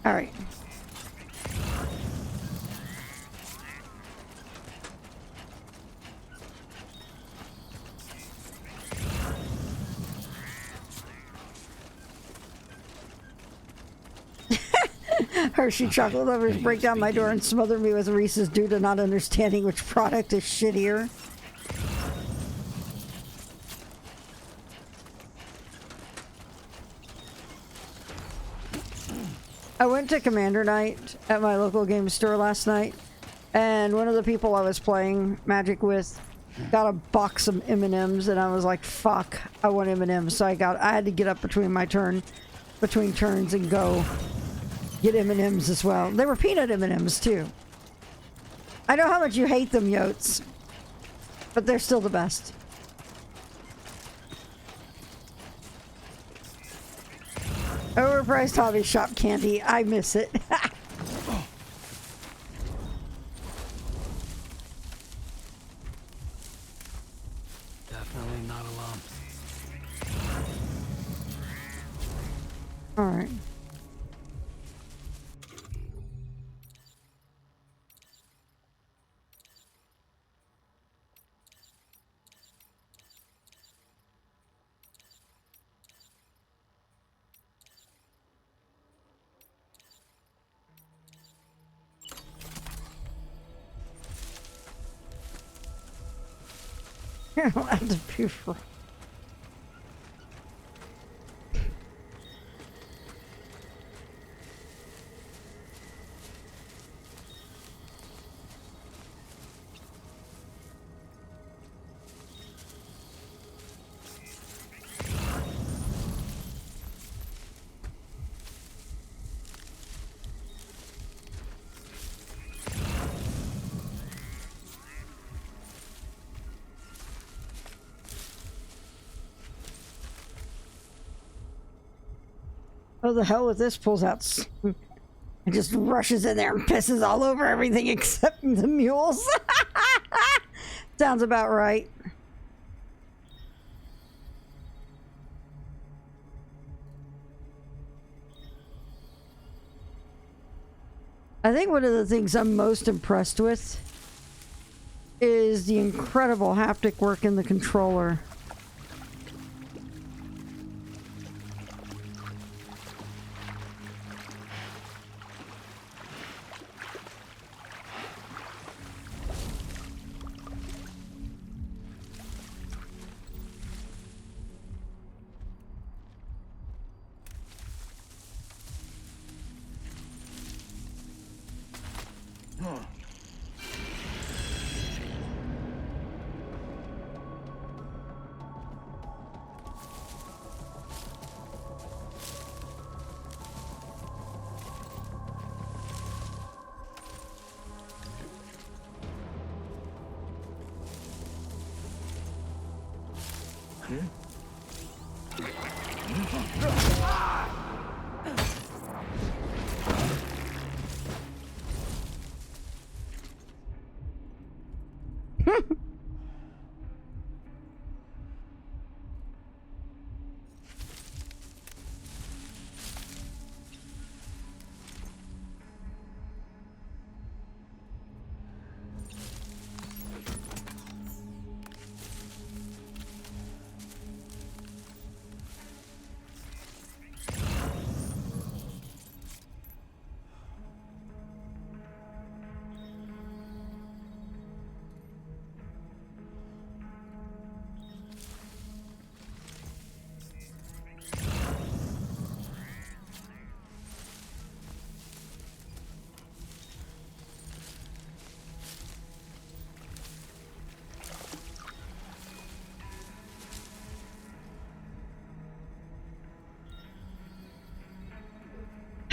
All right. Hershey chocolate lovers break down my door and smother me with Reese's due to not understanding which product is shittier. I went to Commander Night at my local game store last night, and one of the people I was playing Magic with got a box of M&Ms, and I was like, fuck, I want M&Ms. So I had to get up between turns and go get M&Ms as well. They were peanut M&Ms too. I know how much you hate them, Yotes, but they're still the best. Overpriced hobby shop candy. I miss it. Definitely not alone. All right. That's beautiful. Oh, the hell with this, pulls out and just rushes in there and pisses all over everything except the mules. Sounds about right. I think one of the things I'm most impressed with is the incredible haptic work in the controller.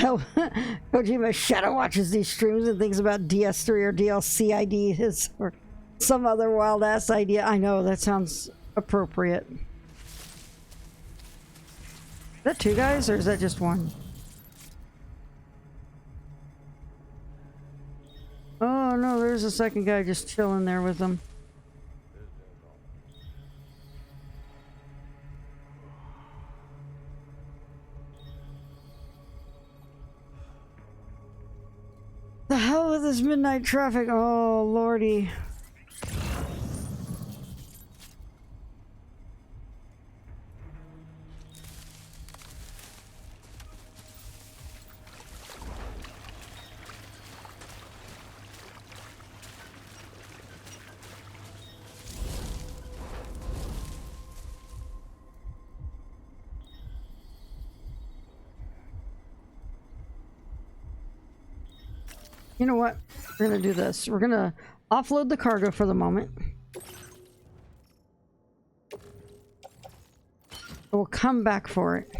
Hell, Kojima shadow watches these streams and thinks about DS3 or DLC ideas or some other wild ass idea. I know, that sounds appropriate. Is that two guys or is that just one? Oh no, there's a second guy just chilling there with them. The hell with this midnight traffic? Oh lordy. You know what? We're gonna do this. We're gonna offload the cargo for the moment. We'll come back for it.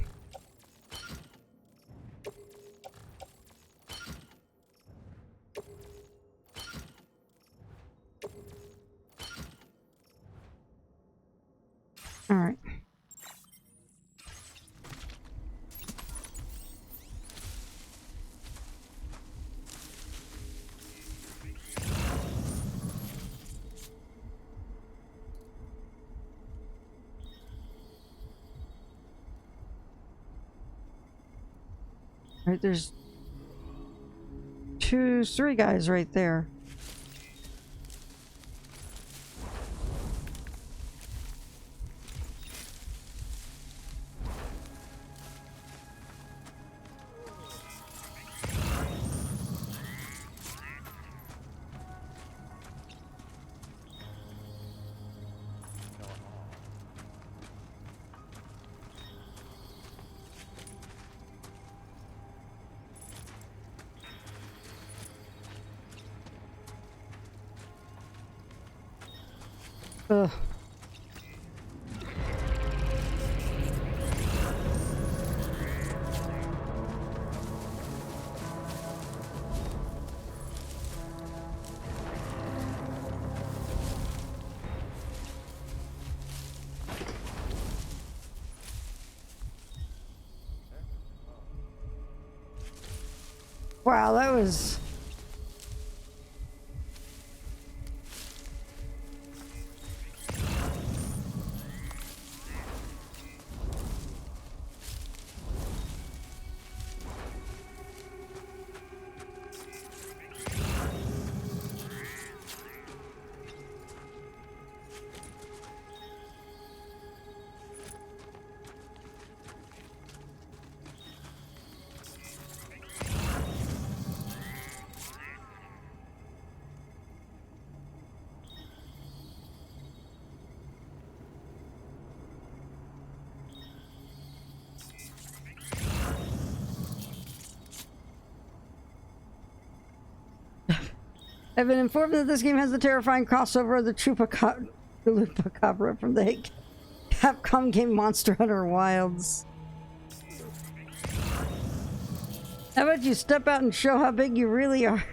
All right. Right, there's three guys right there. Ugh. Wow, that was... I've been informed that this game has the terrifying crossover of the Chupacabra from the Capcom game Monster Hunter Wilds. How about you step out and show how big you really are?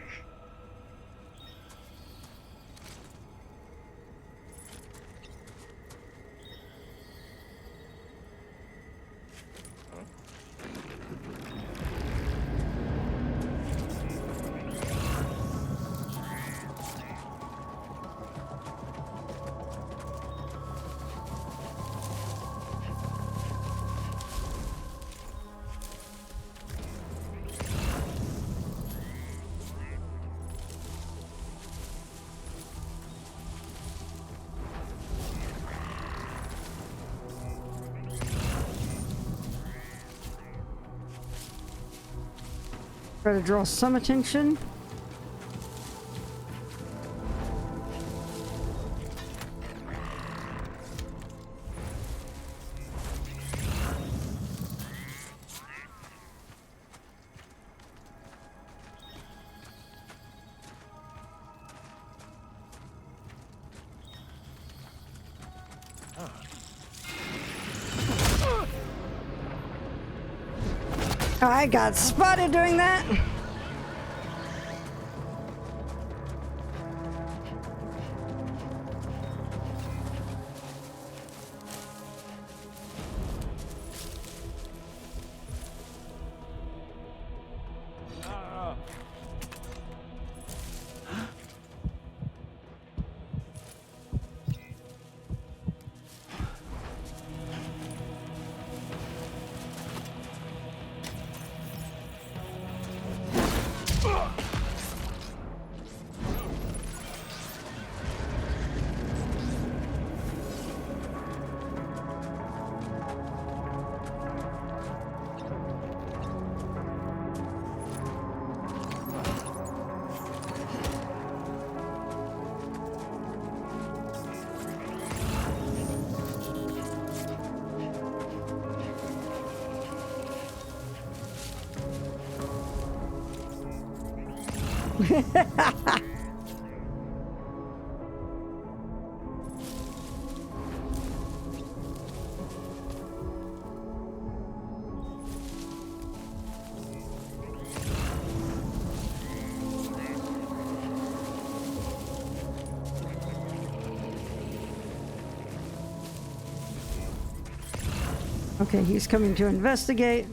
Try to draw some attention. I got spotted doing that. Okay, he's coming to investigate.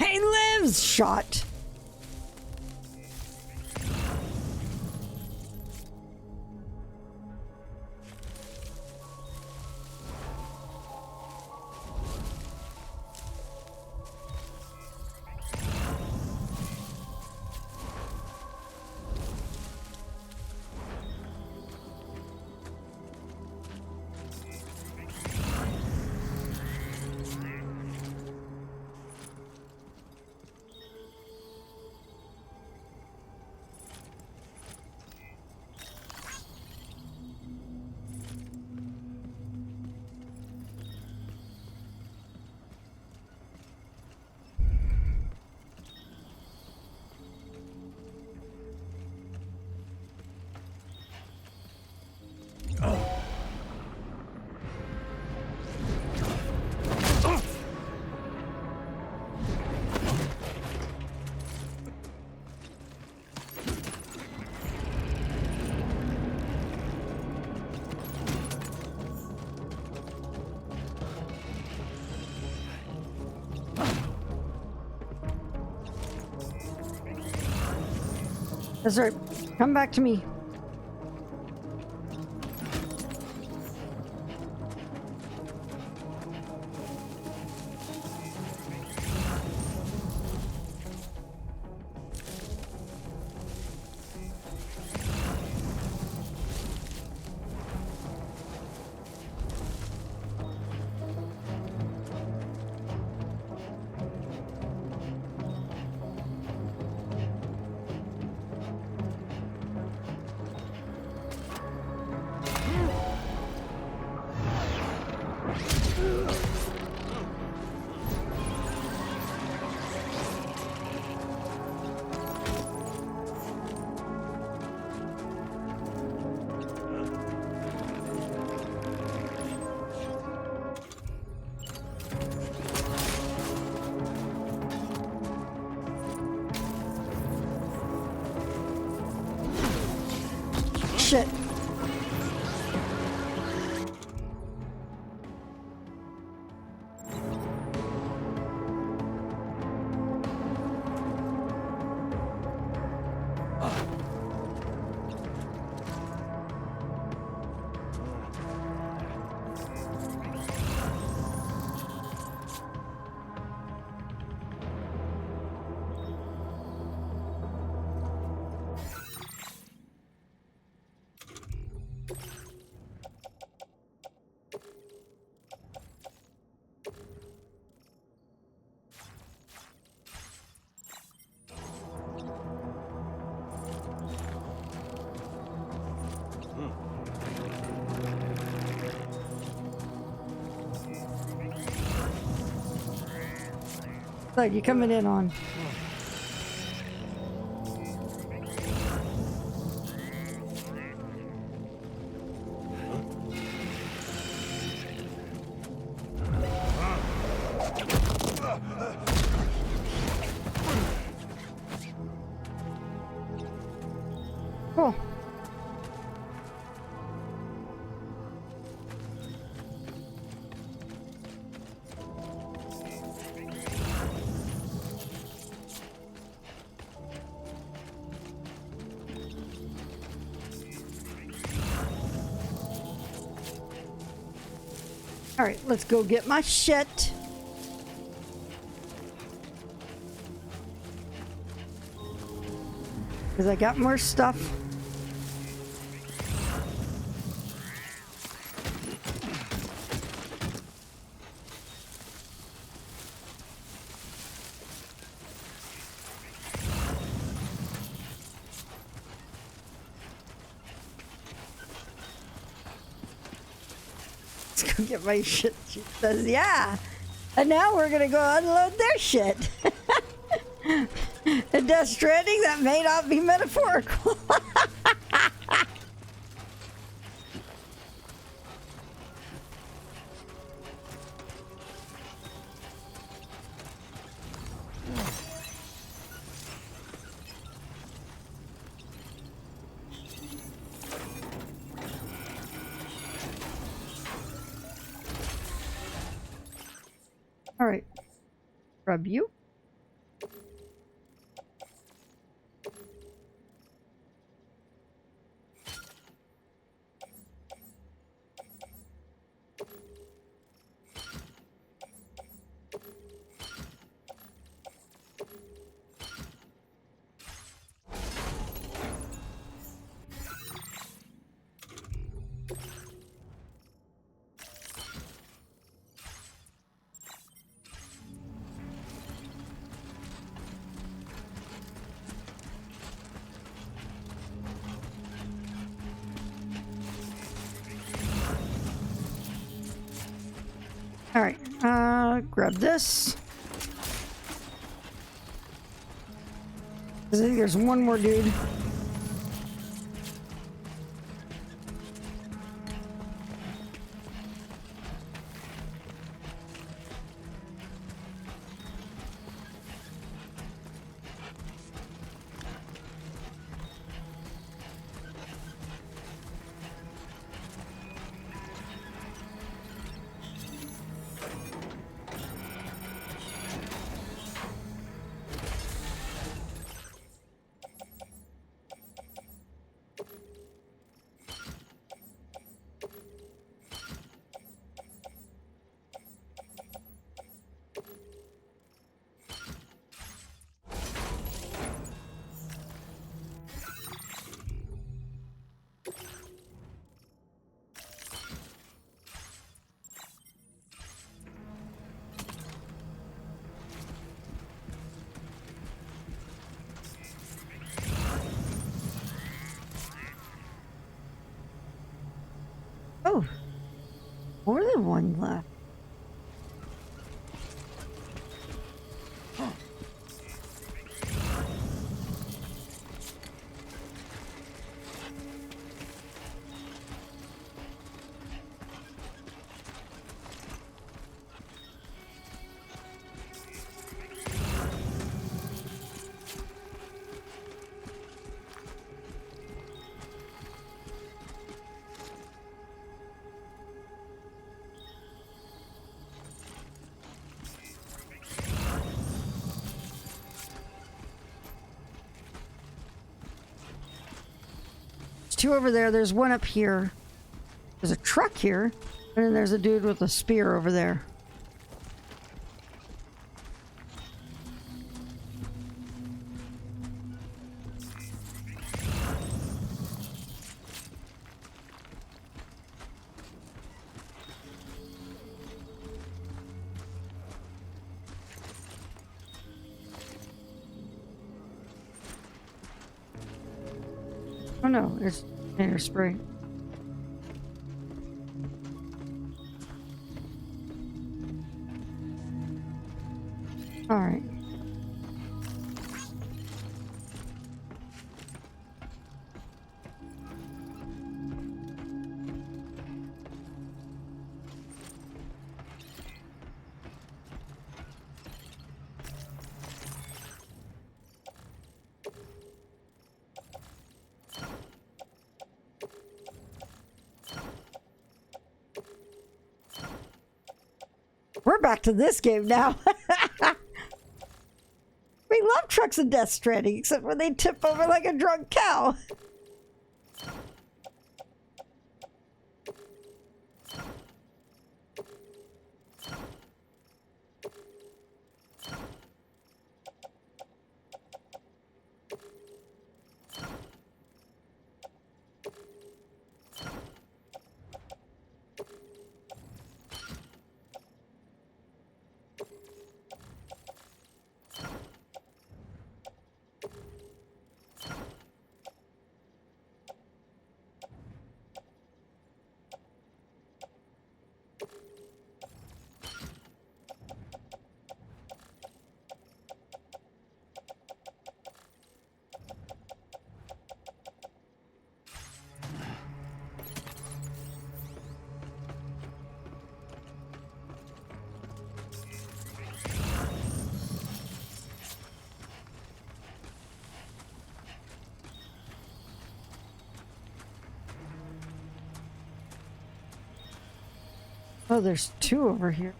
Kane lives! Shot. That's right. Come back to me. shit. Side you coming in on? Cool. All right, let's go get my shit. Because I got more stuff. Let's go get my shit. She says, yeah. And now we're gonna go unload their shit. In Death Stranding, that may not be metaphorical. All right, grab you. All right, grab this. I think there's one more dude. Oh, more than one left. two over there. There's one up here. There's a truck here. And then there's a dude with a spear over there. Oh no, it's air spray. All right. We're back to this game now. We love trucks in Death Stranding, except when they tip over like a drunk cow. Oh, there's two over here.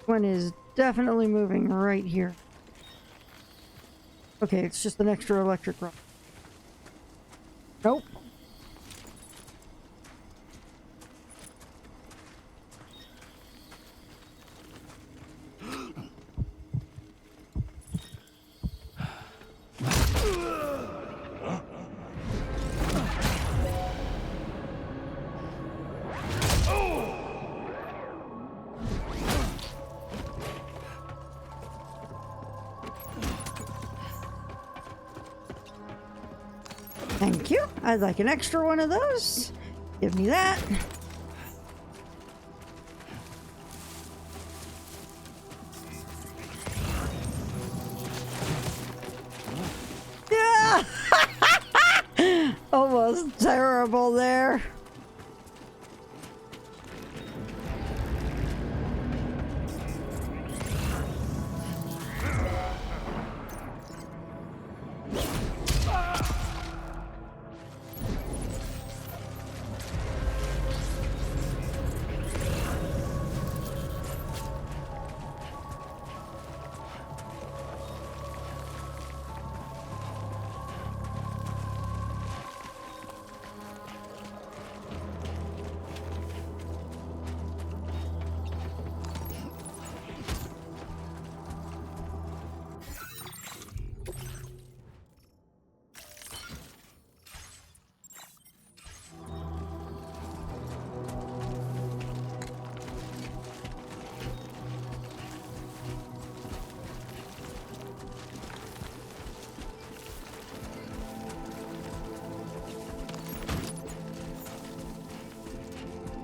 One is definitely moving right here. Okay, it's just an extra electric rod. Nope. Thank you. I'd like an extra one of those. Give me that. Yeah! Almost terrible there.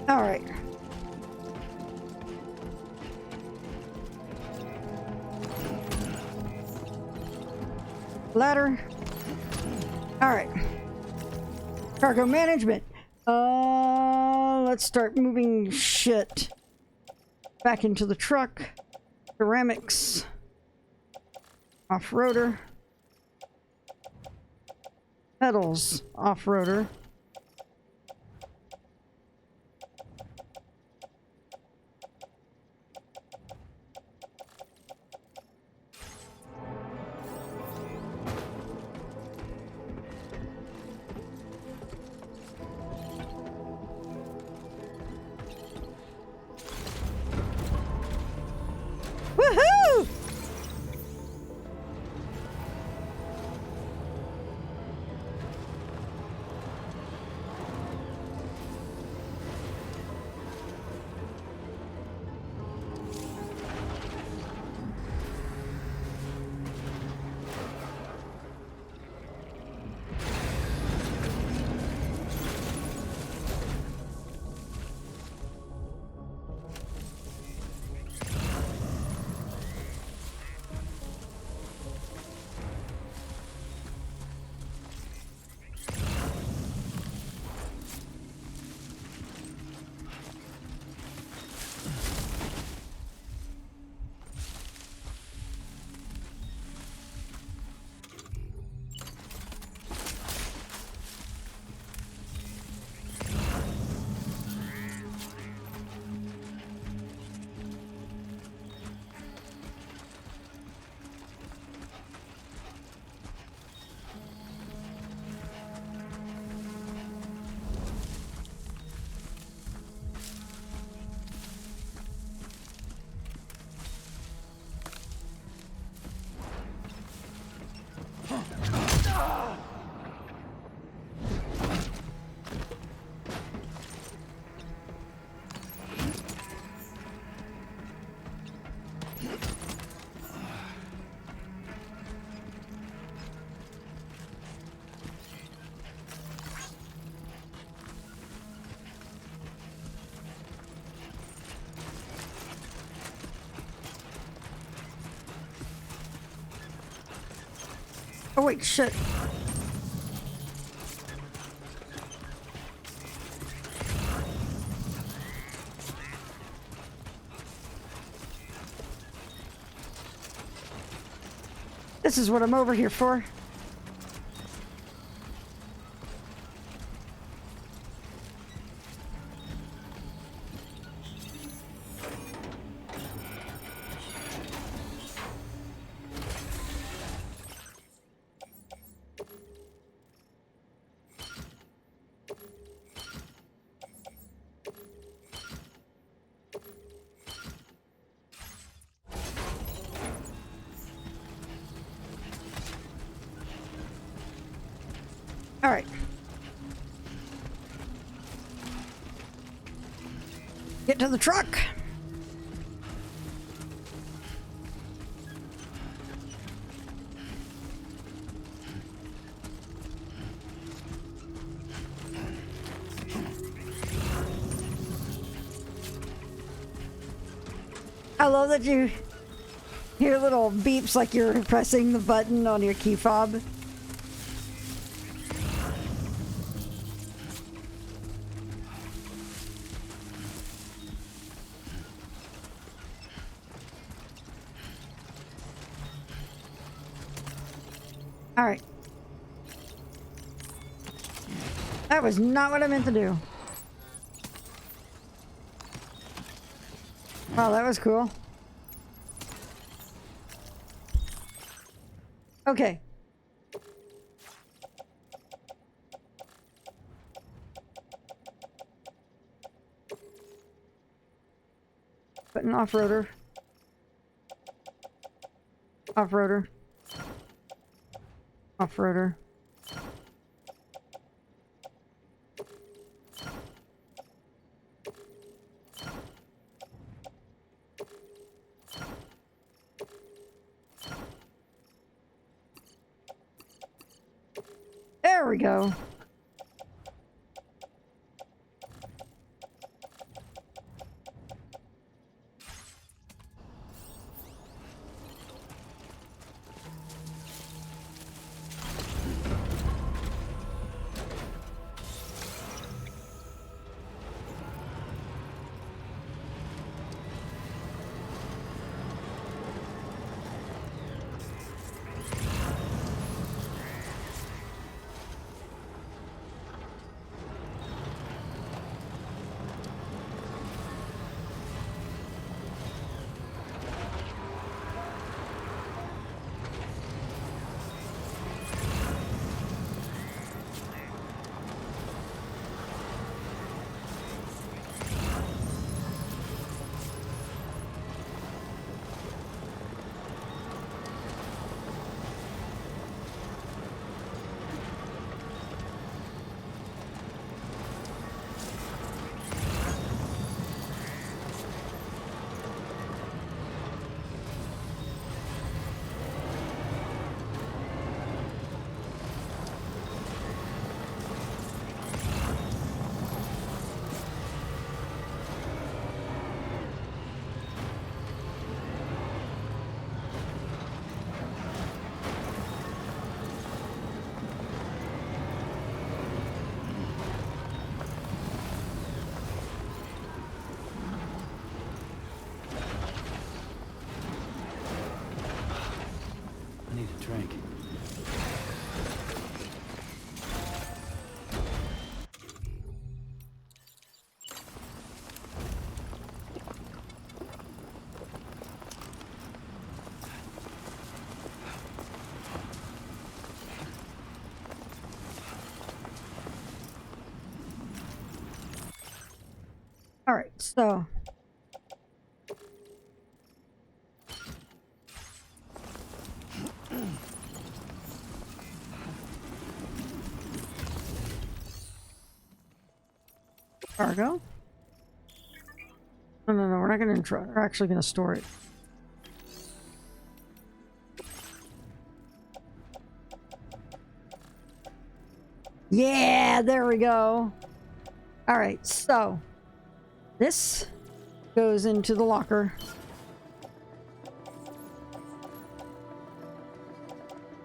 All right. Ladder. All right. Cargo management. Let's start moving shit back into the truck. Ceramics. Off-roader. Metals. Off-roader. Woohoo! Oh wait, shit. This is what I'm over here for. All right. Get to the truck. I love that you hear little beeps like you're pressing the button on your key fob. All right. That was not what I meant to do. Wow, that was cool. Okay. Put an off-roader. Off-roader. Off-roader. There we go. I need a drink. All right, so cargo. No, we're not going to. We're actually going to store it. Yeah, there we go. All right, so this goes into the locker.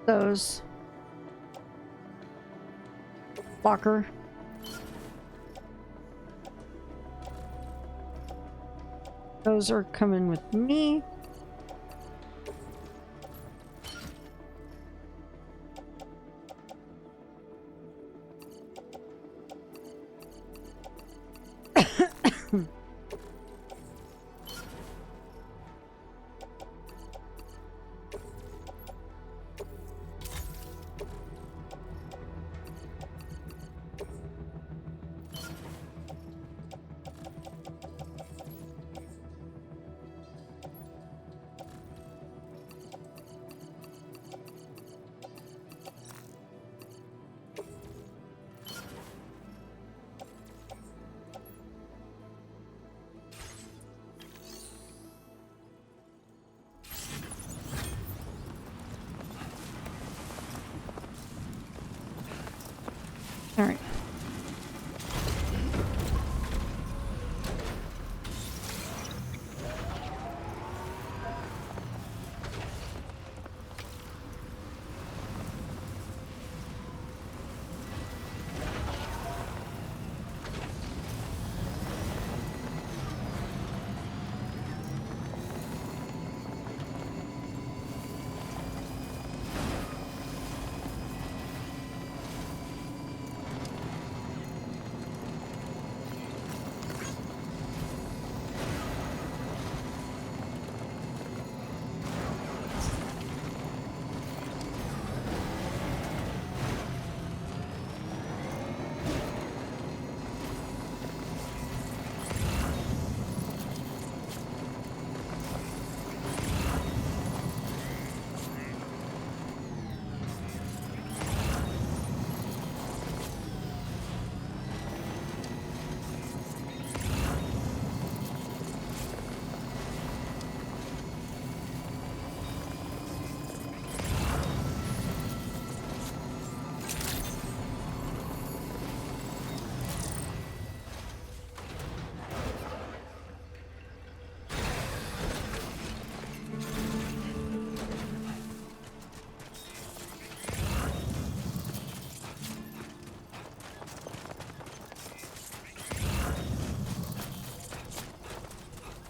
Those locker. Those are coming with me. All right.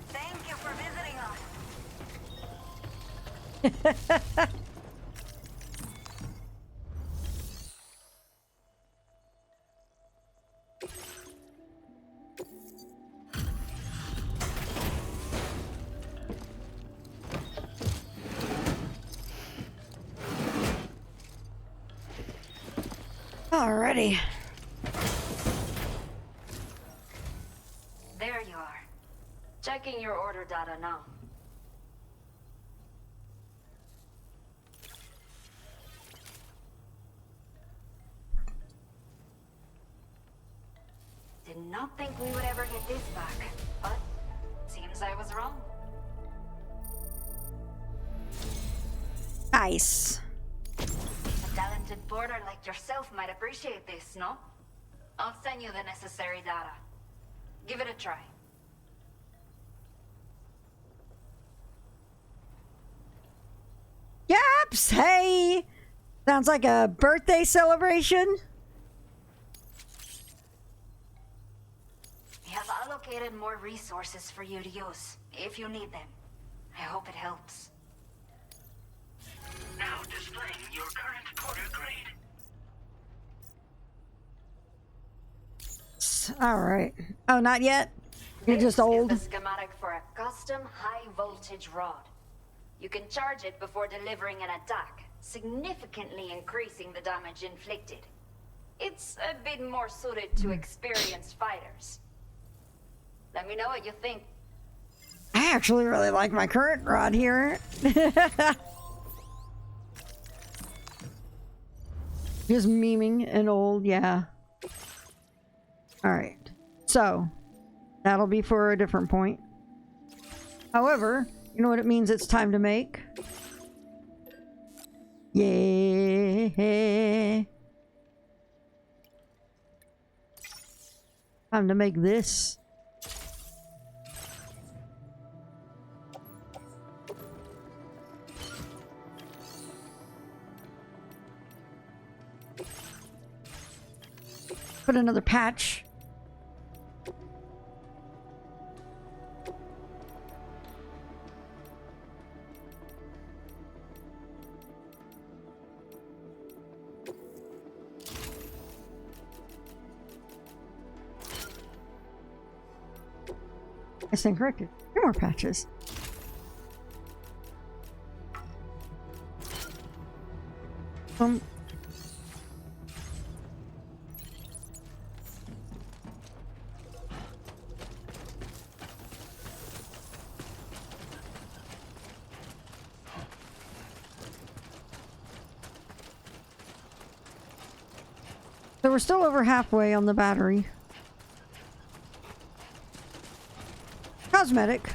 Thank you for visiting us. Alrighty. There you are. Checking your order data now. Did not think we would ever get this back, but seems I was wrong. Nice. A talented porter like yourself might appreciate this, no? I'll send you the necessary data. Give it a try. Yaps! Hey! Sounds like a birthday celebration. We have allocated more resources for you to use, if you need them. I hope it helps. Now All right. Oh, not yet? You're This just old? is the schematic for a custom high-voltage rod. You can charge it before delivering an attack, significantly increasing the damage inflicted. It's a bit more suited to experienced fighters. Let me know what you think. I actually really like my current rod here. Just memeing an old, yeah. Alright. So, that'll be for a different point. However, you know what it means it's time to make? Yeah. Time to make this. Put another patch. I stand corrected. 3 more patches. So we're still over halfway on the battery. Cosmetic.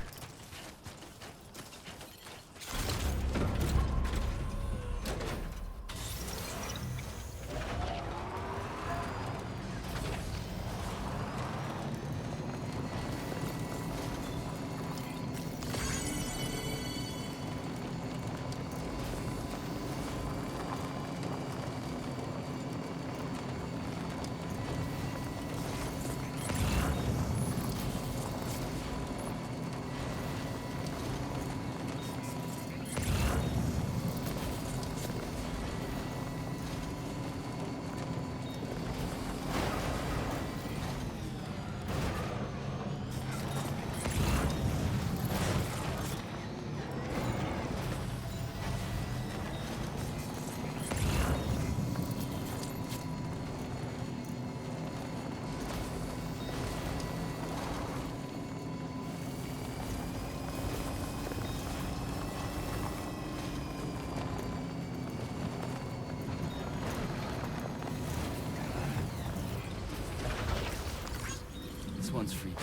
This one's free.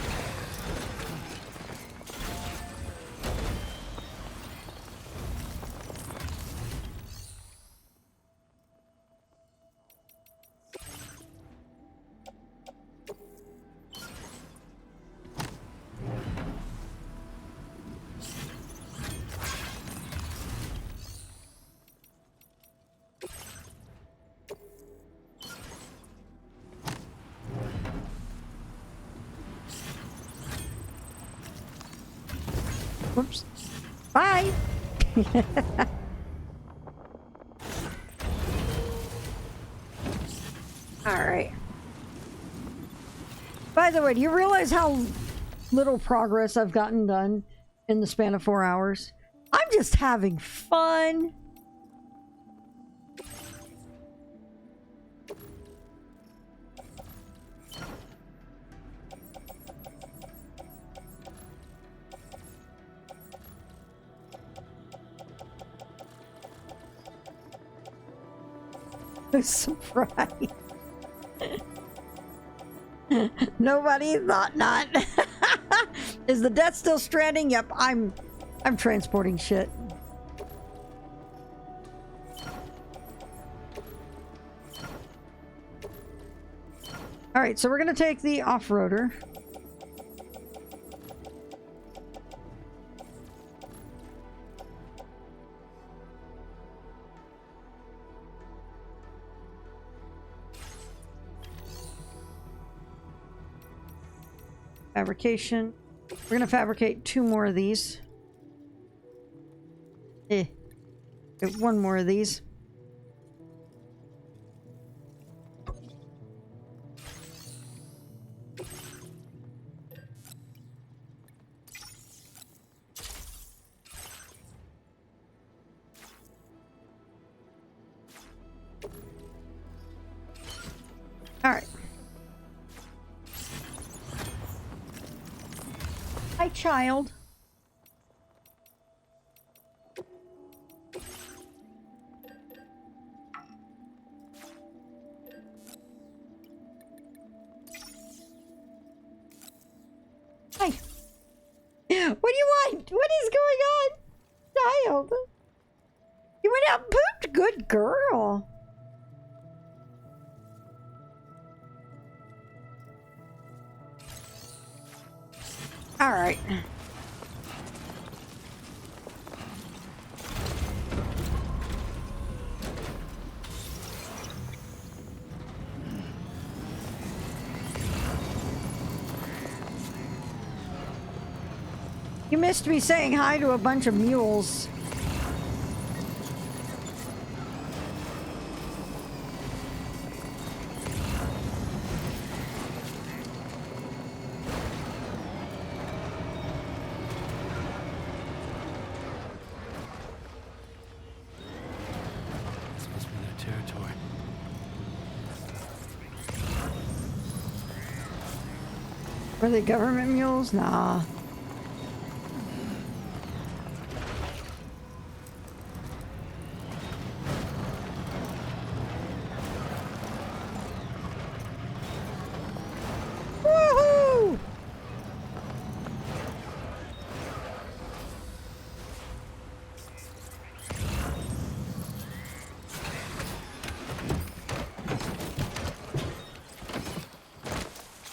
Whoops. Bye! Alright. By the way, do you realize how little progress I've gotten done in the span of 4 hours? I'm just having fun! Surprise. Nobody thought not. Is the death still stranding? Yep, I'm transporting shit. Alright, so we're gonna take the off-roader. Fabrication. We're gonna fabricate 2 more of these. Get 1 more of these. All right. Hi, child. Hi. What do you want? What is going on? Child. You went out and pooped? Good girl. All right. You missed me saying hi to a bunch of mules. This must be their territory. Were they government mules? Nah. Woohoo!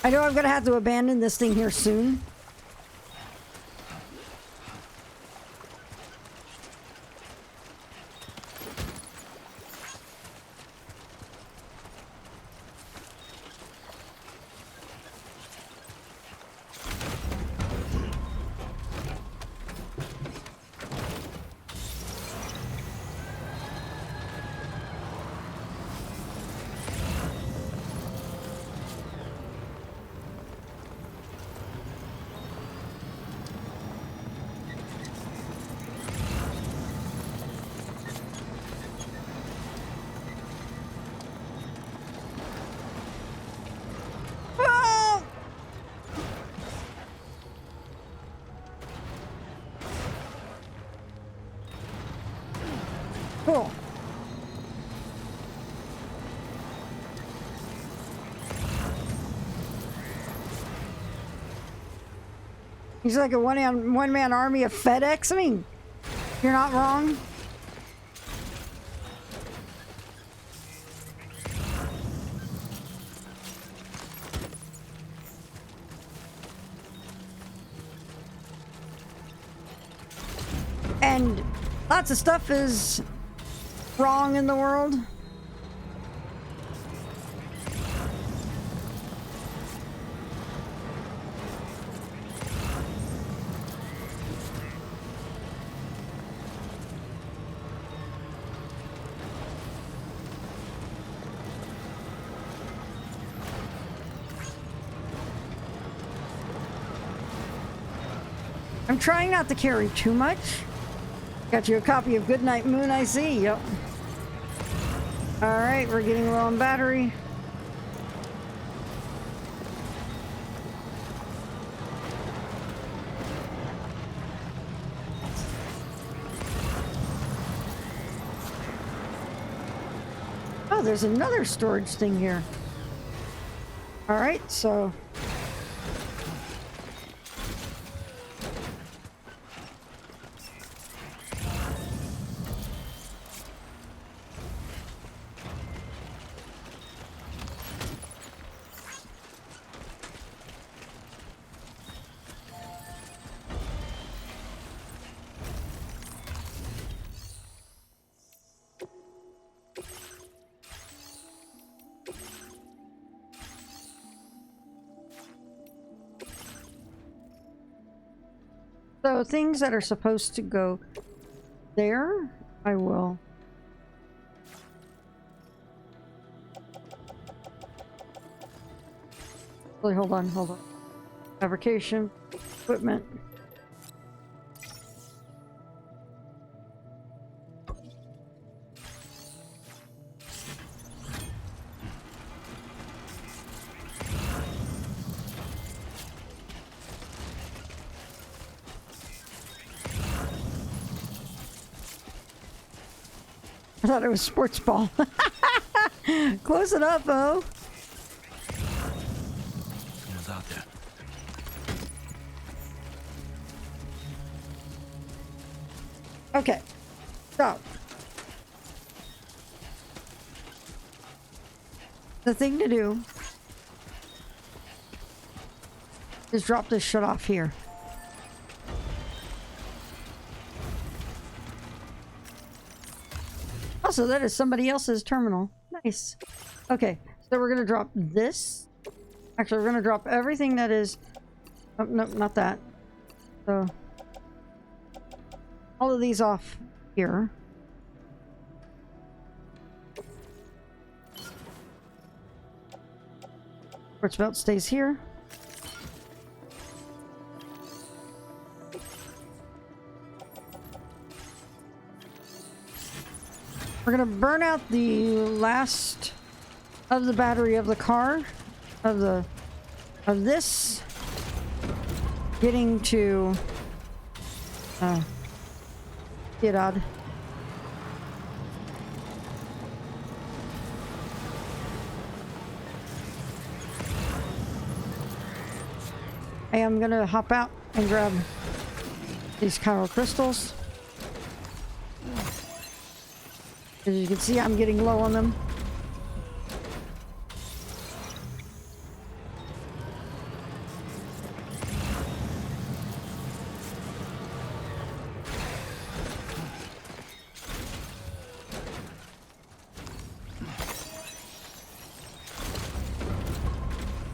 I know I'm gonna have to abandon this thing here soon. Oh! Cool. He's like a one-man army of FedEx. I mean, you're not wrong. And lots of stuff is wrong in the world. I'm trying not to carry too much. Got you a copy of Goodnight Moon, I see. Yep. Alright, we're getting low on battery. Oh, there's another storage thing here. Alright, so... So things that are supposed to go there, I will. Wait, hold on. Fabrication, equipment. I thought it was sports ball. Close enough, oh. Someone's out there. Okay. So. The thing to do is drop this shit off here. Also, that is somebody else's terminal. Nice. Okay, so we're gonna drop this. Actually, we're gonna drop everything that is... Oh, no, not that. So... all of these off here. Quartz belt stays here. We're gonna burn out the last of the battery of the car, of this, getting to Piedad. Hey, I'm gonna hop out and grab these chiral crystals. As you can see, I'm getting low on them.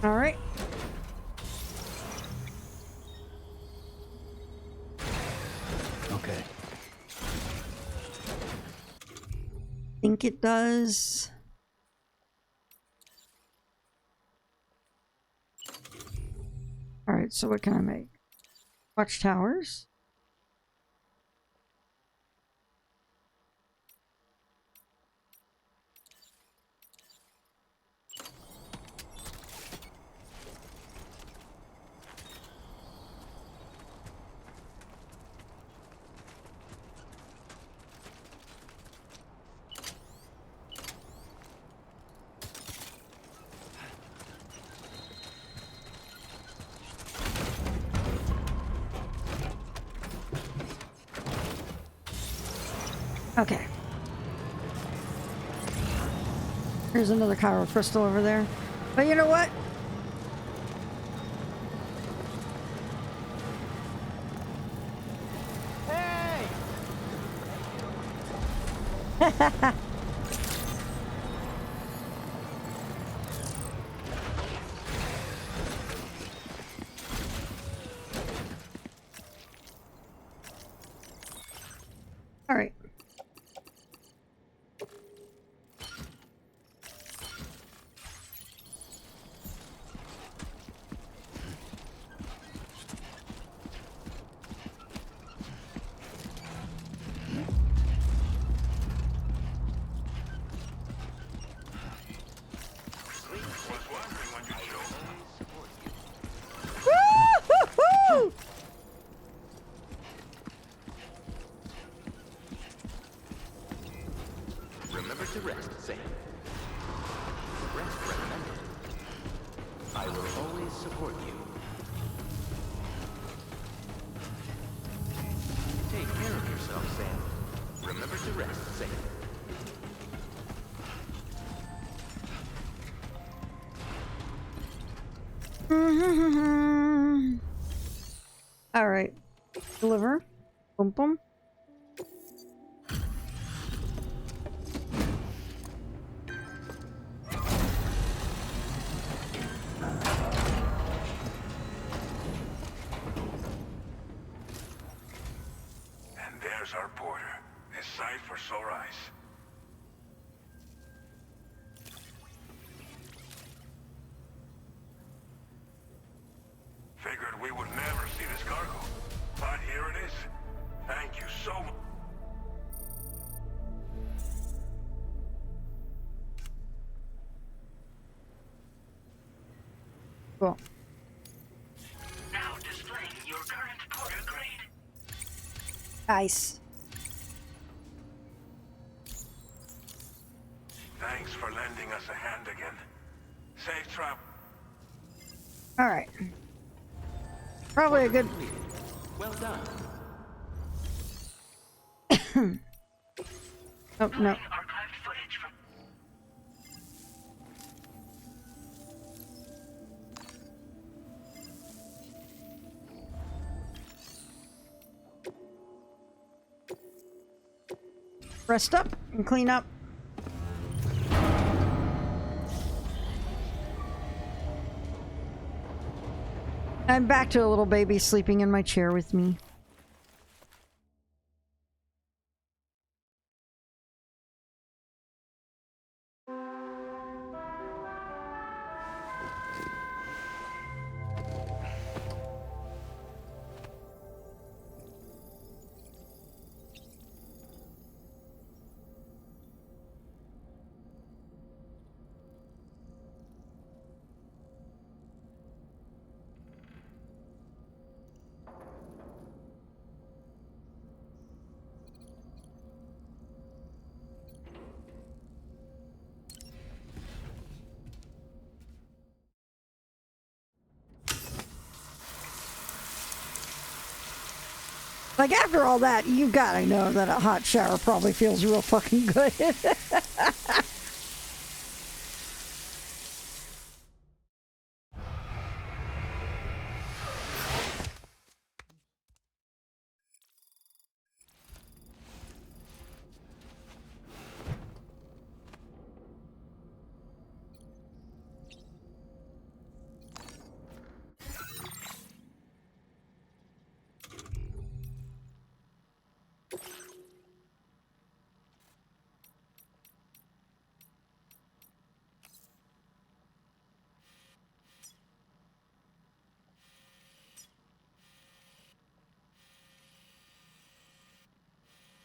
All right. Okay. Think it does. All right, so what can I make? Watchtowers. Okay. Here's another chiral crystal over there. But you know what? Hey! All right. Woo-hoo-hoo! Remember to rest, Sam. Rest recommended. I will always support you. Take care of yourself, Sam. Remember to rest, Sam. All right. Deliver. Boom, boom. And there's our porter. His sight for sore eyes. Figured we would never see this cargo. But here it is. Thank you so much. Cool. Now displaying your current porter grade. Nice. Thanks for lending us a hand again. Safe travel. All right. Probably a good. Well done. Oh no. Archived footage from Rest up and clean up. I'm back to a little baby sleeping in my chair with me. Like, after all that, you gotta know that a hot shower probably feels real fucking good.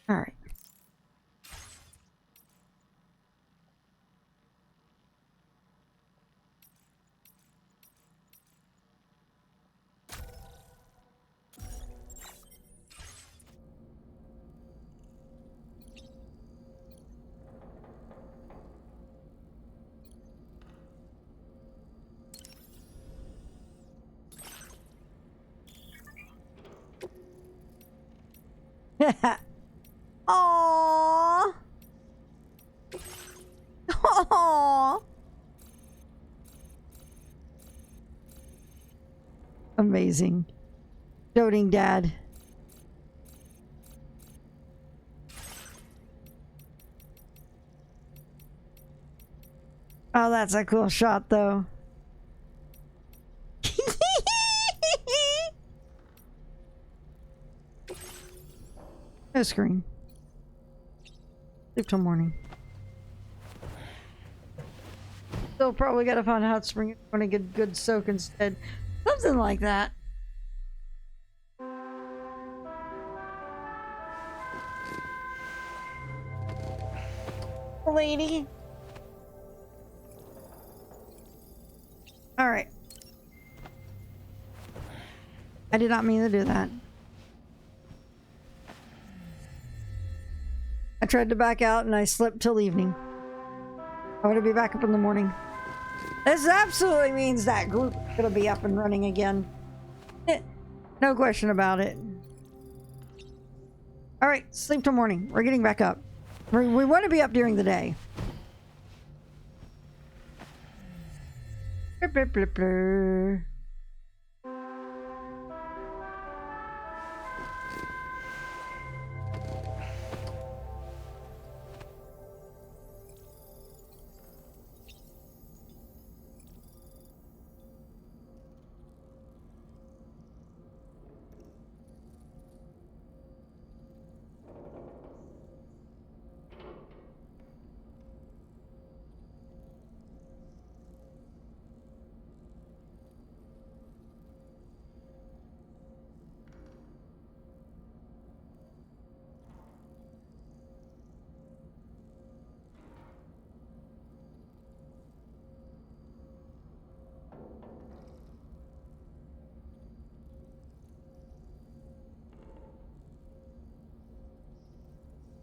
All right. Aww. Aww. Amazing. Doting dad. Oh, that's a cool shot, though. No screen. Sleep till morning. Still probably gotta find a hot spring when I get a good soak instead. Something like that. Lady. Alright. I did not mean to do that. I tried to back out and I slipped till evening. I want to be back up in the morning. This absolutely means that group is going to be up and running again. No question about it. Alright, sleep till morning. We're getting back up. We want to be up during the day. Blur, blur, blur, blur.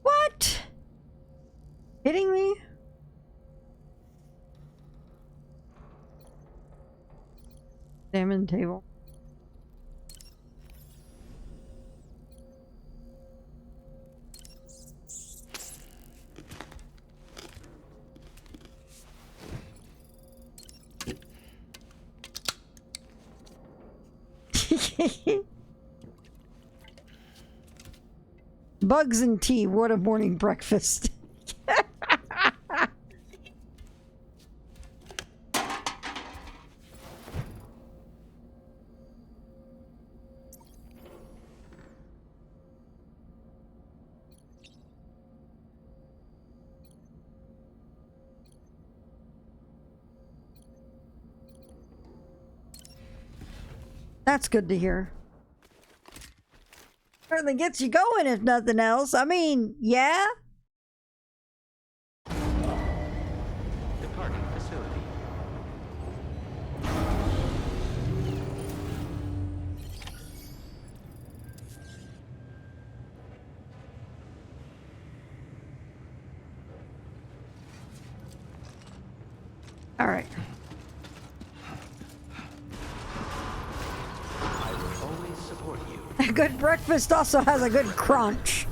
What? Kidding me? Salmon table. Bugs and tea. What a morning breakfast. That's good to hear. Certainly gets you going, if nothing else. I mean, yeah? Departing facility. All right. I will always support you. A good breakfast also has a good crunch.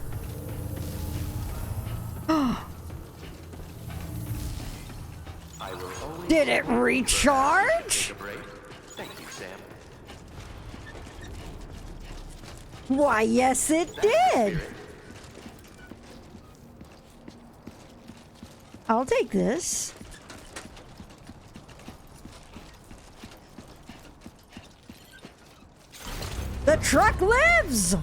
I will always Did it recharge? take a break. Thank you, Sam. Why, yes, it did. I'll take this. The truck lives!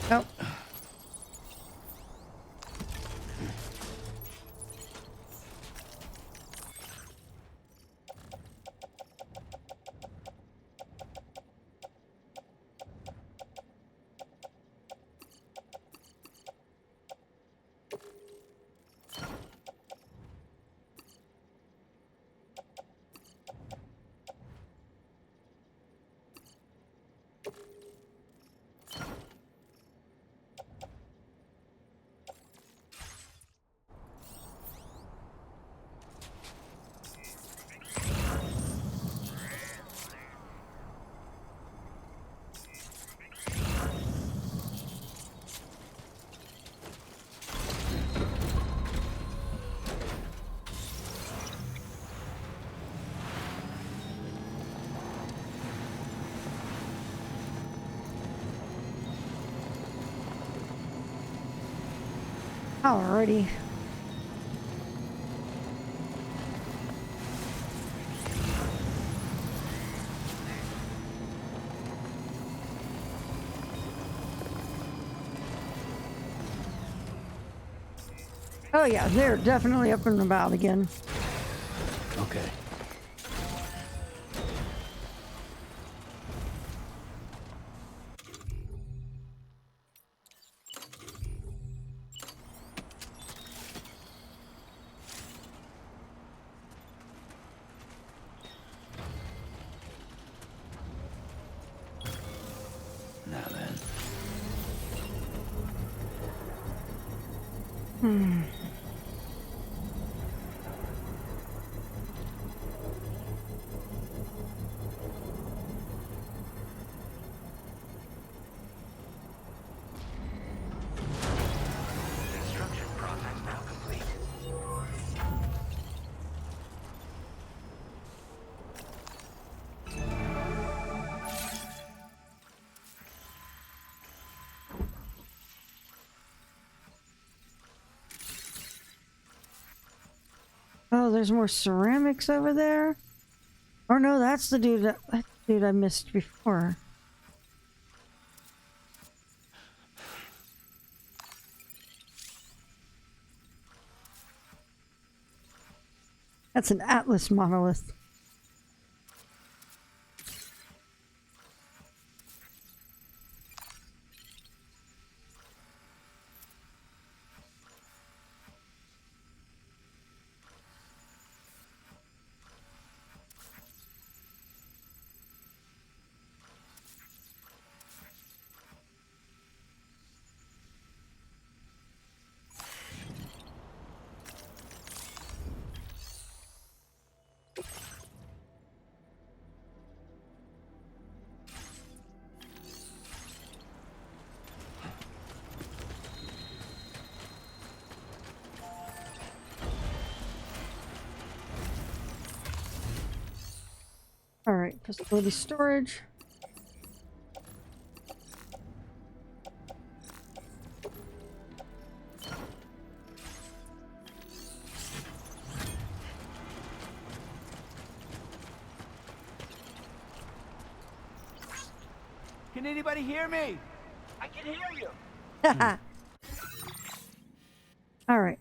Nope. Alrighty. Oh yeah, they're definitely up and about again. Okay. Now then. Construction process now complete. Oh, there's more ceramics over there. Or no, that's the dude that dude I missed before. That's an Atlas monolith. facility storage. Can anybody hear me? I can hear you. All right.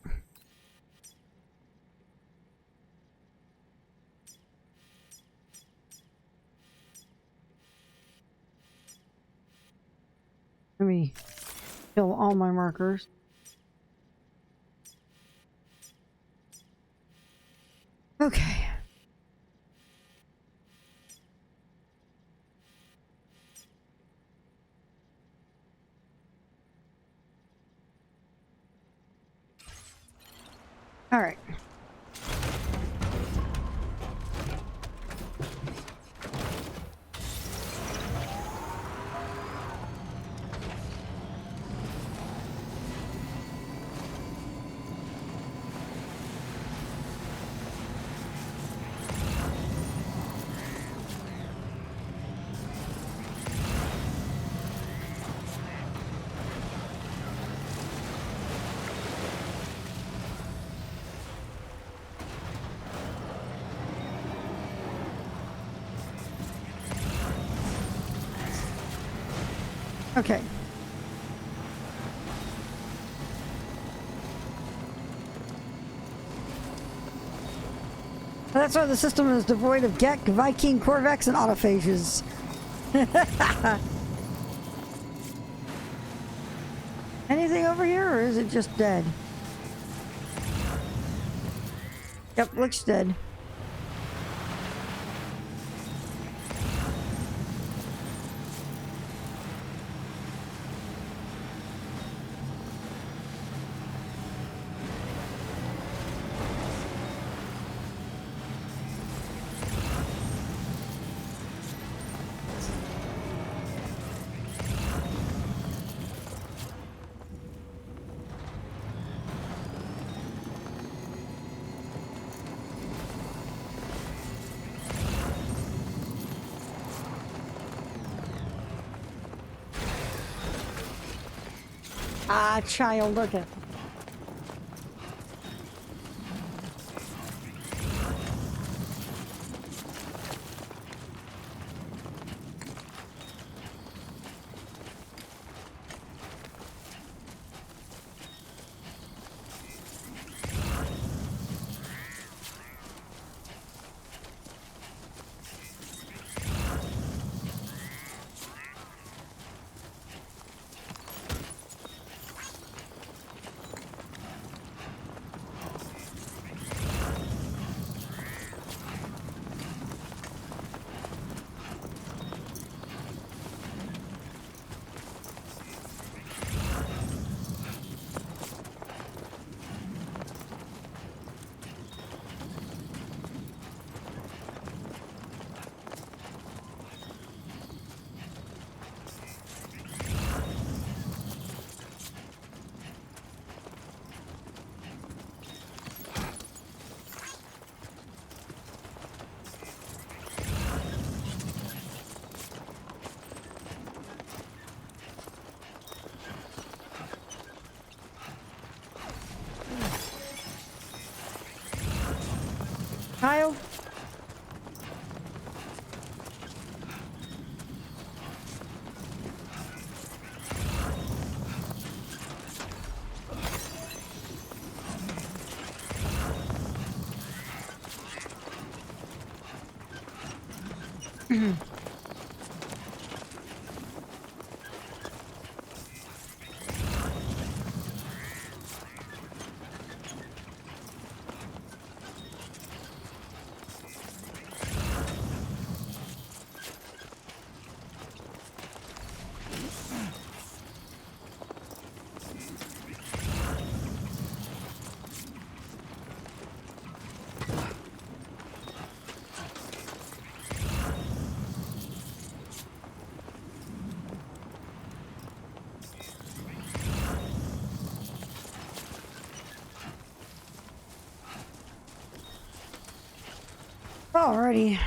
Let me kill all my markers. Okay. All right. Okay. That's why the system is devoid of Gek, Viking, Corvex, and autophages. Anything over here, or is it just dead? Yep, looks dead. Ah, child, look at. Kyle? Alrighty.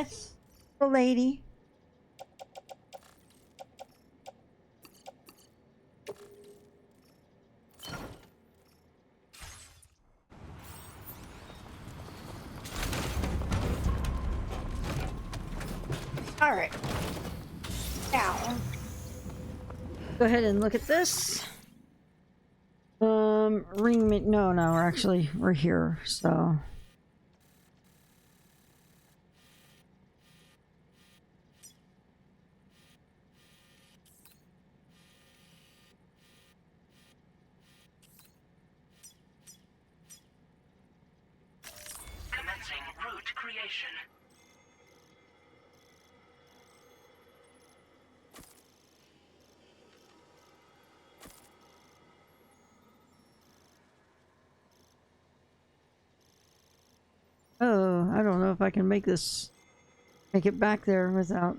Yes, the lady. All right. Now, go ahead and look at this. Ring. No, we're here. So. Commencing route creation. Oh, I don't know if I can make it back there without.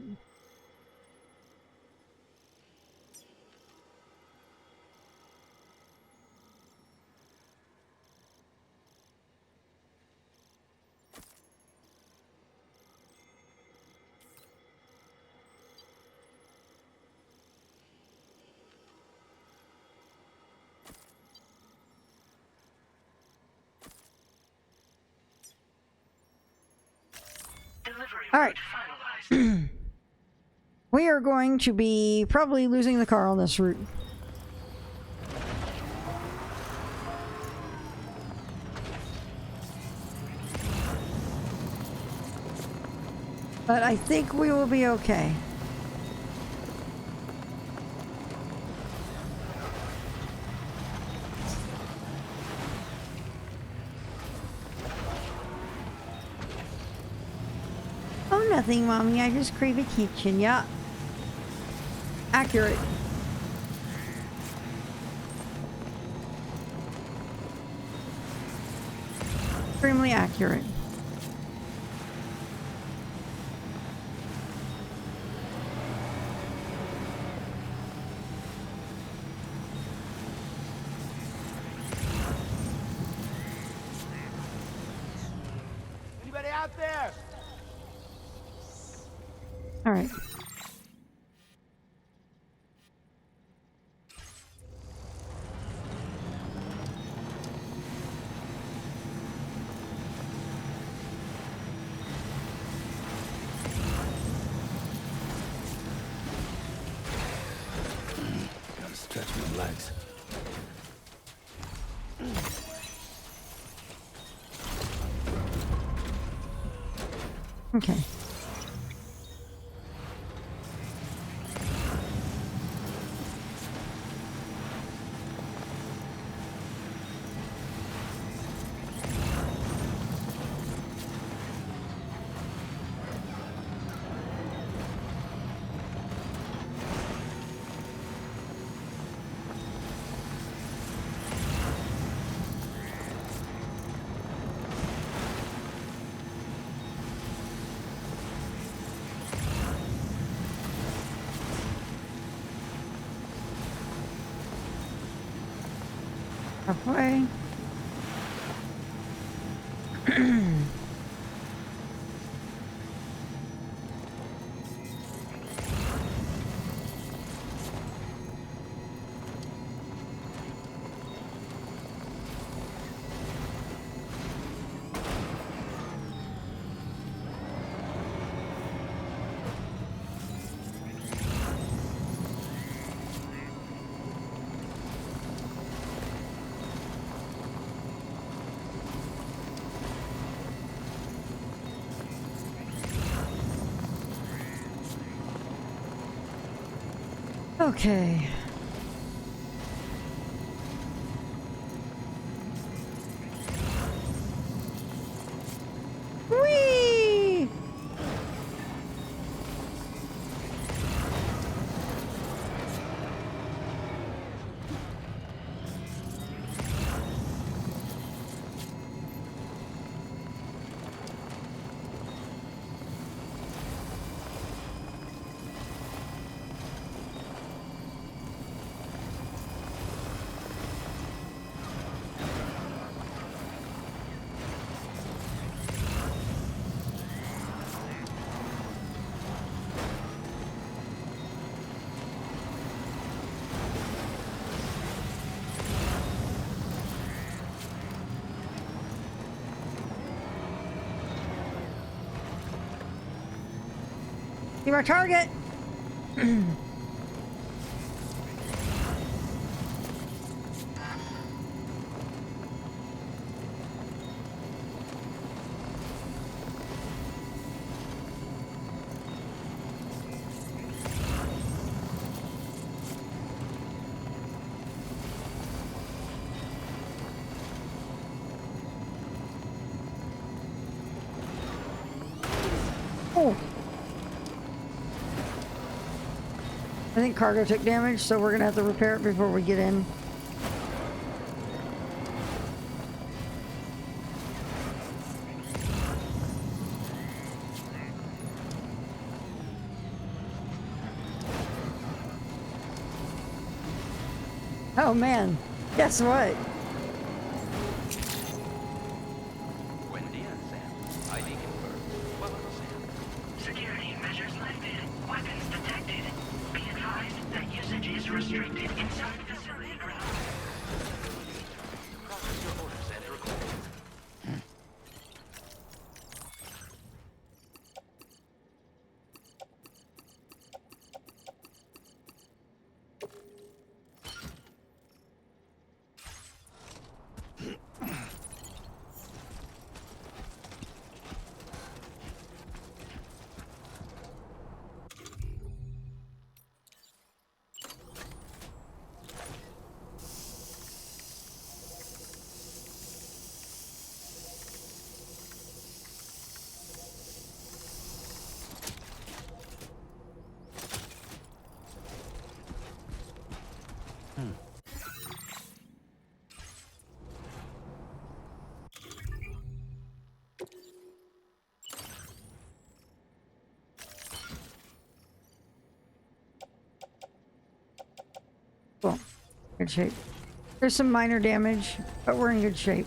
All right. We are going to be probably losing the car on this route. But I think we will be okay. Oh, nothing, Mommy. I just crave a kitchen. Yeah. Accurate. Extremely accurate. Anybody out there? All right. Gotta stretch my legs. Okay. Halfway. Okay. Whee! See my target. Oh. I think cargo took damage, so we're gonna have to repair it before we get in. Oh man, guess what? Buen dia, Sam. ID confirmed. Welcome, Sam. Security measures lifted. Weapons detected. Be advised that usage is restricted inside facility grounds. Process your orders as required. Cool. Good shape. There's some minor damage, but we're in good shape.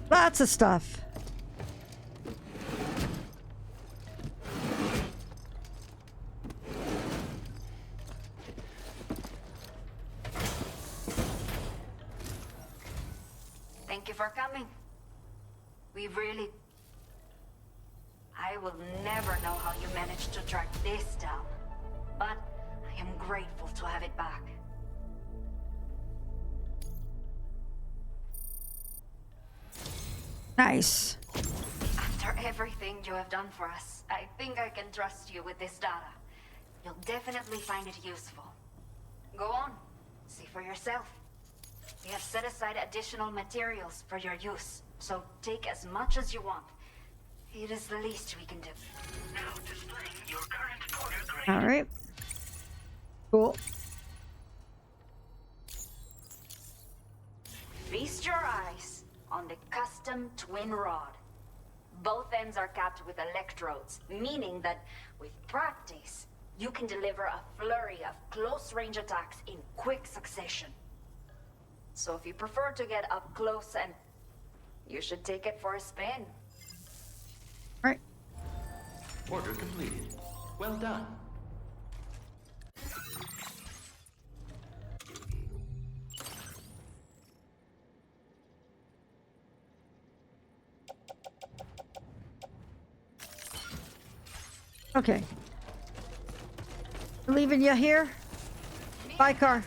Lots of stuff. Thank you for coming. We really... I will never know how you managed to track this down, but I am grateful to have it back. Nice. After everything you have done for us, I think I can trust you with this data. You'll definitely find it useful. Go on, see for yourself. We have set aside additional materials for your use, so take as much as you want. It is the least we can do. Now displaying your current porter grade. All right. Cool. Feast your eyes on the custom twin rod. Both ends are capped with electrodes, meaning that with practice, you can deliver a flurry of close-range attacks in quick succession. So if you prefer to get up close, and you should take it for a spin. All right. Order completed. Well done. Okay. Leaving you here. Bye, car.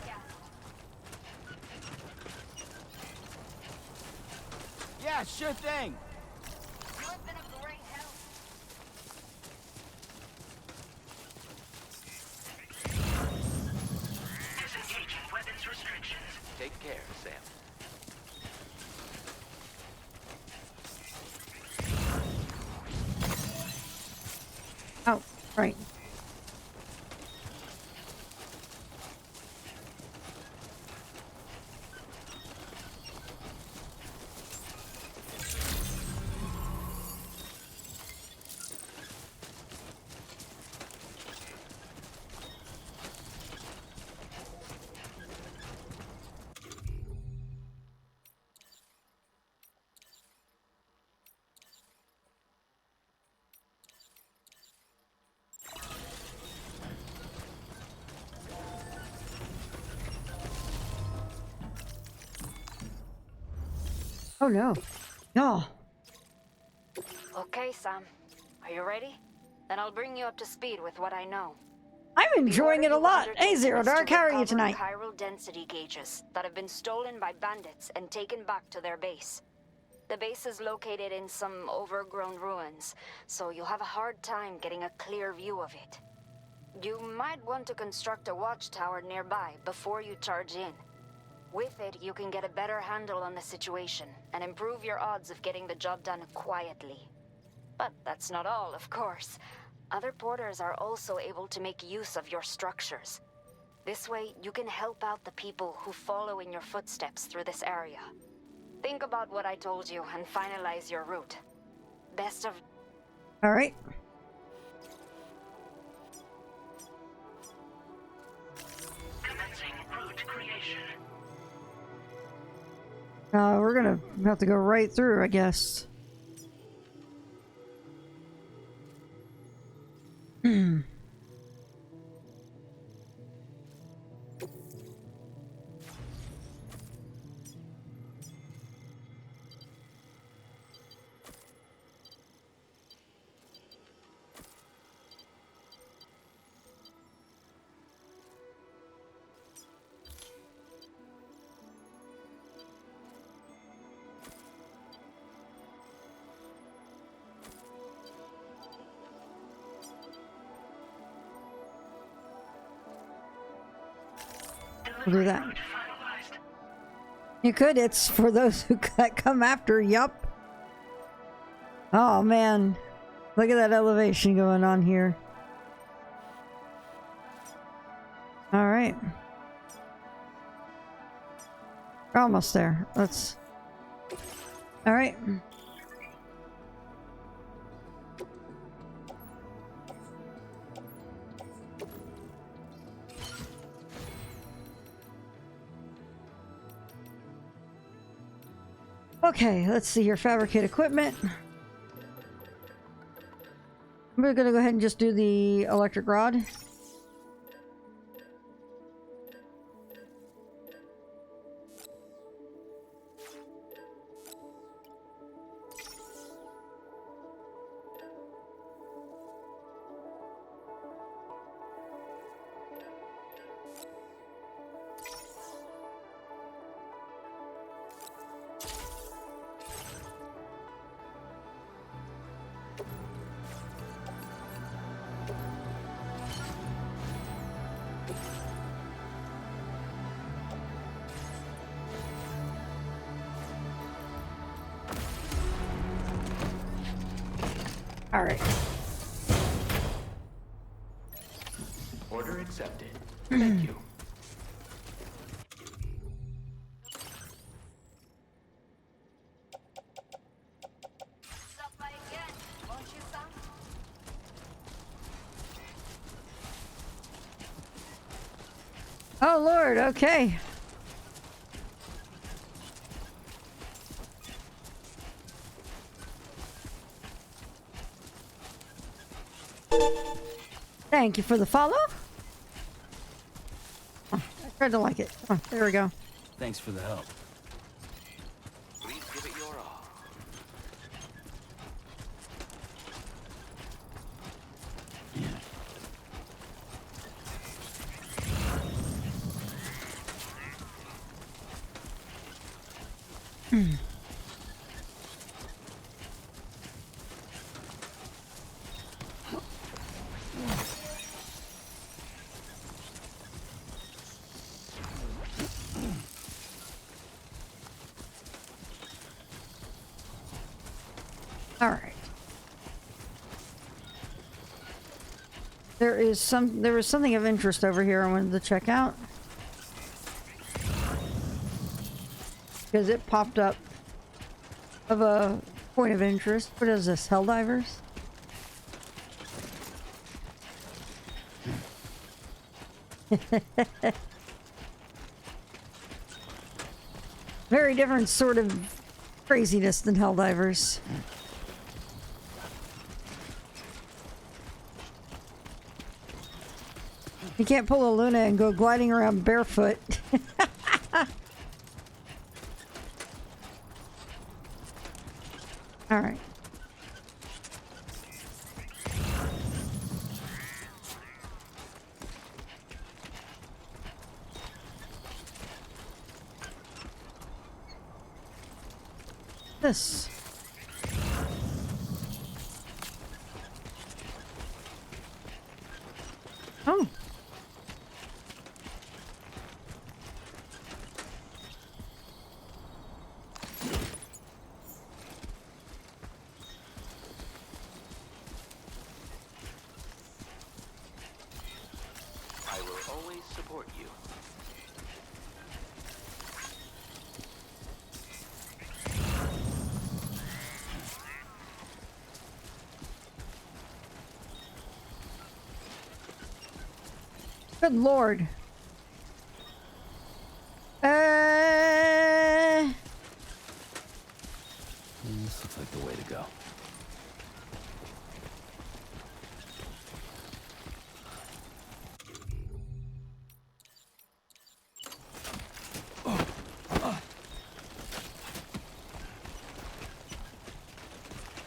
Yeah, sure thing. You have been a great help. Disengaging weapons restrictions. Take care, Sam. Oh, right. Oh no. No. Okay, Sam. Are you ready? Then I'll bring you up to speed with what I know. I'm enjoying it a lot. Hey, Zero Dark, how are you tonight? Chiral density gauges that have been stolen by bandits and taken back to their base. The base is located in some overgrown ruins, so you'll have a hard time getting a clear view of it. You might want to construct a watchtower nearby before you charge in. With it, you can get a better handle on the situation and improve your odds of getting the job done quietly. But that's not all, of course. Other porters are also able to make use of your structures. This way, you can help out the people who follow in your footsteps through this area. Think about what I told you and finalize your route. Best of... All right. Commencing route creation. We're gonna have to go right through, I guess. We'll do that. You could. It's for those who come after. Yup. Oh man, look at that elevation going on here. All right, we're almost there. Let's. All right. Okay, let's see here. Fabricate equipment. We're gonna go ahead and just do the electric rod. All right. Order accepted. Thank you. Stop by again, won't you, Sam? Oh Lord. Okay. Thank you for the follow. Oh, I tried to like it. Oh, there we go. Thanks for the help. Please give it your all. All right. There was something of interest over here I wanted to check out. Because it popped up of a point of interest. What is this? Helldivers? Very different sort of craziness than Helldivers. You can't pull a Luna and go gliding around barefoot. This. Oh. I will always support you. Good lord. This looks like the way to go.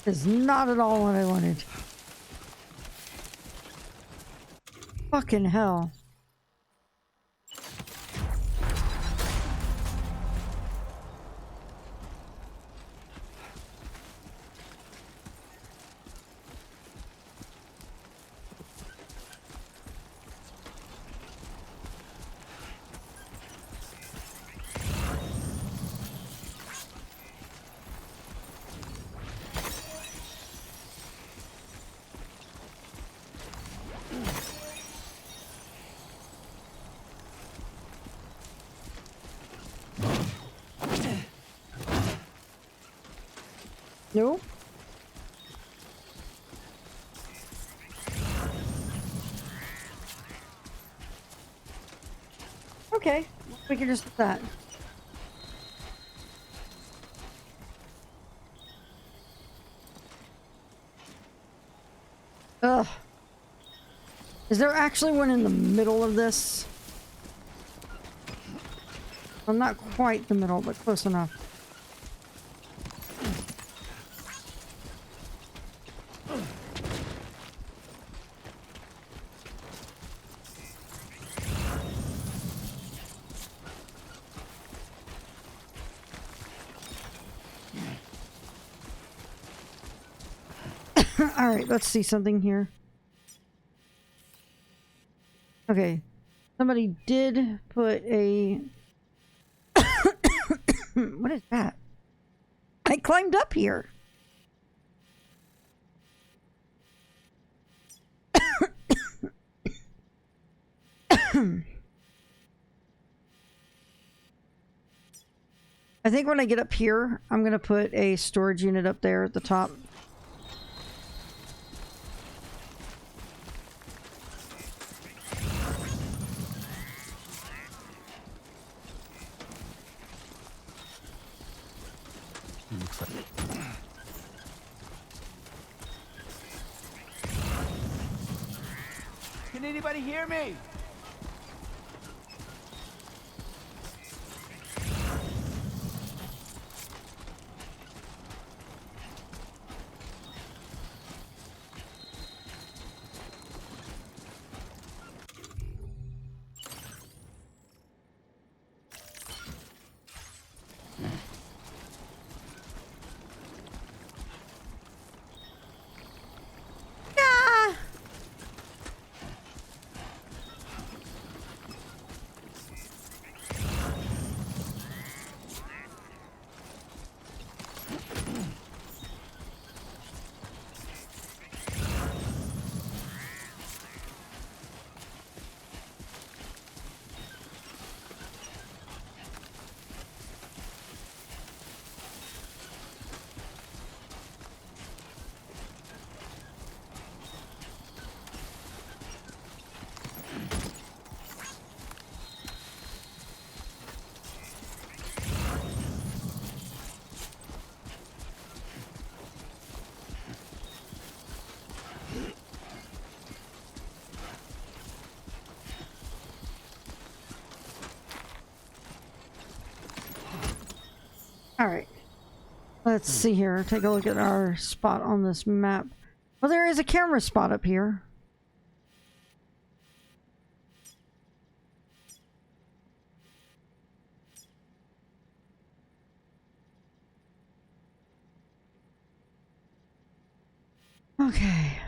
Is not at all what I wanted. Fucking hell. No. Okay, we can just do that. Ugh. Is there actually one in the middle of this? Well, not quite the middle, but close enough. Alright, let's see something here. Okay. Somebody did put a... What is that? I climbed up here. I think when I get up here, I'm going to put a storage unit up there at the top. Looks like it. Can anybody hear me? Alright. Let's see here. Take a look at our spot on this map. Well, there is a camera spot up here. Okay.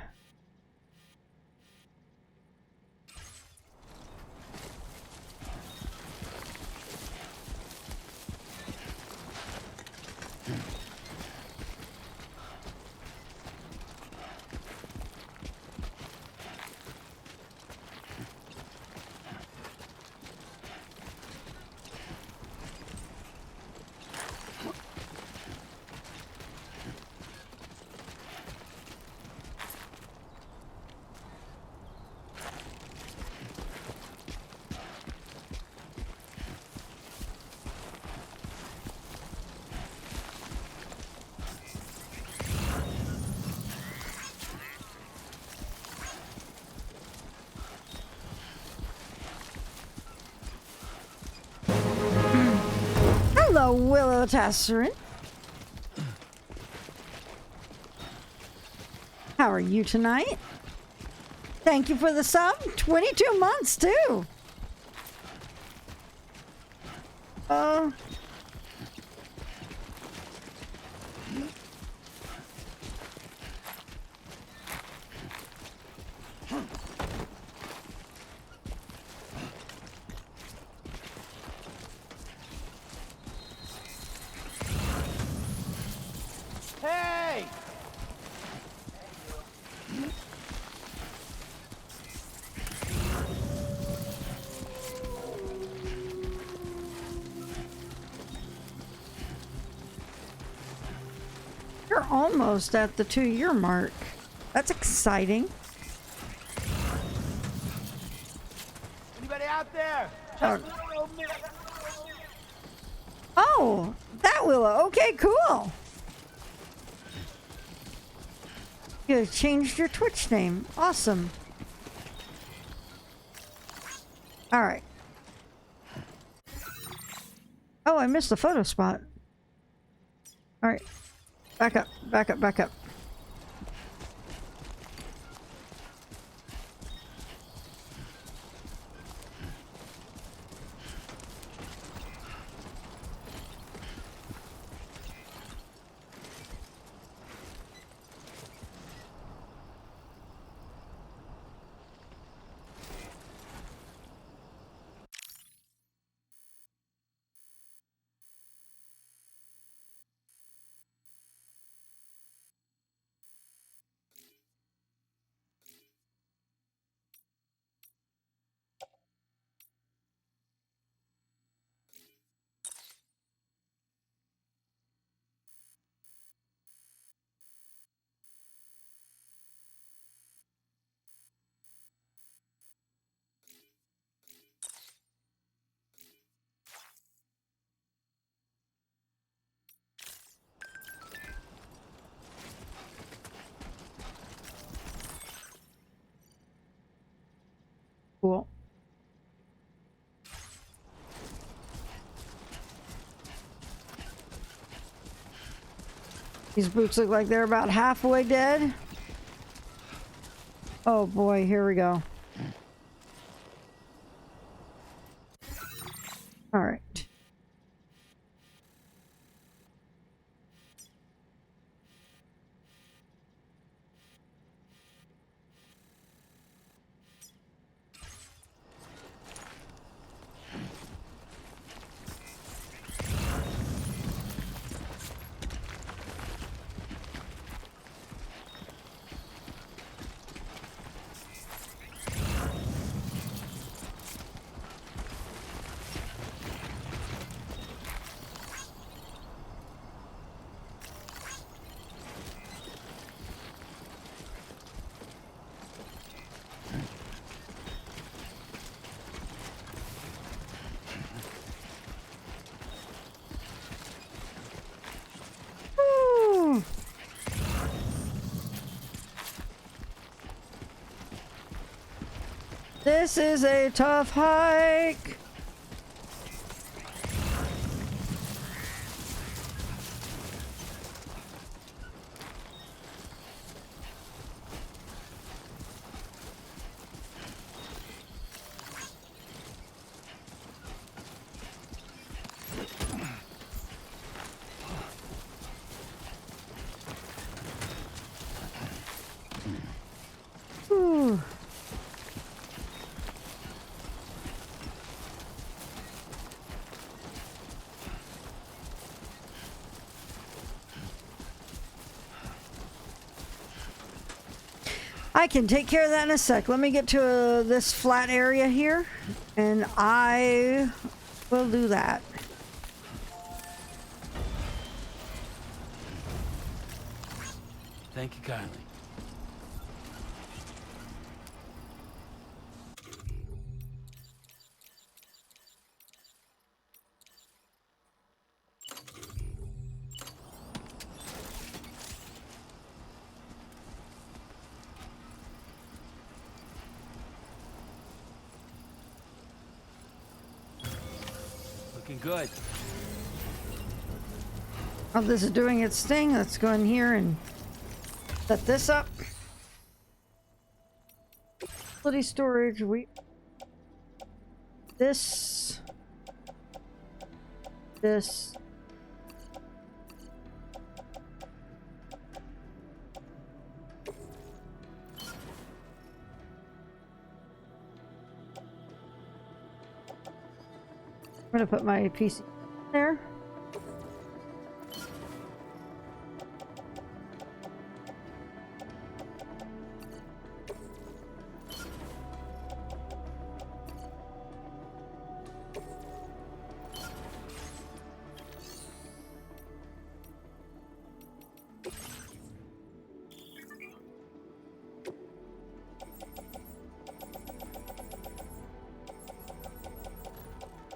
Hello, Willow Tasserin. How are you tonight? Thank you for the sub. 22 months, too. Hey! You're almost at the 2-year mark. That's exciting. Anybody out there? Oh, that Willow. Okay, cool. You changed your Twitch name. Awesome. All right. Oh, I missed the photo spot. All right. Back up, back up, back up. Cool. These boots look like they're about halfway dead. Oh boy, here we go. All right. Woo. This is a tough hike. I can take care of that in a sec. Let me get to this flat area here, and I will do that. Thank you kindly. Looking good. Oh, this is doing its thing. Let's go in here and set this up. Facility storage. This. I'm gonna put my PC there.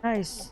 Nice.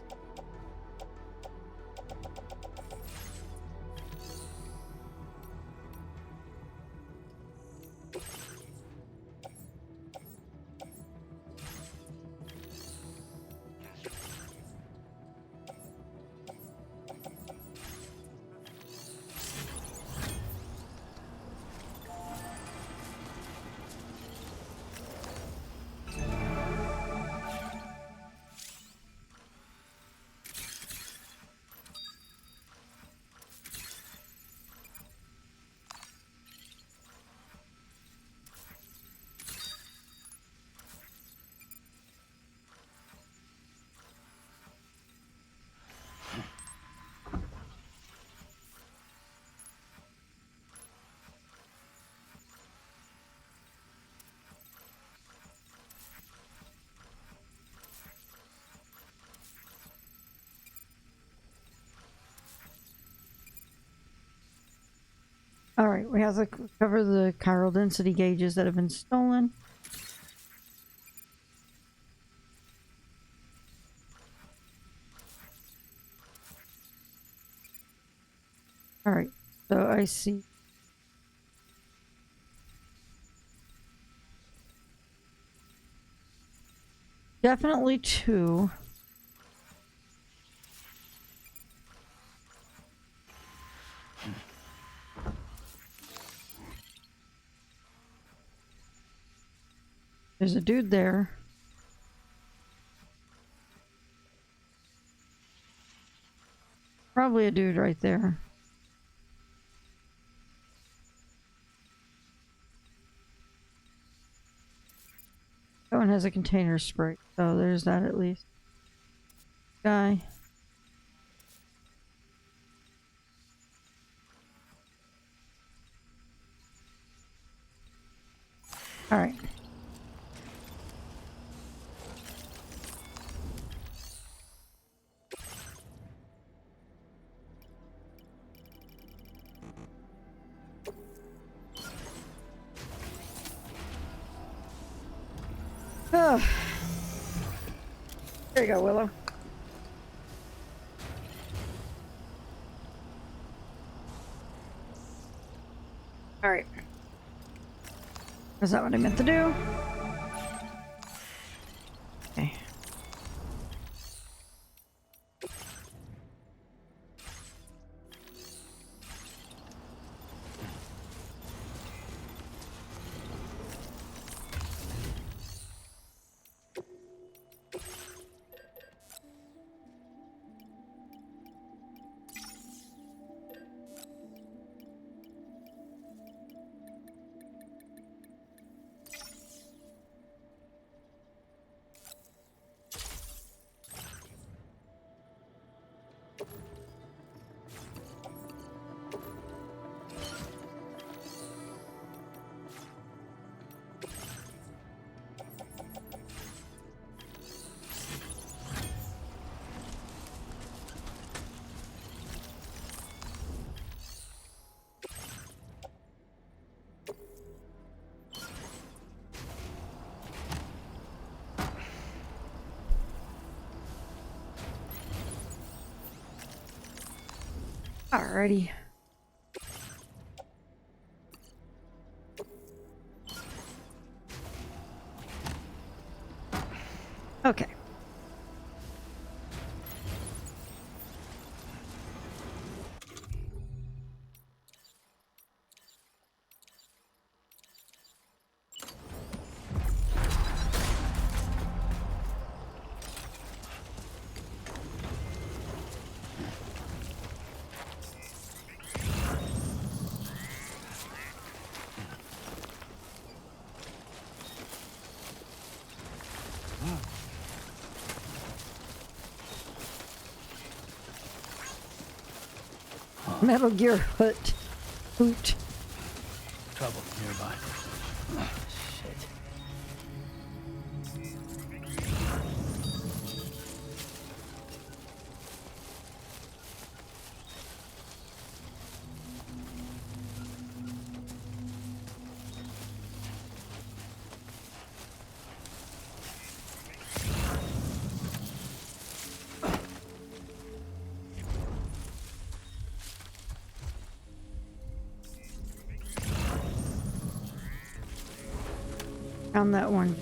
All right, we have to cover the chiral density gauges that have been stolen. All right, so I see. Definitely two. There's a dude there. Probably a dude right there. That one has a container spray. So there's that at least. Guy. All right. Oh. There you go, Willow. All right. Is that what I meant to do? Okay. Alrighty. Okay. Metal Gear Hoot. Hoot. Trouble nearby. Shit. Found that one.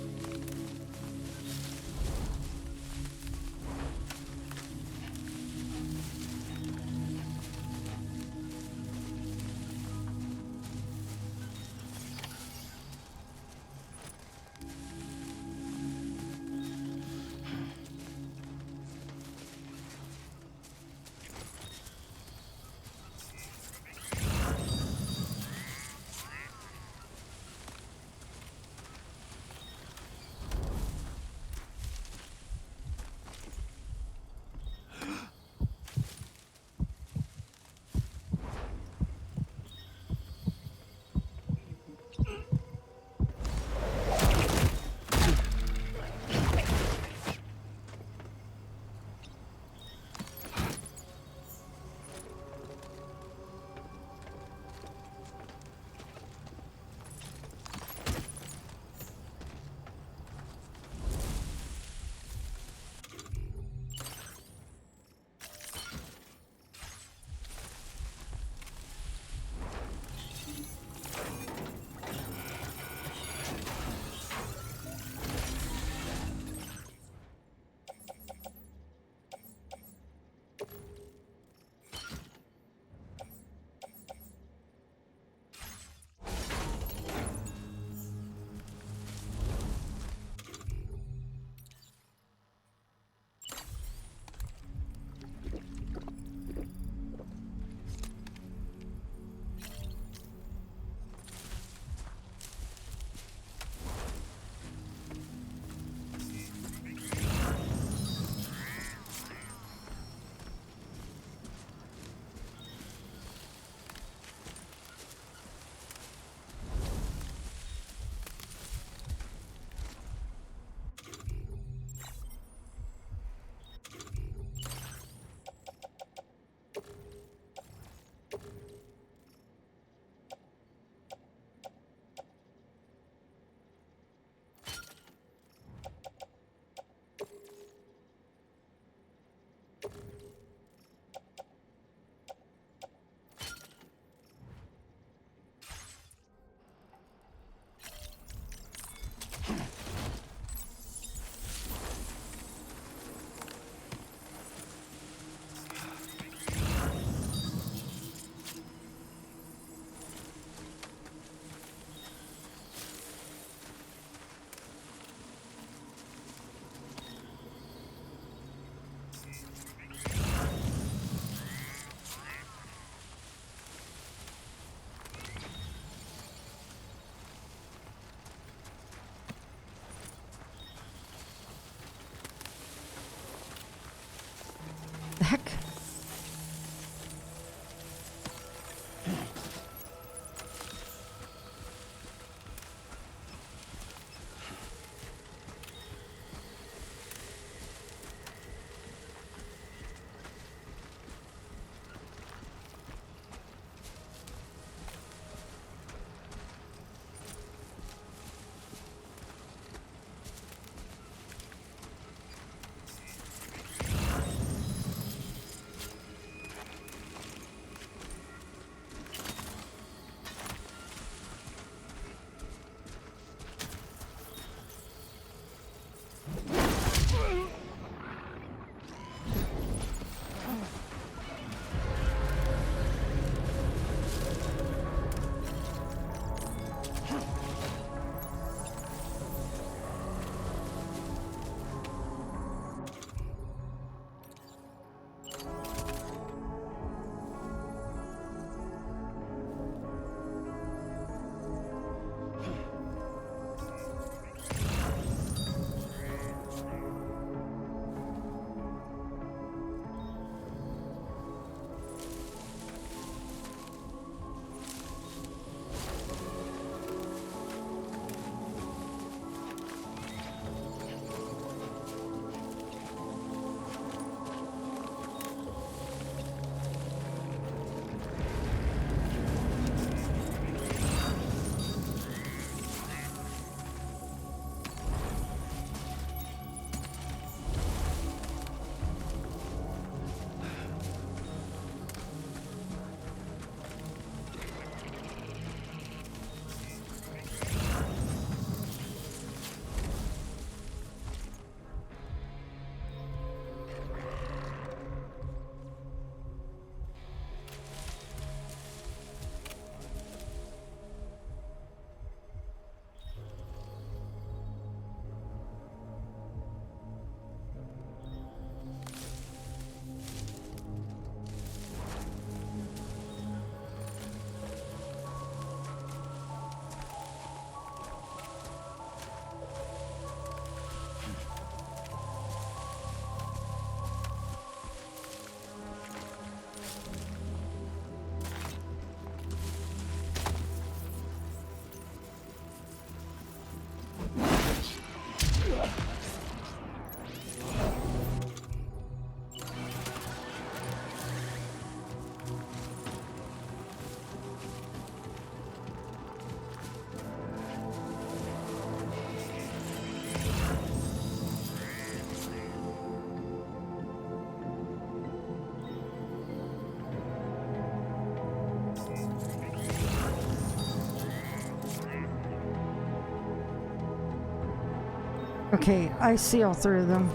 Okay, I see all three of them.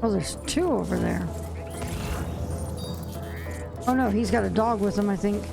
Oh, there's two over there. Oh no, he's got a dog with him, I think.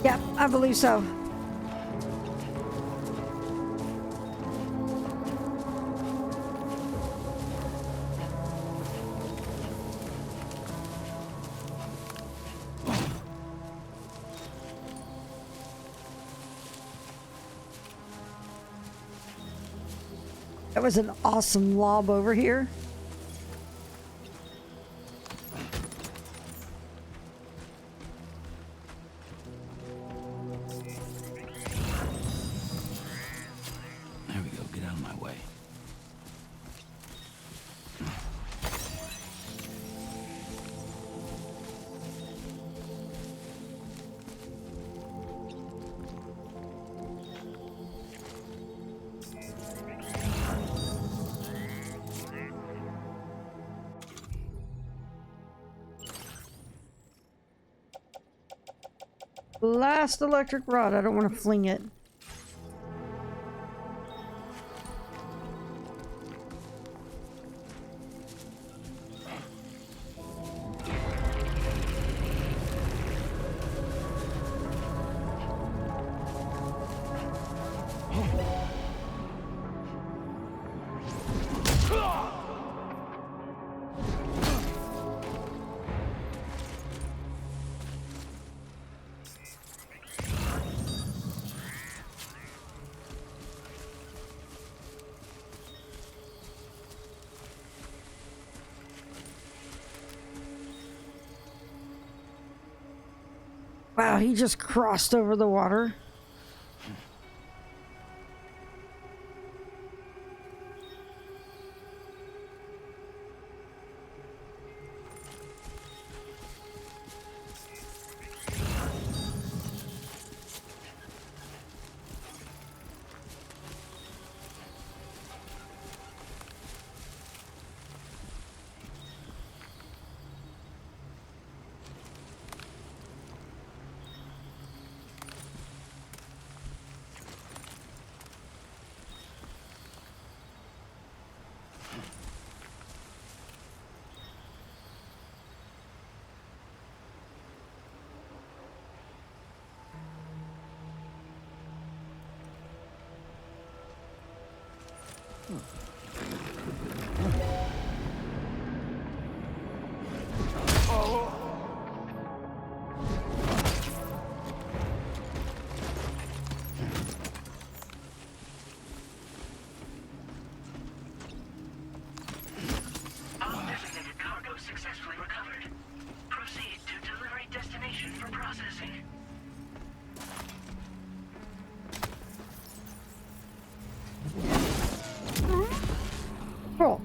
Yep, I believe so. That was an awesome lob over here. There we go. Get out of my way. Last electric rod. I don't want to fling it. Wow, he just crossed over the water. Undesignated cargo successfully recovered. Proceed to delivery destination for processing. Cool.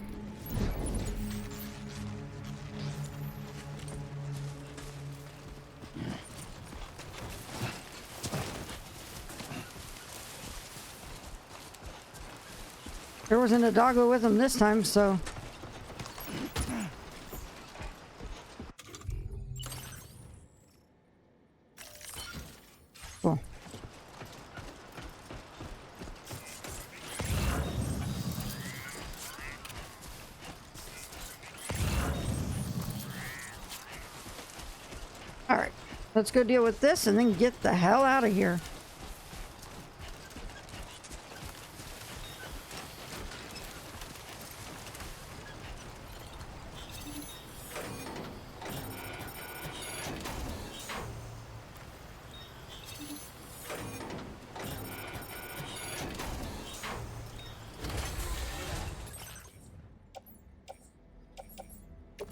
There wasn't a doggo with him this time, so... Cool. Alright, let's go deal with this and then get the hell out of here.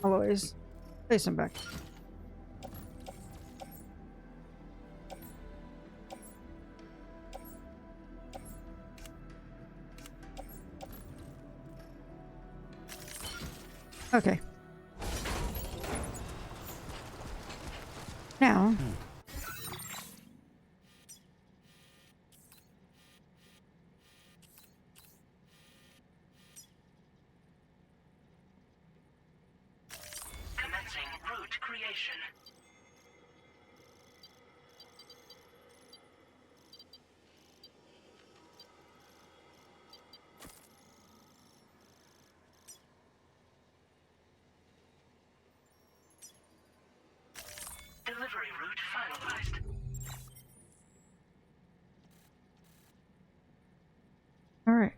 alloys. Place them back. Okay. Now. Commencing route creation. Delivery route finalized. All right.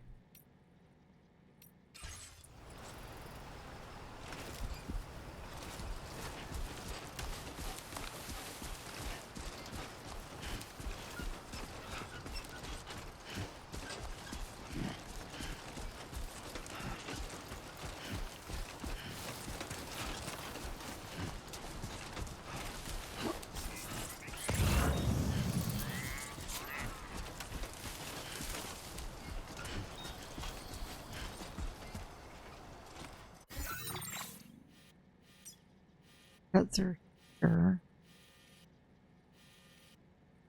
Cut through here.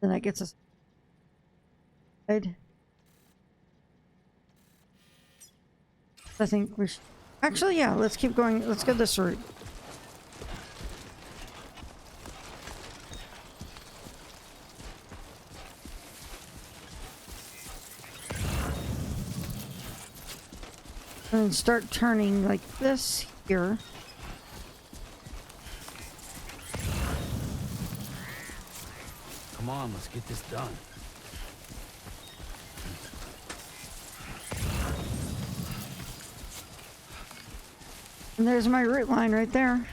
Then that gets us. I think we should. Actually, yeah, let's keep going. Let's go this route. And start turning like this here. Come on, let's get this done. And there's my route line right there.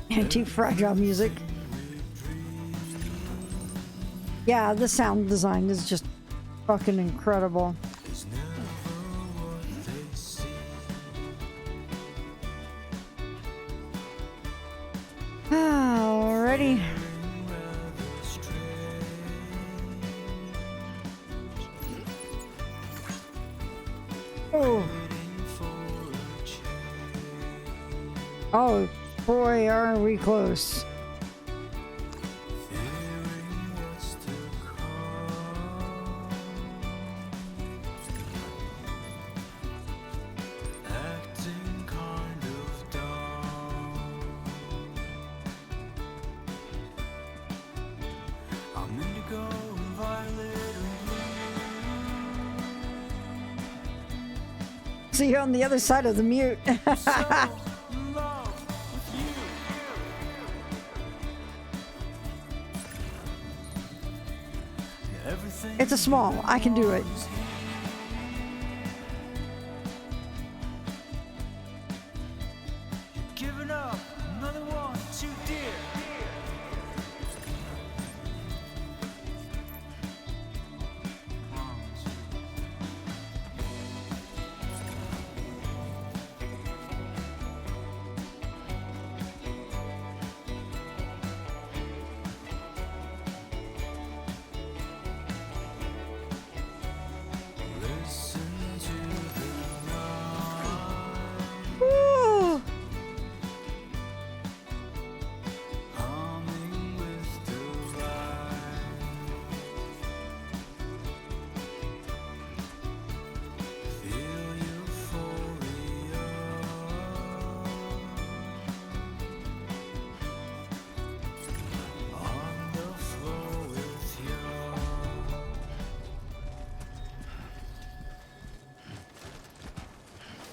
Anti-fragile music. Yeah, the sound design is just fucking incredible. Alrighty. Oh. Oh. Boy, are we close. See you on the other side of the mute. It's a small. I can do it. Giving up, another one too dear.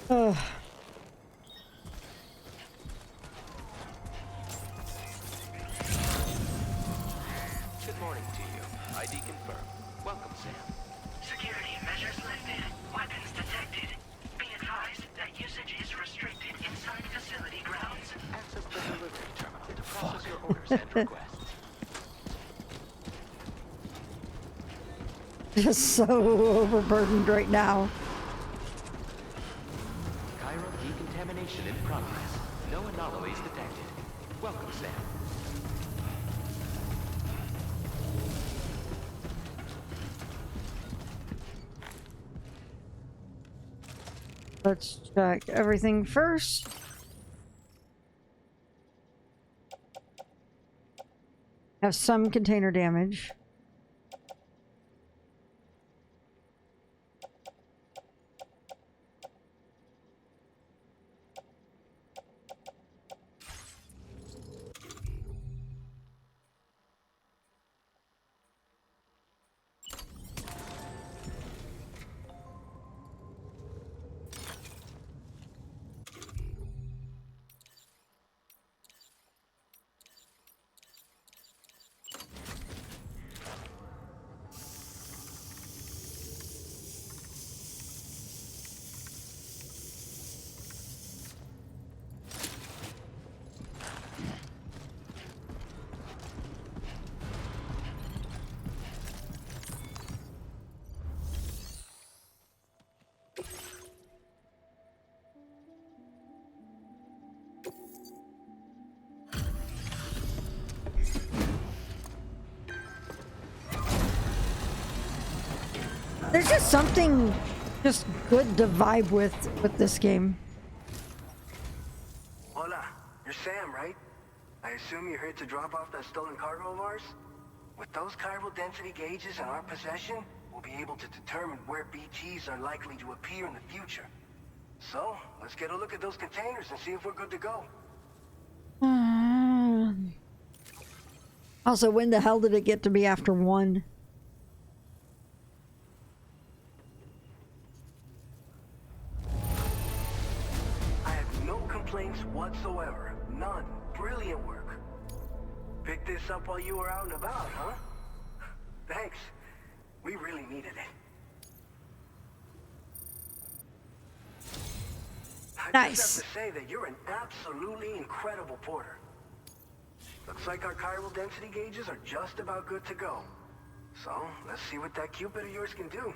Ugh. Good morning to you. ID confirmed. Welcome, Sam. Security measures lifted. Weapons detected. Be advised that usage is restricted inside facility grounds. Access the delivery terminal to process your orders and requests. Just so overburdened right now. Chiral decontamination in progress. No anomalies detected. Welcome, Sam. Let's check everything first. Have some container damage. There's just something just good to vibe with this game. Hola, you're Sam, right? I assume you're here to drop off that stolen cargo of ours? With those chiral density gauges in our possession, we'll be able to determine where BTs are likely to appear in the future. So, let's get a look at those containers and see if we're good to go. Also, when the hell did it get to be after 1? I have no complaints whatsoever. None. Brilliant work. Picked this up while you were out and about, huh? Thanks. We really needed it. I just have to say that you're an absolutely incredible porter. Looks like our chiral density gauges are just about good to go. So, let's see what that Cupid of yours can do.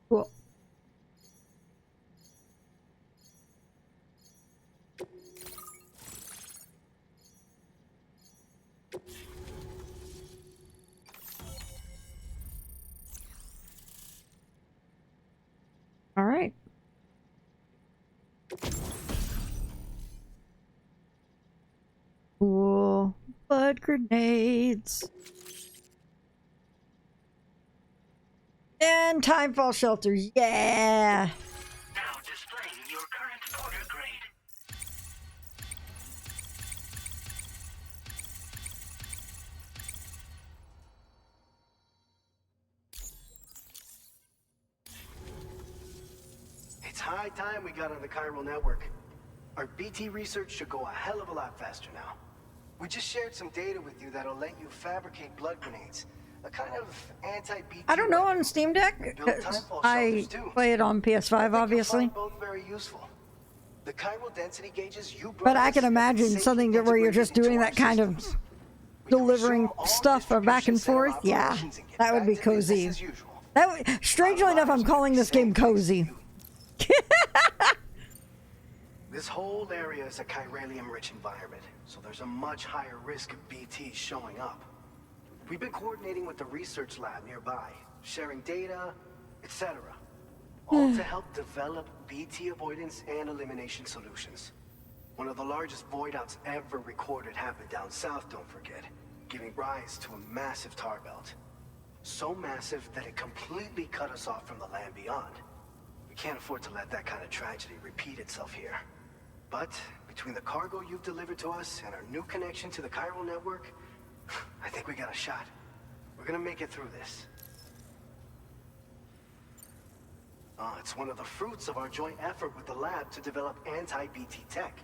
Cool. All right. Cool. Blood grenades. And timefall shelter. Yeah. Now displaying your current porter grade. It's high time we got on the chiral network. Our BT research should go a hell of a lot faster now. We just shared some data with you that'll let you fabricate blood grenades. A kind of anti-BT. I don't know on Steam Deck. I play it on PS5, obviously. Both very useful. The chiral density gauges you But I can imagine something where you're just doing that kind of delivering stuff or back and forth. Yeah, that would be cozy. That would, strangely enough, I'm calling this game cozy. This whole area is a chiralium-rich environment, so there's a much higher risk of BTs showing up. We've been coordinating with the research lab nearby, sharing data, etc. All to help develop BT avoidance and elimination solutions. One of the largest void outs ever recorded happened down south, don't forget, giving rise to a massive tar belt. So massive that it completely cut us off from the land beyond. We can't afford to let that kind of tragedy repeat itself here. But between the cargo you've delivered to us and our new connection to the chiral network, I think we got a shot. We're gonna make it through this. It's one of the fruits of our joint effort with the lab to develop anti-BT tech.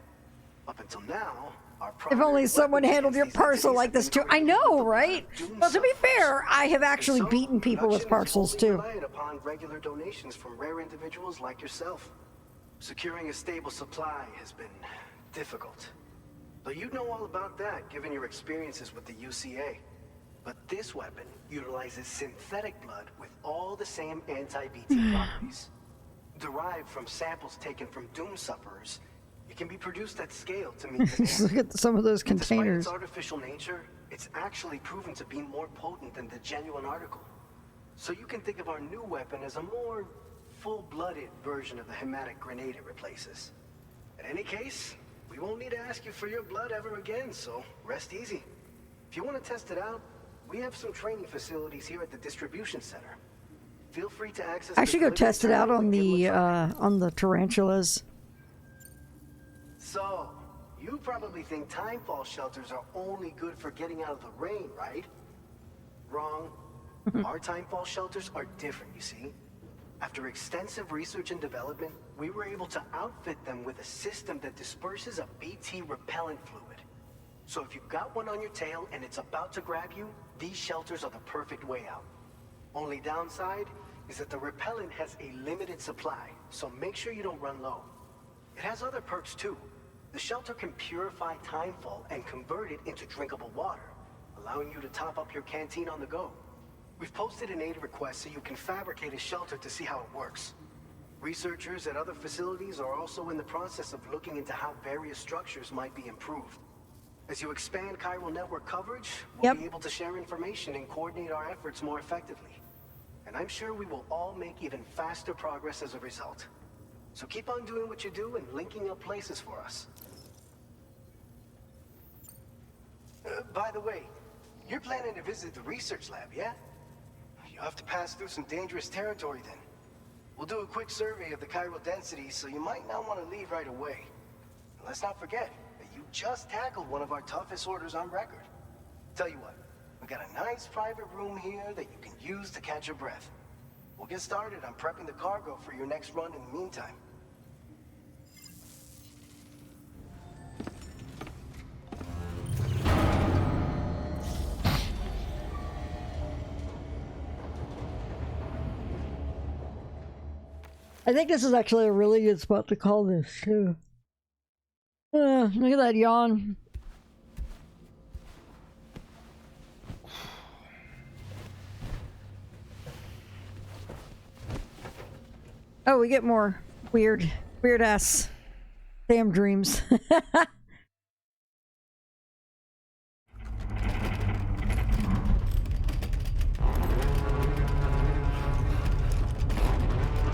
Up until now, our If only someone handled your parcel like this too. I know, right? Well, to be fair, I have actually beaten people with parcels too. Reliant upon regular donations from rare individuals like yourself. Securing a stable supply has been difficult. Though you know all about that, given your experiences with the UCA. But this weapon utilizes synthetic blood with all the same anti-BT properties. Derived from samples taken from doom sufferers, it can be produced at scale to meet the Just look at some of those containers. Despite its artificial nature, it's actually proven to be more potent than the genuine article. So you can think of our new weapon as a more full-blooded version of the hematic grenade it replaces. In any case, we won't need to ask you for your blood ever again, so rest easy. If you want to test it out, we have some training facilities here at the distribution center. Feel free to access. I should go test it out on the tarantulas. So, you probably think timefall shelters are only good for getting out of the rain, right? Wrong. Our timefall shelters are different, you see. After extensive research and development, we were able to outfit them with a system that disperses a BT repellent fluid. So if you've got one on your tail and it's about to grab you, these shelters are the perfect way out. Only downside is that the repellent has a limited supply, so make sure you don't run low. It has other perks too. The shelter can purify timefall and convert it into drinkable water, allowing you to top up your canteen on the go. We've posted an aid request so you can fabricate a shelter to see how it works. Researchers at other facilities are also in the process of looking into how various structures might be improved. As you expand chiral network coverage, we'll be able to share information and coordinate our efforts more effectively. And I'm sure we will all make even faster progress as a result. So keep on doing what you do and linking up places for us. By the way, you're planning to visit the research lab, yeah? You'll have to pass through some dangerous territory then. We'll do a quick survey of the chiral density, so you might not want to leave right away. And let's not forget that you just tackled one of our toughest orders on record. Tell you what, we got a nice private room here that you can use to catch your breath. We'll get started on prepping the cargo for your next run in the meantime. I think this is actually a really good spot to call this too. Look at that yawn. Oh, we get more weird ass damn dreams.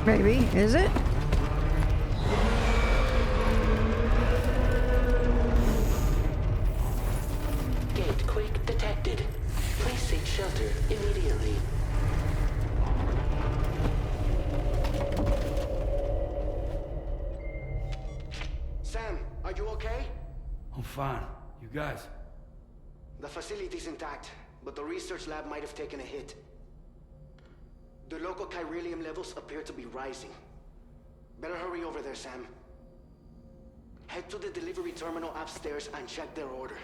Maybe, is it? Gate quake detected. Please seek shelter immediately. Sam, are you okay? I'm fine. You guys? The facility's intact, but the research lab might have taken a hit. The local chiralium levels appear to be rising. Better hurry over there, Sam. Head to the delivery terminal upstairs and check their order.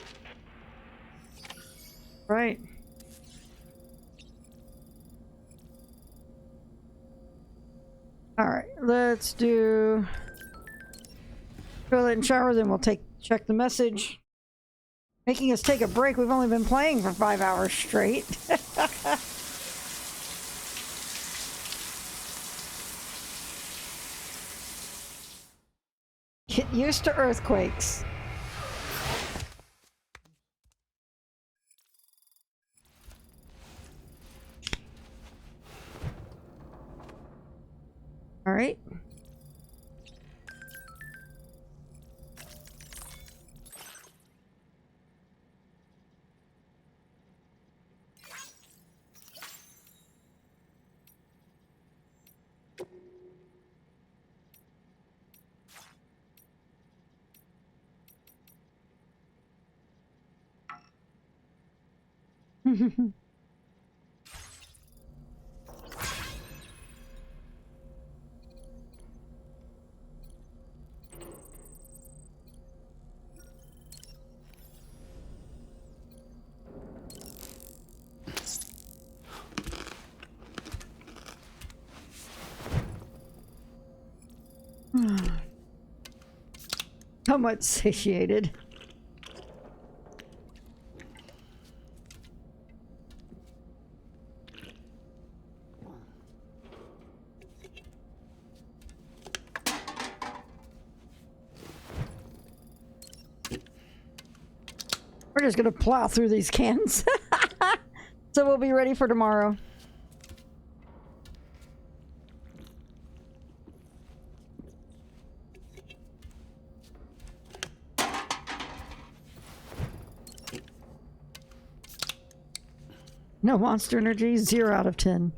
Right. Alright, let's do toilet and shower, then we'll check the message. Making us take a break. We've only been playing for 5 hours straight. Get used to earthquakes. All right. Somewhat satiated. We're just gonna plow through these cans. So we'll be ready for tomorrow. No monster energy, 0 out of 10.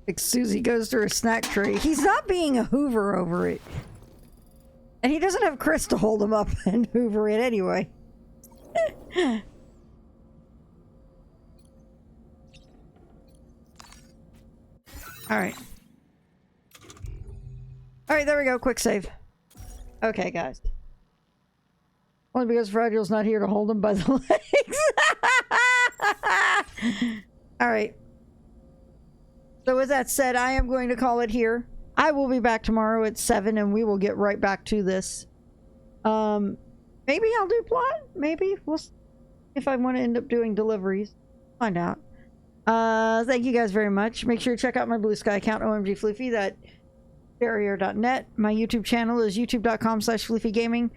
Like Susie goes to her snack tray. He's not being a hoover over it. And he doesn't have Chris to hold him up and hoover it anyway. Alright. Alright, there we go. Quick save. Okay, guys. Only because Fragile's not here to hold him by the legs. Alright. So with that said, I am going to call it here. I will be back tomorrow at 7 and we will get right back to this. Maybe I'll do plot. Maybe. We'll see if I want to end up doing deliveries. Find out. Thank you guys very much. Make sure to check out my Blue Sky account, OMG Floofy. That barrier.net. My YouTube channel is youtube.com/floofygaming.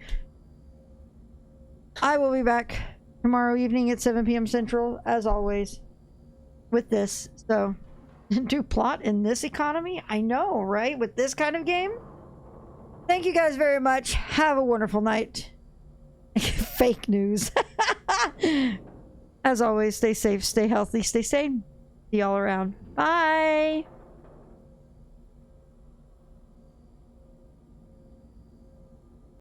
I will be back tomorrow evening at 7 p.m. Central, as always, with this. So, do plot in this economy? I know, right? With this kind of game? Thank you guys very much. Have a wonderful night. Fake news. As always, stay safe, stay healthy, stay sane. See y'all around. Bye!